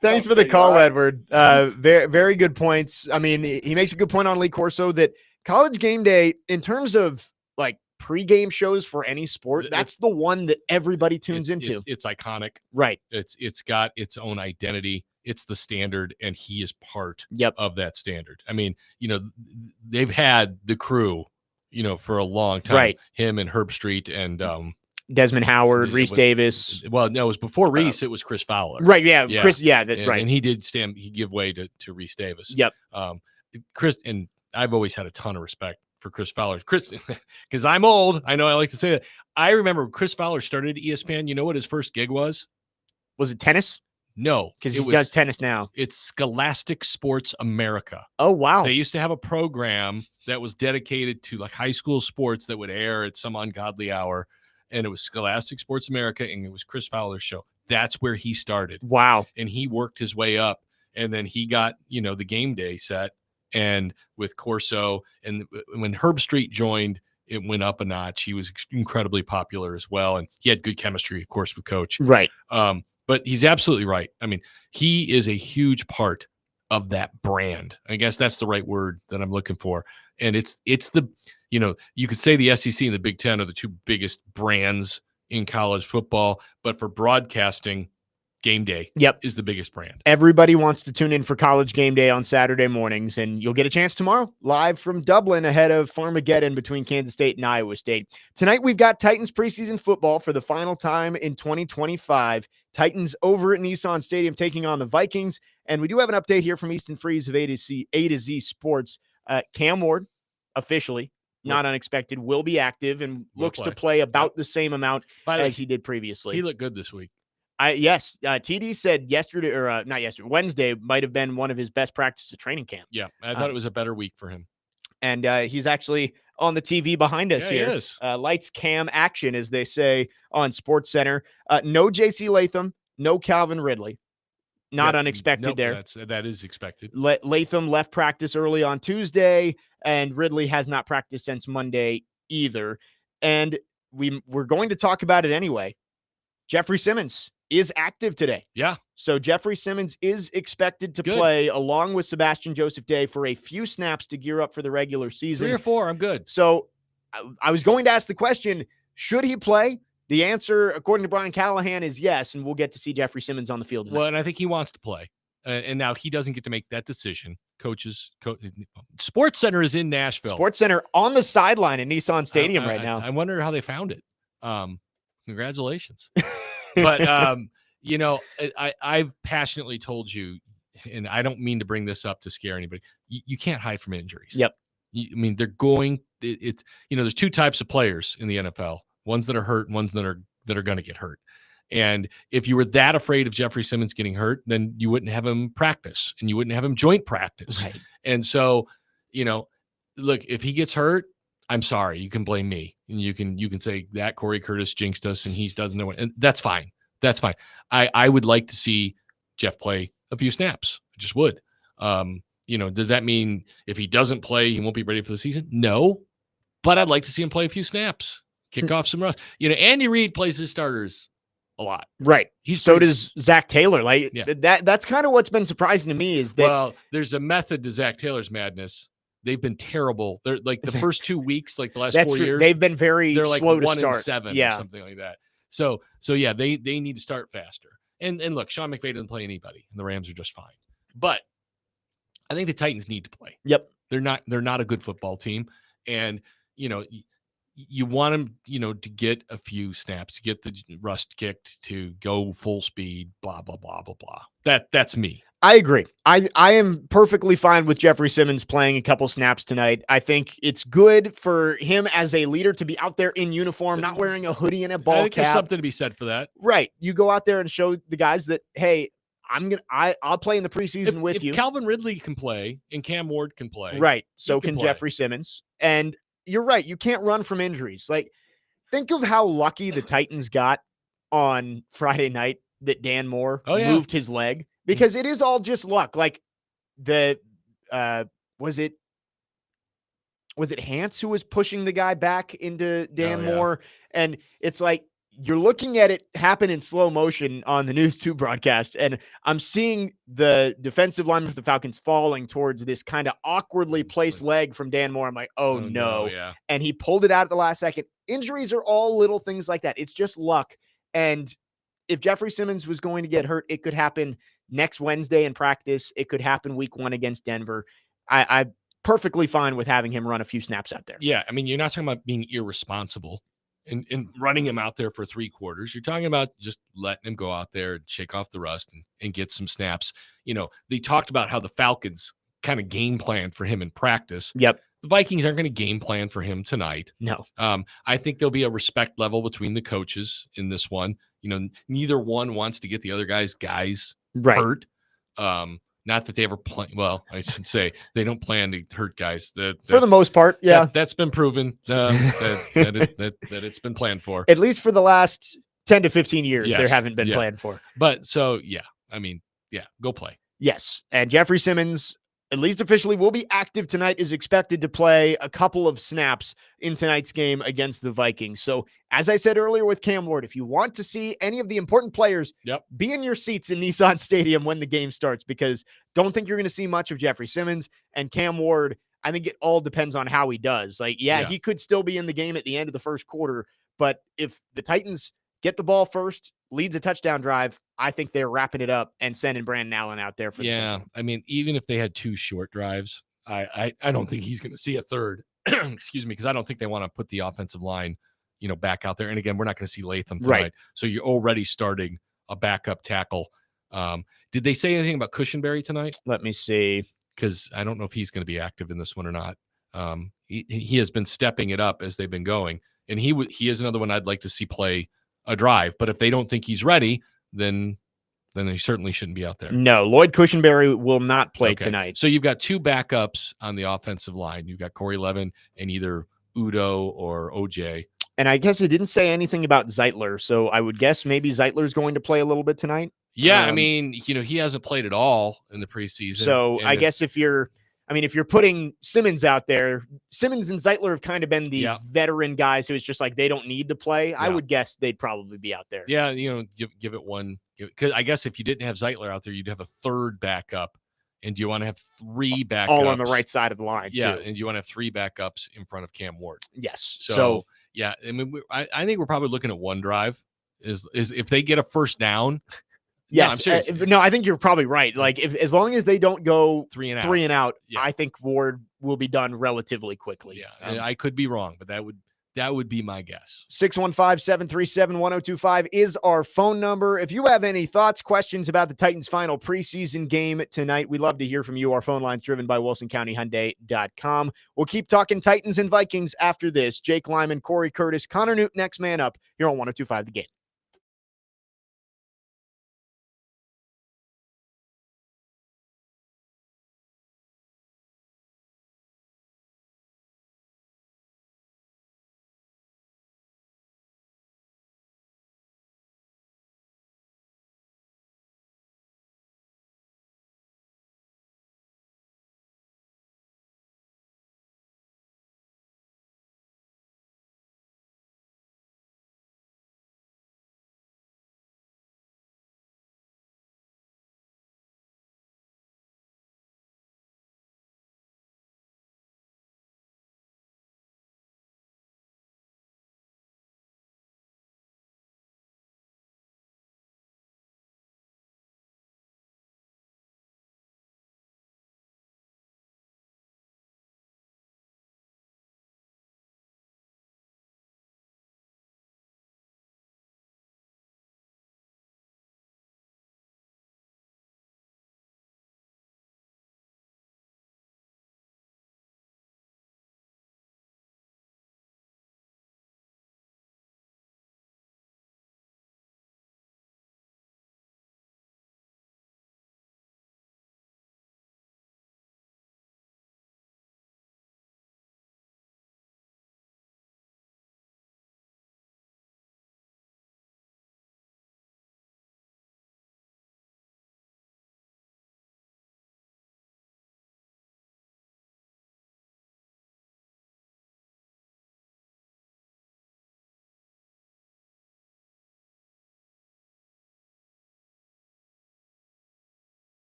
Thanks for the call, Edward. Very, very good points. I mean, he makes a good point on Lee Corso that College Game Day, in terms of like pregame shows for any sport, that's the one that everybody tunes into. It's iconic, right? It's got its own identity. It's the standard, and he is part of that standard. I mean, they've had the crew, for a long time. Right. Him and Herb Street and Desmond Howard, Reese Davis. Well, no, it was before Reese. It was Chris Fowler. Right. Yeah. Chris. Yeah. Right. And he did he give way to Reese Davis. Yep. Chris, and I've always had a ton of respect for Chris Fowler. Chris, because I'm old. I know I like to say that. I remember Chris Fowler started at ESPN. You know what his first gig was? Was it tennis? No, because he does tennis now. It's Scholastic Sports America. Oh, wow. They used to have a program that was dedicated to like high school sports that would air at some ungodly hour. And it was Scholastic Sports America, and it was Chris Fowler's show. That's where he started. Wow. And he worked his way up, and then he got, the game day set, and with Corso, and when Herb Street joined, it went up a notch. He was incredibly popular as well, and he had good chemistry, of course, with Coach. Right. But he's absolutely right. I mean, he is a huge part of that brand. I guess that's the right word that I'm looking for. And it's the, you could say the SEC and the Big Ten are the two biggest brands in college football, but for broadcasting, Game Day is the biggest brand. Everybody wants to tune in for College Game Day on Saturday mornings, and you'll get a chance tomorrow live from Dublin ahead of Farmageddon between Kansas State and Iowa State. Tonight, we've got Titans preseason football for the final time in 2025. Titans over at Nissan Stadium taking on the Vikings, and we do have an update here from Easton Freeze of A to Z Sports. Cam Ward, officially, not unexpected, will be active and looks to play about the same amount as he did previously. He looked good this week. Yes, TD said yesterday, or not yesterday, Wednesday might have been one of his best practices at training camp. Yeah, I thought it was a better week for him. And he's actually on the TV behind us here. He is. Lights, cam, action, as they say on Sports Center. No J.C. Latham, no Calvin Ridley. Not unexpected there. That is expected. Latham left practice early on Tuesday, and Ridley has not practiced since Monday either. And we're going to talk about it anyway. Jeffrey Simmons is active today. Yeah. So Jeffrey Simmons is expected to play along with Sebastian Joseph Day for a few snaps to gear up for the regular season. 3 or 4, I'm good. So I was going to ask the question, should he play? The answer, according to Brian Callahan, is yes, and we'll get to see Jeffrey Simmons on the field tonight. Well, and I think he wants to play. And now he doesn't get to make that decision. Sports Center is in Nashville. Sports Center on the sideline in Nissan Stadium right now. I wonder how they found it. Congratulations. But, I've passionately told you, and I don't mean to bring this up to scare anybody. You can't hide from injuries. Yep. They're going. There's two types of players in the NFL: ones that are hurt, and ones that are going to get hurt. And if you were that afraid of Jeffrey Simmons getting hurt, then you wouldn't have him practice, and you wouldn't have him joint practice. Right. And so, look, if he gets hurt, I'm sorry. You can blame me, and you can say that Corey Curtis jinxed us, and he doesn't know it, and that's fine. That's fine. I would like to see Jeff play a few snaps. I just would. Does that mean if he doesn't play, he won't be ready for the season? No, but I'd like to see him play a few snaps, kick off some rust. Andy Reid plays his starters a lot. Right. Does Zach Taylor. That's kind of what's been surprising to me is that. Well, there's a method to Zach Taylor's madness. They've been terrible. They're like the first 2 weeks, like the last 4 years. They've been very they're like slow to 1 start. and 7 or something like that. So yeah, they need to start faster. And look, Sean McVay doesn't play anybody, and the Rams are just fine. But I think the Titans need to play. Yep. They're not a good football team. And, you want them, to get a few snaps, to get the rust kicked, to go full speed, blah, blah, blah, blah, blah. That's me. I agree. I am perfectly fine with Jeffrey Simmons playing a couple snaps tonight. I think it's good for him as a leader to be out there in uniform, not wearing a hoodie and a ball I think cap. There's something to be said for that. Right. You go out there and show the guys that, hey, I'll play in the preseason with you. Calvin Ridley can play and Cam Ward can play. Right. So can Jeffrey Simmons. And you're right. You can't run from injuries. Like, think of how lucky the Titans got on Friday night that Dan Moore moved his leg, because it is all just luck. Like was it Hance who was pushing the guy back into Dan Moore? And it's like, you're looking at it happen in slow motion on the News 2 broadcast, and I'm seeing the defensive lineman for the Falcons falling towards this kind of awkwardly placed leg from Dan Moore. I'm like, oh no. Yeah. And he pulled it out at the last second. Injuries are all little things like that. It's just luck. And if Jeffrey Simmons was going to get hurt, it could happen next Wednesday in practice. It could happen week 1 against Denver. I'm perfectly fine with having him run a few snaps out there. Yeah. You're not talking about being irresponsible and running him out there for 3 quarters. You're talking about just letting him go out there and shake off the rust and get some snaps. They talked about how the Falcons kind of game plan for him in practice. Yep. The Vikings aren't going to game plan for him tonight. No. I think there'll be a respect level between the coaches in this one. Neither one wants to get the other guys hurt. Not that they ever plan. Well, I should say they don't plan to hurt guys. For the most part, yeah. That's been proven that it's been planned for. At least for the last 10 to 15 years, there haven't been planned for. But so, go play. Yes. And Jeffrey Simmons, at least officially, will be active tonight, is expected to play a couple of snaps in tonight's game against the Vikings. So, as I said earlier with Cam Ward, if you want to see any of the important players, be in your seats in Nissan Stadium when the game starts, because don't think you're going to see much of Jeffrey Simmons and Cam Ward. I think it all depends on how he does. He could still be in the game at the end of the first quarter, but if the Titans get the ball first, leads a touchdown drive, I think they're wrapping it up and sending Brandon Allen out there for the second. Even if they had 2 short drives, I don't think he's going to see a third. Excuse me, because I don't think they want to put the offensive line, back out there. And again, we're not going to see Latham tonight. Right. So you're already starting a backup tackle. Did they say anything about Cushenberry tonight? Let me see, because I don't know if he's going to be active in this one or not. He has been stepping it up as they've been going, and he is another one I'd like to see play a drive. But if they don't think he's ready, then he certainly shouldn't be out there. No, Lloyd Cushenberry will not play tonight. So you've got 2 backups on the offensive line. You've got Corey Levin and either Udo or OJ. And I guess it didn't say anything about Zeitler, so I would guess maybe Zeitler's going to play a little bit tonight. Yeah, he hasn't played at all in the preseason. So I guess if you're putting Simmons out there, Simmons and Zeitler have kind of been the veteran guys who it's just like they don't need to play. I would guess they'd probably be out there. Yeah, give it one. Because I guess if you didn't have Zeitler out there, you'd have a third backup. And do you want to have 3 backups? All on the right side of the line, too. and you want to have 3 backups in front of Cam Ward. Yes. So I think we're probably looking at one drive. Is if they get a first down Yes, I'm serious. no, I think you're probably right. Like, as long as they don't go three and out, yeah. I think Ward will be done relatively quickly. Yeah, I could be wrong, but that would be my guess. 615-737-1025 is our phone number. If you have any thoughts, questions about the Titans' final preseason game tonight, we'd love to hear from you. Our phone line's driven by WilsonCountyHyundai.com. We'll keep talking Titans and Vikings after this. Jake Lyman, Cory Curtis, Connor Newton, next man up here on 1025 The Game.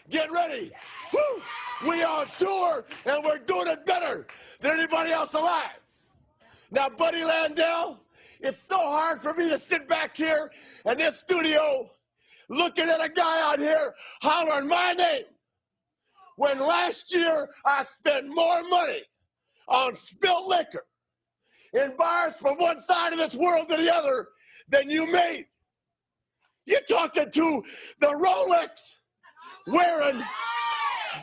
Get ready. Woo! We are on tour, and we're doing it better than anybody else alive. Now, Buddy Landell, it's so hard for me to sit back here in this studio looking at a guy out here hollering my name when last year I spent more money on spilt liquor in bars from one side of this world to the other than you made. You're talking to the Rolex wearing,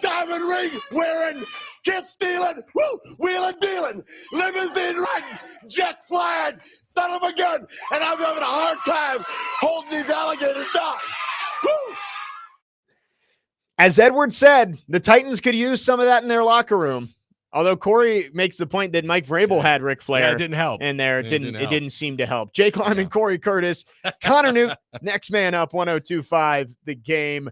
diamond ring wearing, kiss stealing, woo, wheeling dealing, limousine riding, jet flying, son of a gun, and I'm having a hard time holding these alligators down. Woo! As Edward said, the Titans could use some of that in their locker room. Although Cory makes the point that Mike Vrabel had Ric Flair. Yeah, it didn't help. In there. It didn't seem to help. Jake Lyman, Yeah. Cory Curtis, Connor Newton, next man up, 102.5 the game.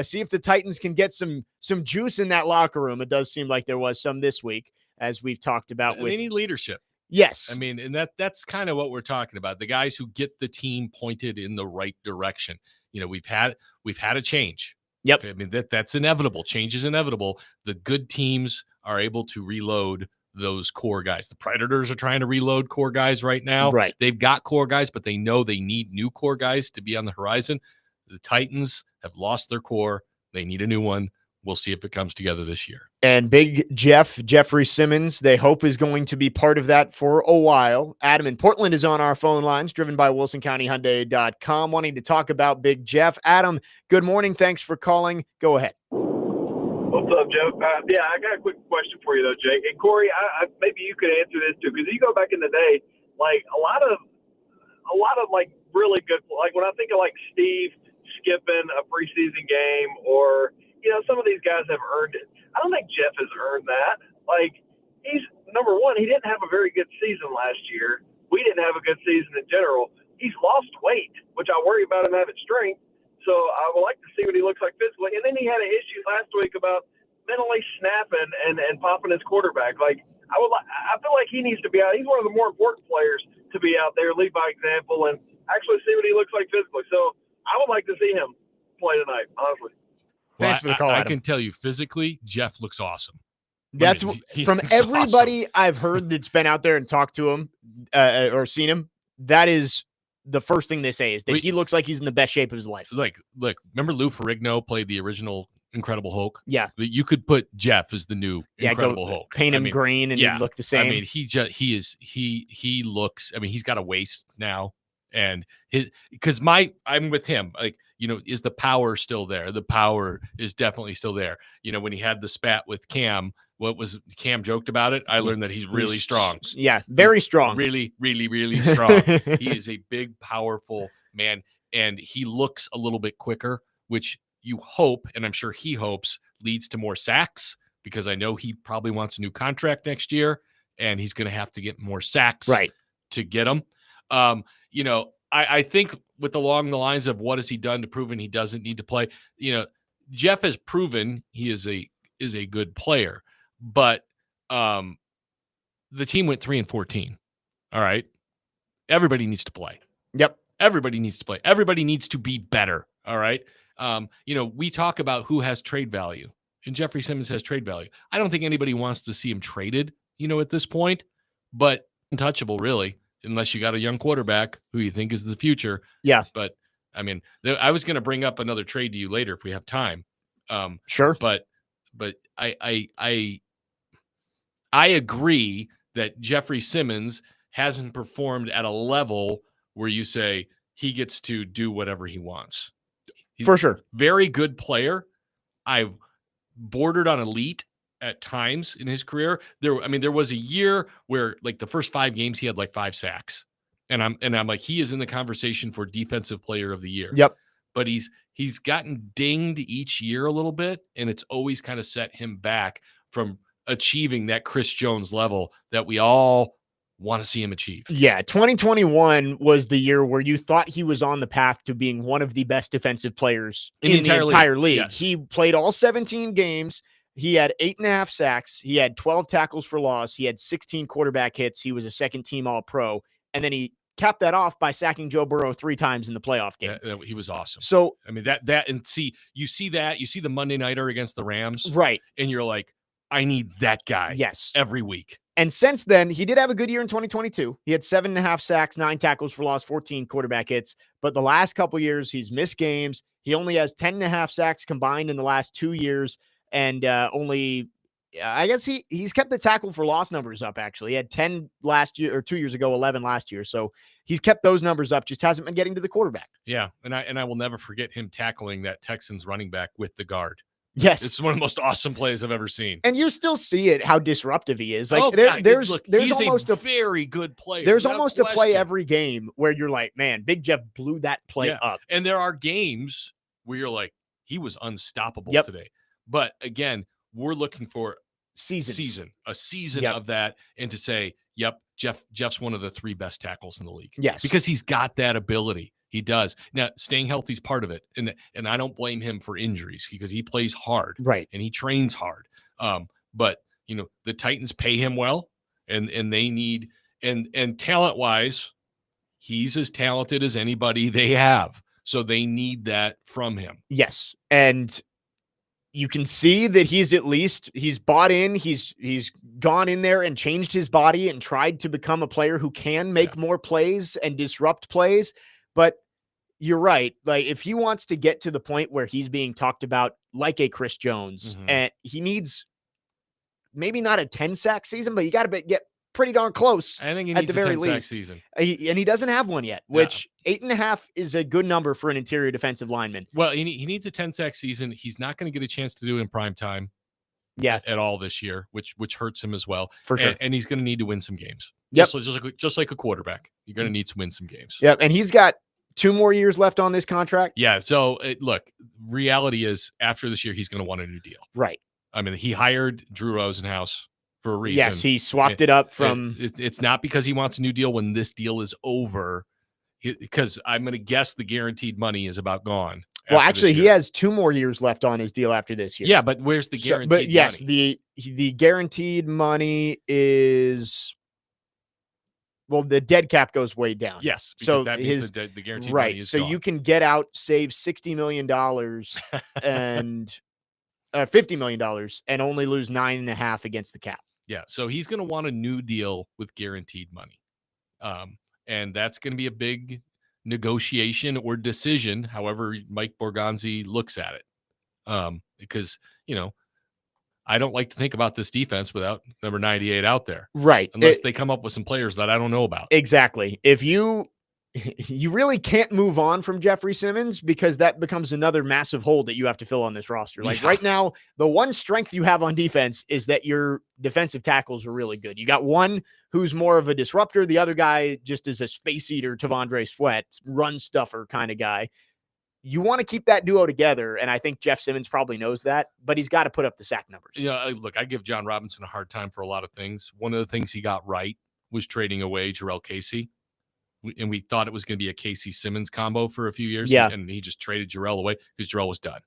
See if the Titans can get some juice in that locker room. It does seem like there was some this week, as we've talked about. They need leadership. Yes. I mean, and that's kind of what we're talking about. The guys who get the team pointed in the right direction. You know, we've had a change. Yep. I mean, that's inevitable. Change is inevitable. The good teams are able to reload those core guys. The Predators are trying to reload core guys right now. Right. They've got core guys, but they know they need new core guys to be on the horizon. The Titans have lost their core. They need a new one. We'll see if it comes together this year. And Big Jeffrey Simmons, they hope is going to be part of that for a while. Adam in Portland is on our phone lines, driven by WilsonCountyHyundai.com, wanting to talk about Big Jeff. Adam, good morning. Thanks for calling. Go ahead. What's up, Jeff? Yeah, I got a quick question for you, though, Jake. And Cory, I maybe you could answer this, too, because you go back in the day, like, a lot of, like, really good, like, when I think of, like, Steve skipping a preseason game or, you know, some of these guys have earned it. I don't think Jeff has earned that. Like, he's, number one, he didn't have a very good season last year. We didn't have a good season in general. He's lost weight, which I worry about him having strength. So I would like to see what he looks like physically. And then he had an issue last week about mentally snapping and popping his quarterback. Like, I feel like he needs to be out. He's one of the more important players to be out there, lead by example, and actually see what he looks like physically. So I would like to see him play tonight, honestly. Thanks for the call, I Adam. can tell you physically, Jeff looks awesome. That's he from looks everybody awesome. I've heard that's been out there and talked to him or seen him. That is the first thing they say is that he looks like he's in the best shape of his life. Look, remember Lou Ferrigno played the original Incredible Hulk? Yeah. You could put Jeff as the new Incredible Hulk. Paint him green and he'd look the same. I mean, he looks, I mean, he's got a waist now. And I'm with him. Like, you know, is the power still there? The power is definitely still there. You know, when he had the spat with Cam, Cam joked about it? I learned that he's really strong. Yeah, very strong. Really, really, really strong. He is a big, powerful man. And he looks a little bit quicker, which you hope, and I'm sure he hopes, leads to more sacks, because I know he probably wants a new contract next year, and he's going to have to get more sacks to get them. You know, I think along the lines of what has he done to proven he doesn't need to play, you know, Jeff has proven he is a good player, but the team went 3-14. All right. Everybody needs to play. Yep. Everybody needs to play. Everybody needs to be better. All right. You know, we talk about who has trade value, and Jeffrey Simmons has trade value. I don't think anybody wants to see him traded, you know, at this point, but untouchable, really. Unless you got a young quarterback who you think is the future. Yeah. But I mean, I was going to bring up another trade to you later if we have time. Sure. But I agree that Jeffrey Simmons hasn't performed at a level where you say he gets to do whatever he wants. He's for sure. Very good player. I've bordered on elite at times in his career. There was a year where, like, the first 5 games he had like 5 sacks, and I'm like, he is in the conversation for defensive player of the year. Yep. But he's gotten dinged each year a little bit, and it's always kind of set him back from achieving that Chris Jones level that we all want to see him achieve. Yeah, 2021 was the year where you thought he was on the path to being one of the best defensive players in the entire league. Yes. He played all 17 games. He had 8.5 sacks. He had 12 tackles for loss. He had 16 quarterback hits. He was a second-team All-Pro. And then he capped that off by sacking Joe Burrow 3 times in the playoff game. He was awesome. So, I mean, you see the Monday Nighter against the Rams. Right. And you're like, I need that guy. Yes. Every week. And since then, he did have a good year in 2022. He had 7.5 sacks, 9 tackles for loss, 14 quarterback hits. But the last couple years, he's missed games. He only has 10.5 sacks combined in the last 2 years. And I guess he's kept the tackle for loss numbers up, actually. He had 10 last year, or 2 years ago, 11 last year. So he's kept those numbers up, just hasn't been getting to the quarterback. Yeah, and I will never forget him tackling that Texans running back with the guard. Yes. It's one of the most awesome plays I've ever seen. And you still see it, how disruptive he is. Like he's almost a very good player. There's almost a play every game where you're like, man, Big Jeff blew that play up. And there are games where you're like, he was unstoppable today. But again, we're looking for a season of that, and to say, yep, Jeff's one of the 3 best tackles in the league. Yes. Because he's got that ability. He does. Now, staying healthy is part of it. And I don't blame him for injuries because he plays hard. Right. And he trains hard. But the Titans pay him well, and they need and talent-wise, he's as talented as anybody they have. So they need that from him. Yes. And you can see that he's bought in. He's gone in there and changed his body and tried to become a player who can make more plays and disrupt plays. But you're right. Like, if he wants to get to the point where he's being talked about like a Chris Jones, and he needs maybe not a 10-sack season, but you got to get pretty darn close. I think he at needs the a very 10-sack least. season. And he doesn't have one yet, which 8.5 is a good number for an interior defensive lineman. Well, he needs a 10-sack season. He's not going to get a chance to do it in prime time. At all this year, which hurts him as well. For sure. And he's going to need to win some games. Yep. Just like a quarterback. You're going to need to win some games. Yep. And he's got 2 more years left on this contract. Yeah. So look, reality is after this year, he's going to want a new deal. Right. I mean, he hired Drew Rosenhaus for a reason. Yes. He swapped it up from. It's not because he wants a new deal when this deal is over, because I'm going to guess the guaranteed money is about gone. Well, actually, he has 2 more years left on his deal after this year. Yeah, but where's the guaranteed money? But yes, the guaranteed money is, well, the dead cap goes way down. Yes, so that means the guaranteed right. money is so gone. You can get out, save $60 million and $50 million, and only lose 9.5 against the cap. Yeah, so he's going to want a new deal with guaranteed money, and that's going to be a big negotiation or decision, however Mike Borgonzi looks at it, because I don't like to think about this defense without number 98 out there, right? Unless they come up with some players that I don't know about. Exactly. If you really can't move on from Jeffrey Simmons, because that becomes another massive hole that you have to fill on this roster. Like right now, the one strength you have on defense is that your defensive tackles are really good. You got one who's more of a disruptor. The other guy just is a space eater, Tavondre Sweat, run stuffer kind of guy. You want to keep that duo together, and I think Jeff Simmons probably knows that, but he's got to put up the sack numbers. Yeah, look, I give John Robinson a hard time for a lot of things. One of the things he got right was trading away Jarrell Casey. And we thought it was going to be a Casey Simmons combo for a few years. Yeah. And he just traded Jarrell away because Jarrell was done.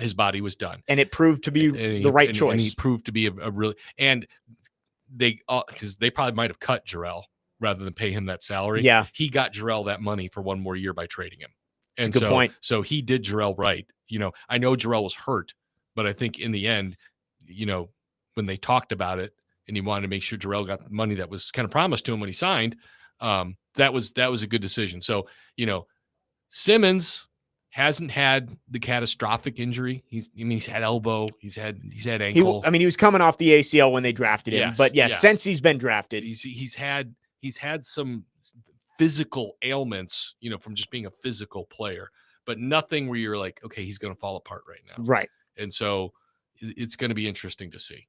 His body was done. And it proved to be the right choice. And he proved to be a really, and because they probably might have cut Jarrell rather than pay him that salary. Yeah. He got Jarrell that money for 1 more year by trading him. And That's a good point. So he did Jarrell right. I know Jarrell was hurt, but I think in the end, when they talked about it and he wanted to make sure Jarrell got the money that was kind of promised to him when he signed, that was a good decision. So, Simmons hasn't had the catastrophic injury. He's had elbow, he's had ankle. He was coming off the ACL when they drafted him, but since he's been drafted, he's had some physical ailments, from just being a physical player, but nothing where you're like, okay, he's going to fall apart right now. Right. And so it's going to be interesting to see.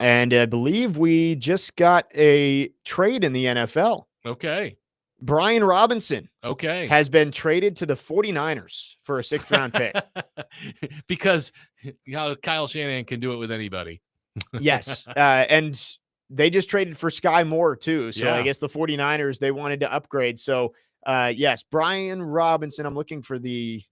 And I believe we just got a trade in the NFL. Okay. Brian Robinson has been traded to the 49ers for a 6th round pick. Because Kyle Shanahan can do it with anybody. Yes. And they just traded for Sky Moore too. So I guess the 49ers, they wanted to upgrade. So yes, Brian Robinson, I'm looking for the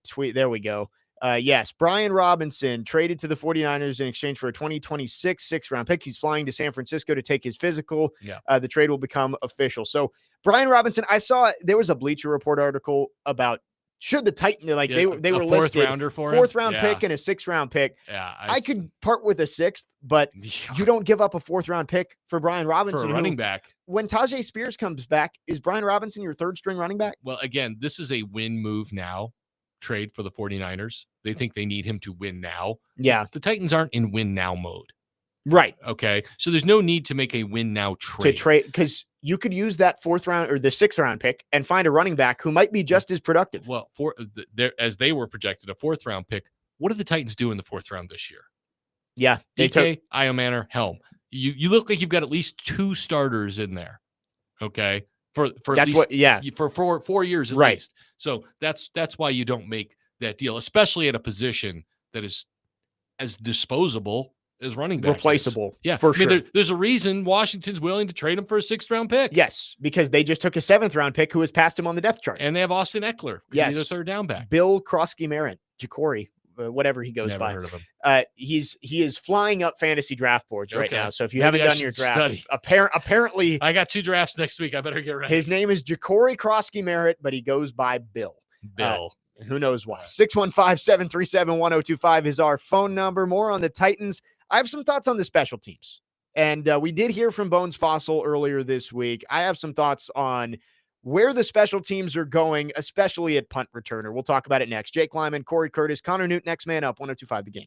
tweet. There we go. Yes, Brian Robinson traded to the 49ers in exchange for a 2026 6th round pick. He's flying to San Francisco to take his physical. Yeah. The trade will become official. So Brian Robinson, I saw there was a Bleacher Report article about should the Titans, like they were listed 4th rounder for 4th round pick and a 6th round pick. Yeah, I could part with a 6th, but you don't give up a 4th round pick for Brian Robinson, for a running back. When Tajay Spears comes back, is Brian Robinson your 3rd string running back? Well, again, this is a win move now. Trade for the 49ers. They think they need him to win now. Yeah. The Titans aren't in win now mode. Right. Okay. So there's no need to make a win now trade. To trade, because you could use that 4th round or the 6th round pick and find a running back who might be just as productive. Well, as they were projected, a 4th round pick what did the Titans do in the 4th round this year? Yeah. DK, Iomanner, Helm. You look like you've got at least 2 starters in there. Okay. For at least for 4 years at least. So that's why you don't make that deal, especially at a position that is as disposable as running back. Replaceable. Yeah. For sure. There's a reason Washington's willing to trade him for a 6th round pick. Yes, because they just took a 7th round pick who has passed him on the depth chart. And they have Austin Eckler. Yes. Be their 3rd down back. Bill Krosky-Merritt, Cory, whatever he goes Never by. Heard of him. He is flying up fantasy draft boards right now. So if you haven't done your draft, apparently I got 2 drafts next week. I better get ready. His name is Cory Krosky-Merritt, but he goes by Bill. Who knows why? 615-737-1025 is our phone number. More on the Titans. I have some thoughts on the special teams. And we did hear from Bones Fossil earlier this week. I have some thoughts on where the special teams are going, especially at punt returner. We'll talk about it next. Jake Lyman, Cory Curtis, Connor Newton, next man up, 1025 The Game.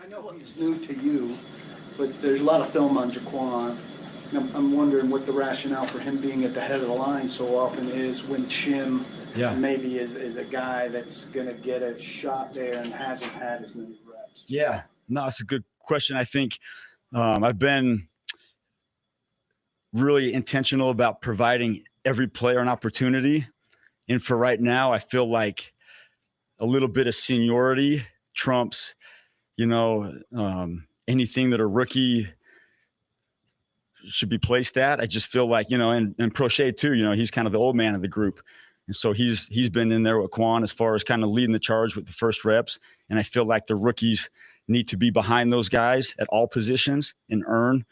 know he's new to you, but there's a lot of film on Jaquan. I'm wondering what the rationale for him being at the head of the line so often is when Chim maybe is a guy that's going to get a shot there and hasn't had as many reps. Yeah, no, it's a good question. I think I've been really intentional about providing every player an opportunity. And for right now, I feel like a little bit of seniority trumps, anything that a rookie should be placed at. I just feel like, and Prochet too, he's kind of the old man of the group. And so he's been in there with Quan as far as kind of leading the charge with the first reps. And I feel like the rookies need to be behind those guys at all positions and earn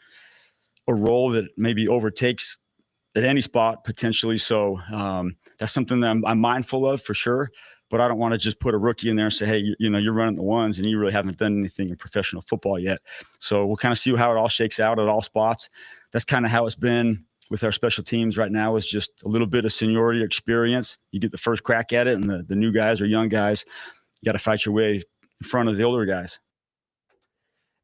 a role that maybe overtakes at any spot potentially. So that's something that I'm mindful of for sure. But I don't want to just put a rookie in there and say, hey, you're running the ones and you really haven't done anything in professional football yet. So we'll kind of see how it all shakes out at all spots. That's kind of how it's been with our special teams right now, is just a little bit of seniority experience. You get the first crack at it, and the new guys or young guys, you got to fight your way in front of the older guys.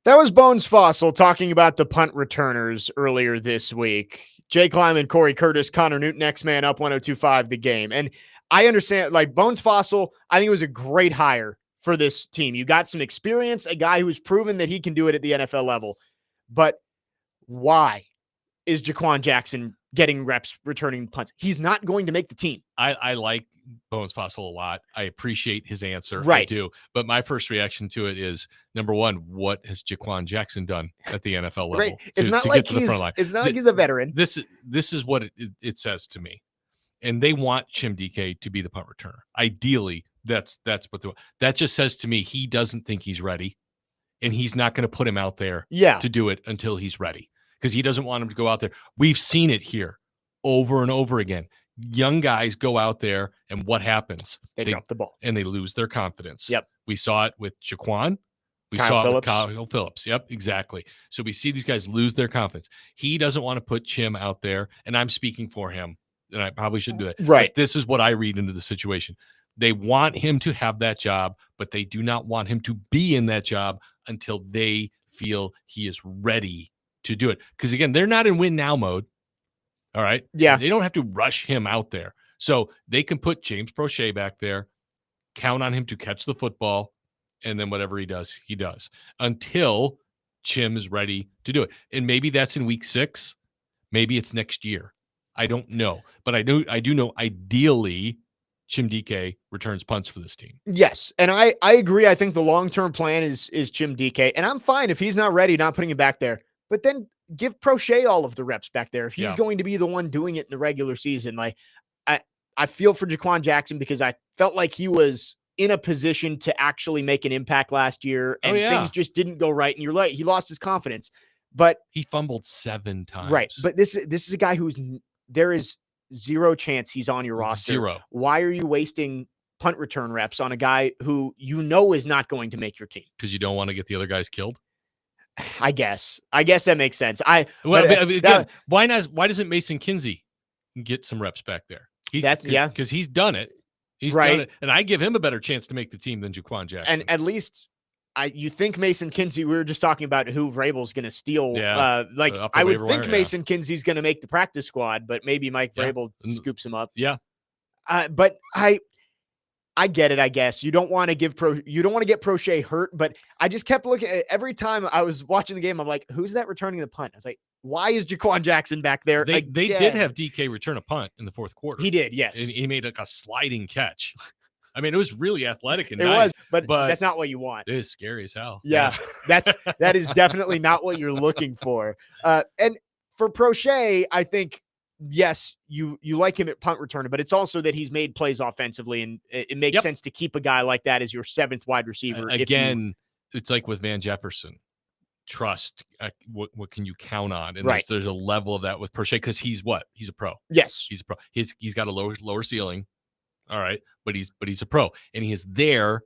That was Bones Fossil talking about the punt returners earlier this week. Jake Lyman, Cory Curtis, Connor Newton, next man up, 102.5 The Game. And I understand, like, Bones Fossil, I think it was a great hire for this team. You got some experience, a guy who's proven that he can do it at the NFL level. But why is Jaquan Jackson getting reps returning punts? He's not going to make the team. I like Bones Fossil a lot. I appreciate his answer. Right. I do. But my first reaction to it is, number one, what has Jaquan Jackson done at the NFL level? Right. It's not like he's a veteran. This is what it says to me. And they want Chim DK to be the punt returner. Ideally, that's what that just says to me. He doesn't think he's ready, and he's not going to put him out there to do it until he's ready, because he doesn't want him to go out there. We've seen it here over and over again. Young guys go out there, and what happens? They drop the ball. And they lose their confidence. Yep. We saw it with Jaquan. We saw it with Kyle Phillips. Yep, exactly. So we see these guys lose their confidence. He doesn't want to put Chim out there, and I'm speaking for him, and I probably shouldn't do it. Right. But this is what I read into the situation. They want him to have that job, but they do not want him to be in that job until they feel he is ready to do it. Because, again, they're not in win now mode. All right. Yeah. They don't have to rush him out there. So they can put James Prochet back there, count on him to catch the football, and then whatever he does until Chim is ready to do it. And maybe that's in week 6. Maybe it's next year. I don't know. But I do know ideally Chim DK returns punts for this team. Yes. And I agree. I think the long-term plan is Chim DK. And I'm fine if he's not ready, not putting him back there. But then give Prochet all of the reps back there. If he's going to be the one doing it in the regular season, like I feel for Jaquan Jackson, because I felt like he was in a position to actually make an impact last year, and things just didn't go right. And you're right, he lost his confidence, but he fumbled 7 times. Right. But this is a guy there is zero chance he's on your roster. Zero. Why are you wasting punt return reps on a guy who is not going to make your team? Because you don't want to get the other guys killed. I guess that makes sense. Why doesn't Mason Kinsey get some reps back there? Because he's done it. He's done it, and I give him a better chance to make the team than Jaquan Jackson. And at least you think Mason Kinsey. We were just talking about who Vrabel's going to steal. I would think Mason Kinsey's going to make the practice squad, but maybe Mike Vrabel scoops him up. Yeah, but I get it. I guess you don't want to get Prochet hurt, but I just kept looking at every time I was watching the game. I'm like, who's that returning the punt? I was like, why is Jaquan Jackson back there? They did have DK return a punt in the fourth quarter. He did, yes. And he made a sliding catch. I mean, it was really athletic and it nice, was, but that's not what you want. It is scary as hell. Yeah. that is definitely not what you're looking for. And for Prochet, I think, yes, you like him at punt returner, but it's also that he's made plays offensively, and it makes sense to keep a guy like that as your 7th wide receiver. Again, it's like with Van Jefferson. Trust, what can you count on? And there's a level of that with Prochet, because he's a pro. Yes, he's a pro. He's got a lower ceiling. All right, but he's a pro, and he is there,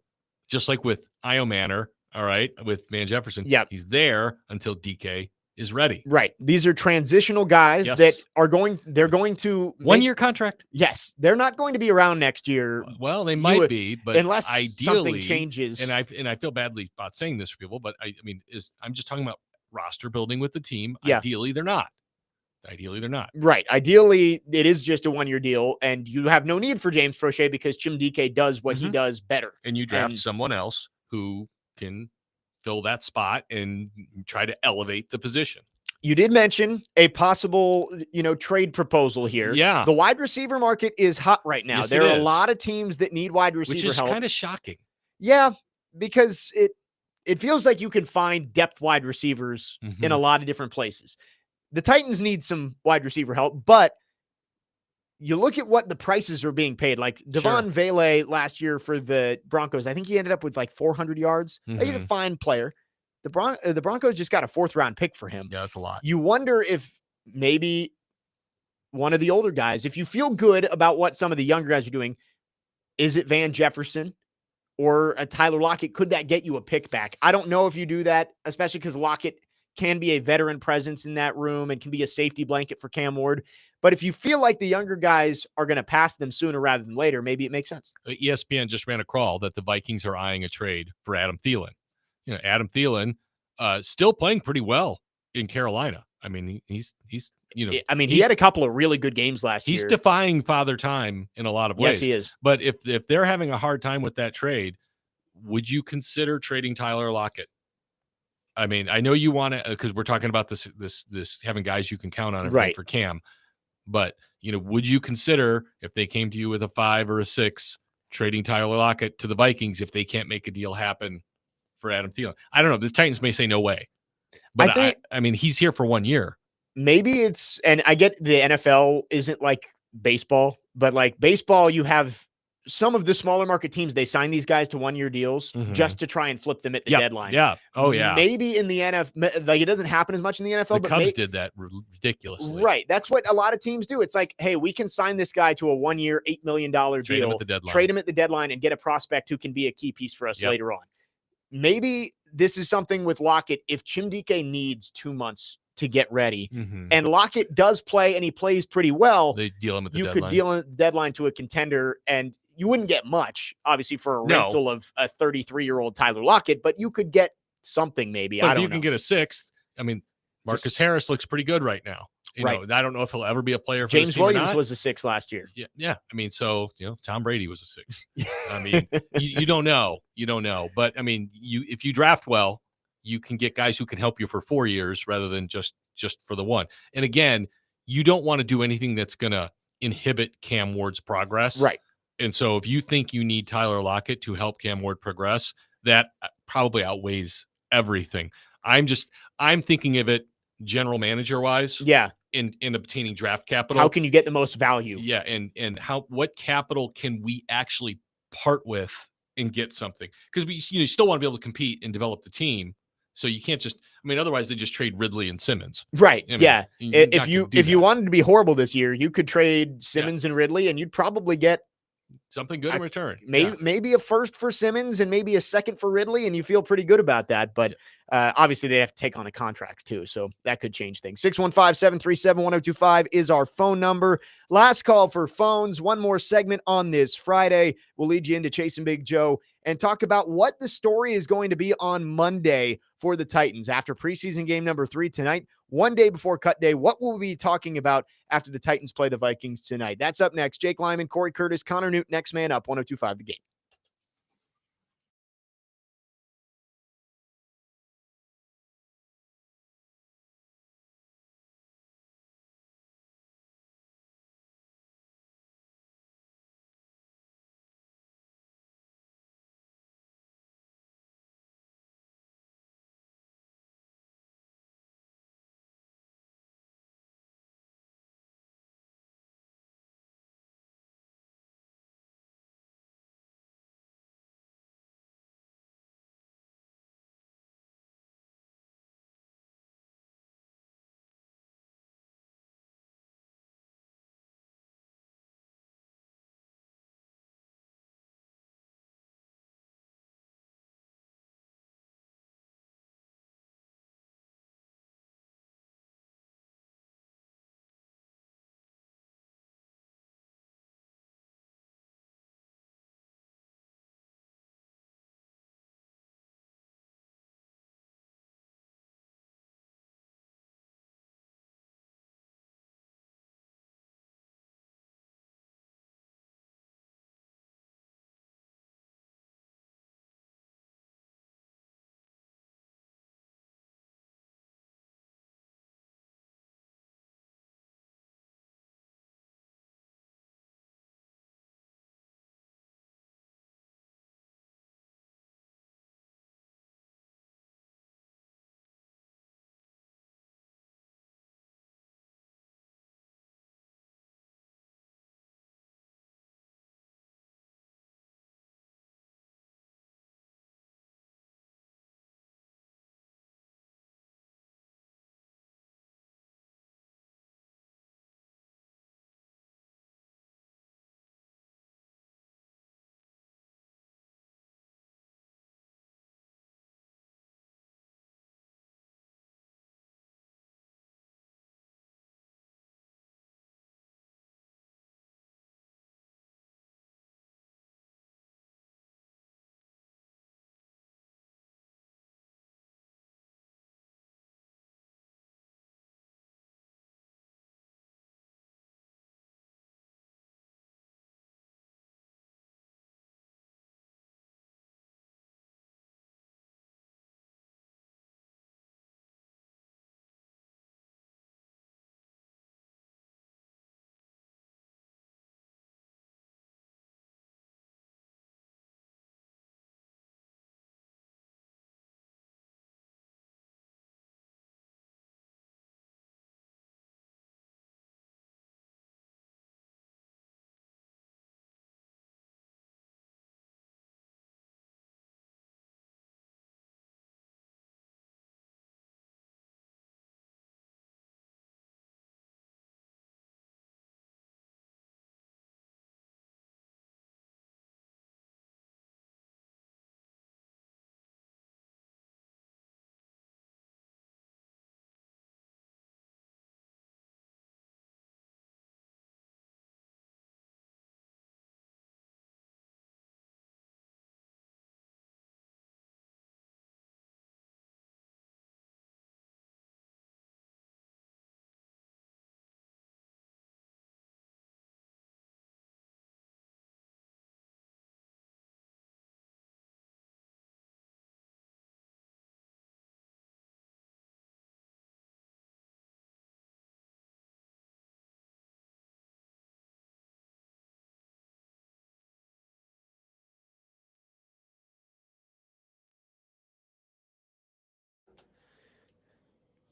just like with Io Manor. All right, with Van Jefferson. Yeah, he's there until DK is ready. Right. These are transitional guys Yes. that are going to 1 year contract. Yes. They're not going to be around next year. Well, they might be, but unless ideally, something changes. And I feel badly about saying this for people, but I mean, I'm just talking about roster building with the team. Yeah. Ideally, they're not. Ideally, they're not. Right. Ideally, it is just a 1 year deal, and you have no need for James Prochet because Chimdike does what he does better. And you draft someone else who can fill that spot and try to elevate the position. You did mention a possible, trade proposal here. Yeah. The wide receiver market is hot right now. Yes, there it are a is. lot of teams that need wide receiver Which is help. kind of shocking. Yeah, because it feels like you can find depth wide receivers in a lot of different places. The Titans need some wide receiver help, but you look at what the prices are being paid. Like Devon Vele last year for the Broncos, I think he ended up with like 400 yards. He's a fine player. The Broncos just got a 4th round pick for him. Yeah, that's a lot. You wonder if maybe one of the older guys, if you feel good about what some of the younger guys are doing, is it Van Jefferson or a Tyler Lockett? Could that get you a pick back? I don't know if you do that, especially because Lockett can be a veteran presence in that room and can be a safety blanket for Cam Ward. But if you feel like the younger guys are going to pass them sooner rather than later, maybe it makes sense. ESPN just ran a crawl that the Vikings are eyeing a trade for Adam Thielen. Adam Thielen still playing pretty well in Carolina. I mean, he's he had a couple of really good games last year. He's defying father time in a lot of ways. Yes, he is. But if they're having a hard time with that trade, would you consider trading Tyler Lockett? I mean, I know you want to, because we're talking about this having guys you can count on right for Cam. But would you consider, if they came to you with a 5 or a 6, trading Tyler Lockett to the Vikings if they can't make a deal happen for Adam Thielen? I don't know. The Titans may say no way. But I mean, he's here for 1 year. Maybe it's, and I get the NFL isn't like baseball, but like baseball, you have some of the smaller market teams, they sign these guys to 1 year deals just to try and flip them at the deadline. Yeah. Oh, yeah. Maybe in the NFL, like it doesn't happen as much in the NFL. The Cubs did that ridiculously. Right. That's what a lot of teams do. It's like, hey, we can sign this guy to a 1 year, $8 million deal. Trade him at the deadline. Trade him at the deadline and get a prospect who can be a key piece for us later on. Maybe this is something with Lockett. If Chimdike needs 2 months to get ready, and Lockett does play and he plays pretty well, they deal him at the deadline. You could deal the deadline to a contender, and you wouldn't get much, obviously, for a rental of a 33-year-old Tyler Lockett, but you could get something maybe. But I don't know. You can get a 6th. I mean, Marcus Harris looks pretty good right now. I don't know if he'll ever be a player for James this team Williams or not. was a 6 last year. Yeah. I mean, so Tom Brady was a 6. I mean, you don't know. You don't know. But I mean, if you draft well, you can get guys who can help you for 4 years rather than just for the 1. And again, you don't want to do anything that's going to inhibit Cam Ward's progress. Right. And so if you think you need Tyler Lockett to help Cam Ward progress, that probably outweighs everything. I'm thinking of it general manager wise. Yeah. In obtaining draft capital. How can you get the most value? Yeah. And what capital can we actually part with and get something? Because you still want to be able to compete and develop the team. So you can't just, otherwise they just trade Ridley and Simmons. Right. If you wanted to be horrible this year, you could trade Simmons and Ridley and you'd probably get something good in return. Maybe a first for Simmons and maybe a second for Ridley, and you feel pretty good about that. But obviously they have to take on a contract too. So that could change things. 615-737-1025 is our phone number. Last call for phones. One more segment on this Friday. We'll lead you into Chasing Big Joe and talk about what the story is going to be on Monday for the Titans after preseason game number 3 tonight, one day before cut day. What will we be talking about after the Titans play the Vikings tonight? That's up next. Jake Lyman, Cory Curtis, Connor Newton, next man up, 1025 The Game.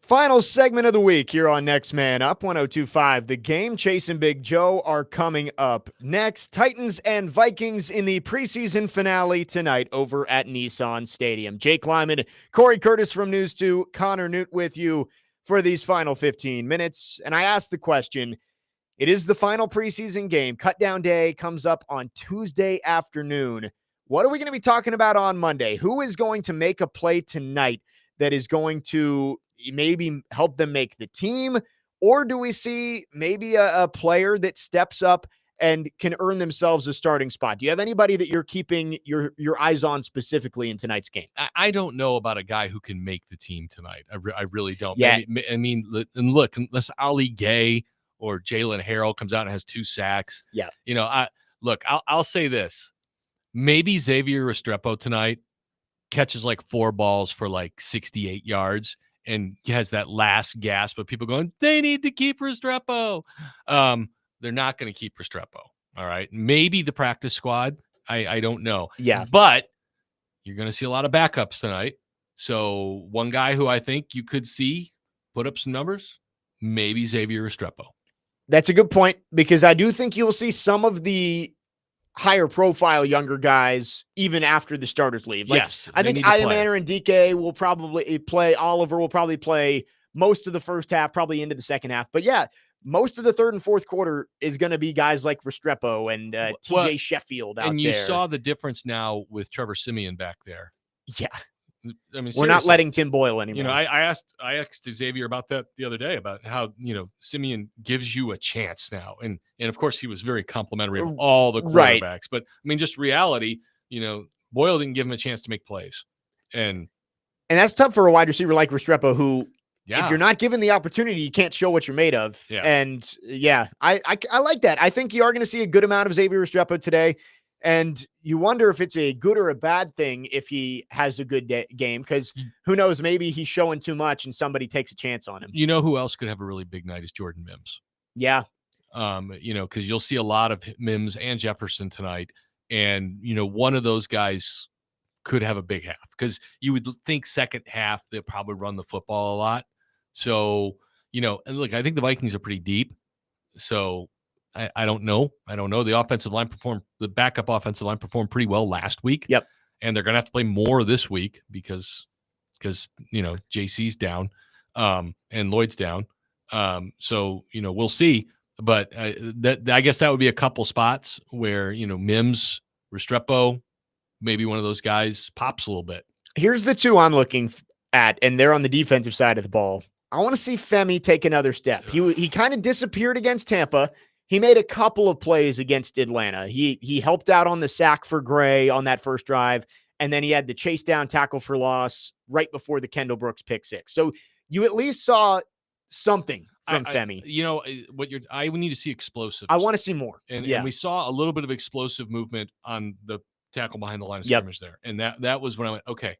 Final segment of the week here on Next Man Up 102.5. The Game. Chase and Big Joe are coming up next. Titans and Vikings in the preseason finale tonight over at Nissan Stadium. Jake Lyman, Cory Curtis from News 2, Connor Newt with you for these final 15 minutes. And I asked the question, it is the final preseason game. Cutdown day comes up on Tuesday afternoon. What are we going to be talking about on Monday? Who is going to make a play tonight that is going to maybe help them make the team? Or do we see maybe a player that steps up and can earn themselves a starting spot? Do you have anybody that you're keeping your eyes on specifically in tonight's game? I don't know about a guy who can make the team tonight. I really don't. Yeah. I mean, and look, unless Ali Gay or Jalen Harrell comes out and has 2 sacks. Yeah. I'll say this. Maybe Xavier Restrepo tonight catches like 4 balls for like 68 yards and he has that last gasp of people going, they need to keep Restrepo. They're not going to keep Restrepo. All right. Maybe the practice squad. I don't know. Yeah. But you're going to see a lot of backups tonight. So one guy who I think you could see put up some numbers, maybe Xavier Restrepo. That's a good point, because I do think you'll see some of the higher profile younger guys even after the starters leave. Like, yes. I think Iamaner and DK will probably play. Oliver will probably play most of the first half, probably into the second half. But yeah, most of the third and fourth quarter is going to be guys like Restrepo and TJ Sheffield out there. And you saw the difference now with Trevor Siemian back there. Yeah. I mean, we're not letting Tim Boyle anymore. You know, I asked Xavier about that the other day, about how, Siemian gives you a chance now. And of course he was very complimentary of all the quarterbacks, right. But I mean, just reality, Boyle didn't give him a chance to make plays. And that's tough for a wide receiver like Restrepo, who, yeah, if you're not given the opportunity, you can't show what you're made of. Yeah. And yeah, I like that. I think you are going to see a good amount of Xavier Restrepo today. And you wonder if it's a good or a bad thing if he has a good game, because who knows, maybe he's showing too much and somebody takes a chance on him. You know who else could have a really big night is Jordan Mims. Yeah. Because you'll see a lot of Mims and Jefferson tonight. And, one of those guys could have a big half, because you would think second half they'll probably run the football a lot. So, and look, I think the Vikings are pretty deep. So I don't know. The backup offensive line performed pretty well last week. Yep. And they're going to have to play more this week because JC's down and Lloyd's down. So, we'll see. But I guess that would be a couple spots where, Mims, Restrepo, maybe one of those guys pops a little bit. Here's the 2 I'm looking at, and they're on the defensive side of the ball. I want to see Femi take another step. He kind of disappeared against Tampa. He made a couple of plays against Atlanta. He helped out on the sack for Gray on that first drive, and then he had the chase down tackle for loss right before the Kendall Brooks pick 6. So you at least saw something from Femi. I would need to see explosive. I want to see more. And we saw a little bit of explosive movement on the tackle behind the line of scrimmage there. And that was when I went, okay.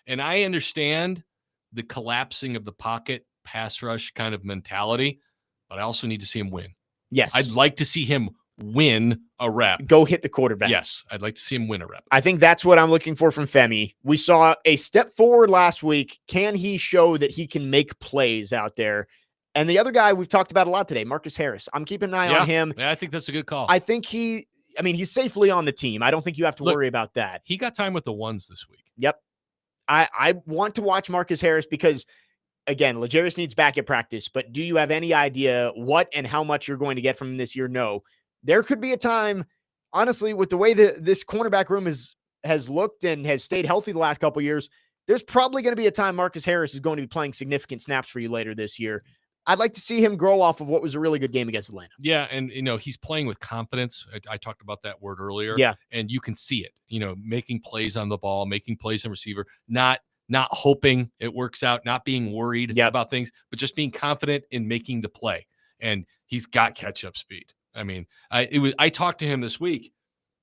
And I understand the collapsing of the pocket pass rush kind of mentality, but I also need to see him win. Yes. I'd like to see him win a rep. Go hit the quarterback. Yes. I'd like to see him win a rep. I think that's what I'm looking for from Femi. We saw a step forward last week. Can he show that he can make plays out there? And the other guy we've talked about a lot today, Marcus Harris. I'm keeping an eye on him. Yeah, I think that's a good call. I think he's safely on the team. I don't think you have to worry about that. He got time with the ones this week. Yep. I want to watch Marcus Harris because, again, L'Jarius needs back at practice, but do you have any idea what and how much you're going to get from him this year? No. There could be a time, honestly, with the way that this cornerback room has looked and has stayed healthy the last couple of years, there's probably going to be a time Marcus Harris is going to be playing significant snaps for you later this year. I'd like to see him grow off of what was a really good game against Atlanta. Yeah, and, he's playing with confidence. I talked about that word earlier. Yeah. And you can see it, making plays on the ball, making plays on receiver, not hoping it works out, not being worried about things, but just being confident in making the play. And he's got catch-up speed. I mean, I talked to him this week.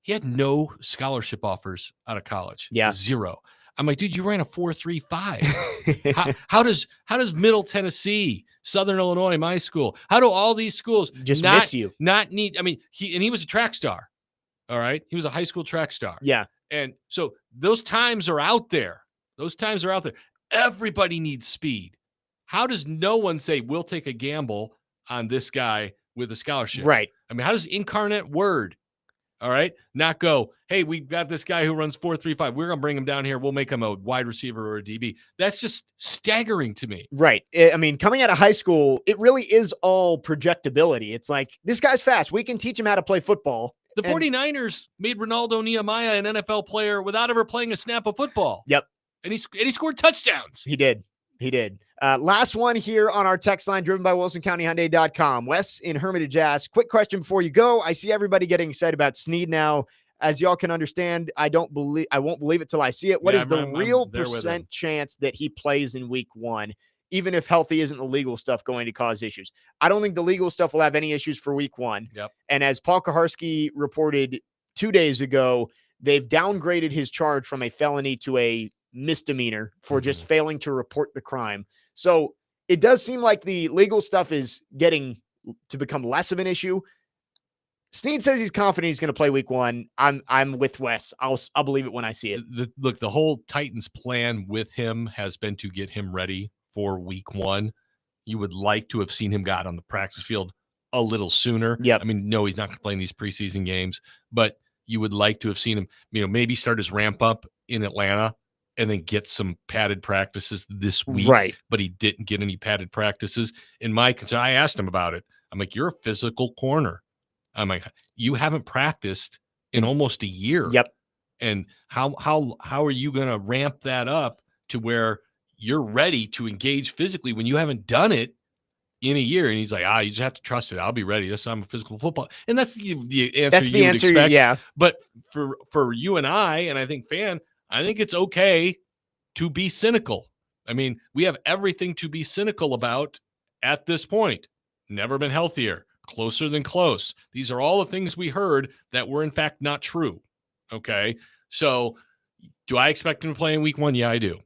He had no scholarship offers out of college. Yeah. 0. I'm like, dude, you ran a 4.35. how does Middle Tennessee, Southern Illinois, my school, how do all these schools just miss you? Not need. I mean, he was a track star. All right, he was a high school track star. Yeah, and so those times are out there. Everybody needs speed. how does no one say we'll take a gamble on this guy with a scholarship? Right. I mean, how does Incarnate Word, all right, not go, hey, we've got this guy who runs 4.35. We're going to bring him down here. We'll make him a wide receiver or a DB. That's just staggering to me. Right. I mean, coming out of high school, it really is all projectability. It's like, this guy's fast. We can teach him how to play football. The 49ers made Ronaldo Nehemiah an NFL player without ever playing a snap of football. Yep. And he scored touchdowns. He did. Last one here on our text line, driven by WilsonCountyHyundai.com. Wes in Hermitage asks, quick question before you go. I see everybody getting excited about Snead now. As y'all can understand, I won't believe it till I see it. What is the real percent chance that he plays in week 1, even if healthy isn't the legal stuff going to cause issues? I don't think the legal stuff will have any issues for week 1. Yep. And as Paul Kaharski reported 2 days ago, they've downgraded his charge from a felony to a misdemeanor for just failing to report the crime. So it does seem like the legal stuff is getting to become less of an issue. Snead says he's confident he's going to play week 1. I'm with Wes. I'll believe it when I see it. Look, the whole Titans plan with him has been to get him ready for week 1. You would like to have seen him got on the practice field a little sooner. Yeah. I mean, no, he's not going to play in these preseason games, but you would like to have seen him, maybe start his ramp up in Atlanta and then get some padded practices this week. Right. But he didn't get any padded practices. In my concern, I asked him about it. I'm like, you're a physical corner. I'm like, you haven't practiced in almost a year. Yep. And how are you going to ramp that up to where you're ready to engage physically when you haven't done it in a year? And he's like, you just have to trust it. I'll be ready. I'm a physical football. And that's the answer. That's the answer. Expect. Yeah. But for you and I think Fan, I think it's okay to be cynical. I mean, we have everything to be cynical about at this point. Never been healthier, closer than close. These are all the things we heard that were in fact not true. Okay. So do I expect him to play in week 1? Yeah, I do.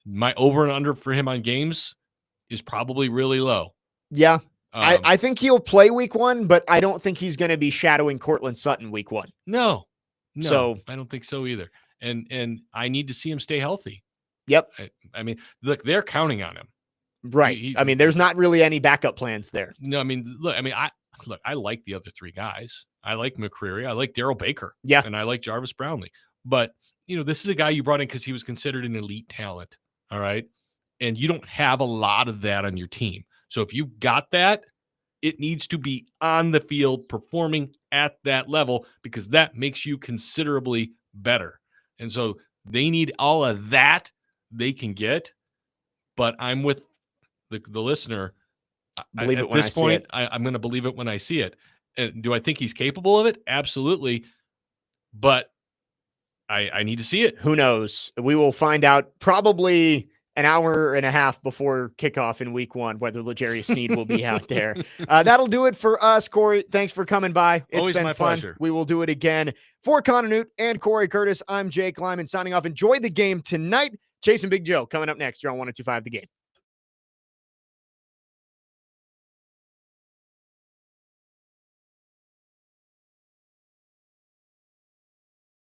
My over and under for him on games is probably really low. Yeah. I think he'll play week 1, but I don't think he's going to be shadowing Cortland Sutton week 1. No, So I don't think so either. And I need to see him stay healthy. Yep. I mean, look, they're counting on him. Right. I mean, there's not really any backup plans there. No, I mean, I like the other 3 guys. I like McCreary. I like Darrell Baker. Yeah. And I like Jarvis Brownlee. But, this is a guy you brought in because he was considered an elite talent. All right. And you don't have a lot of that on your team. So if you've got that, it needs to be on the field performing at that level because that makes you considerably better. And so they need all of that they can get. But I'm with the listener. Believe it at when this I see point, it. I'm going to believe it when I see it. And do I think he's capable of it? Absolutely. But I need to see it. Who knows? We will find out probably an hour and a half before kickoff in week 1, whether L'Jarius Snead will be out there. That'll do it for us, Cory. Thanks for coming by. It's always been my fun. pleasure. We will do it again. For Connor Newt and Cory Curtis, I'm Jake Lyman signing off. Enjoy the game tonight. Chasing Big Joe coming up next. You're on 102.5 The Game.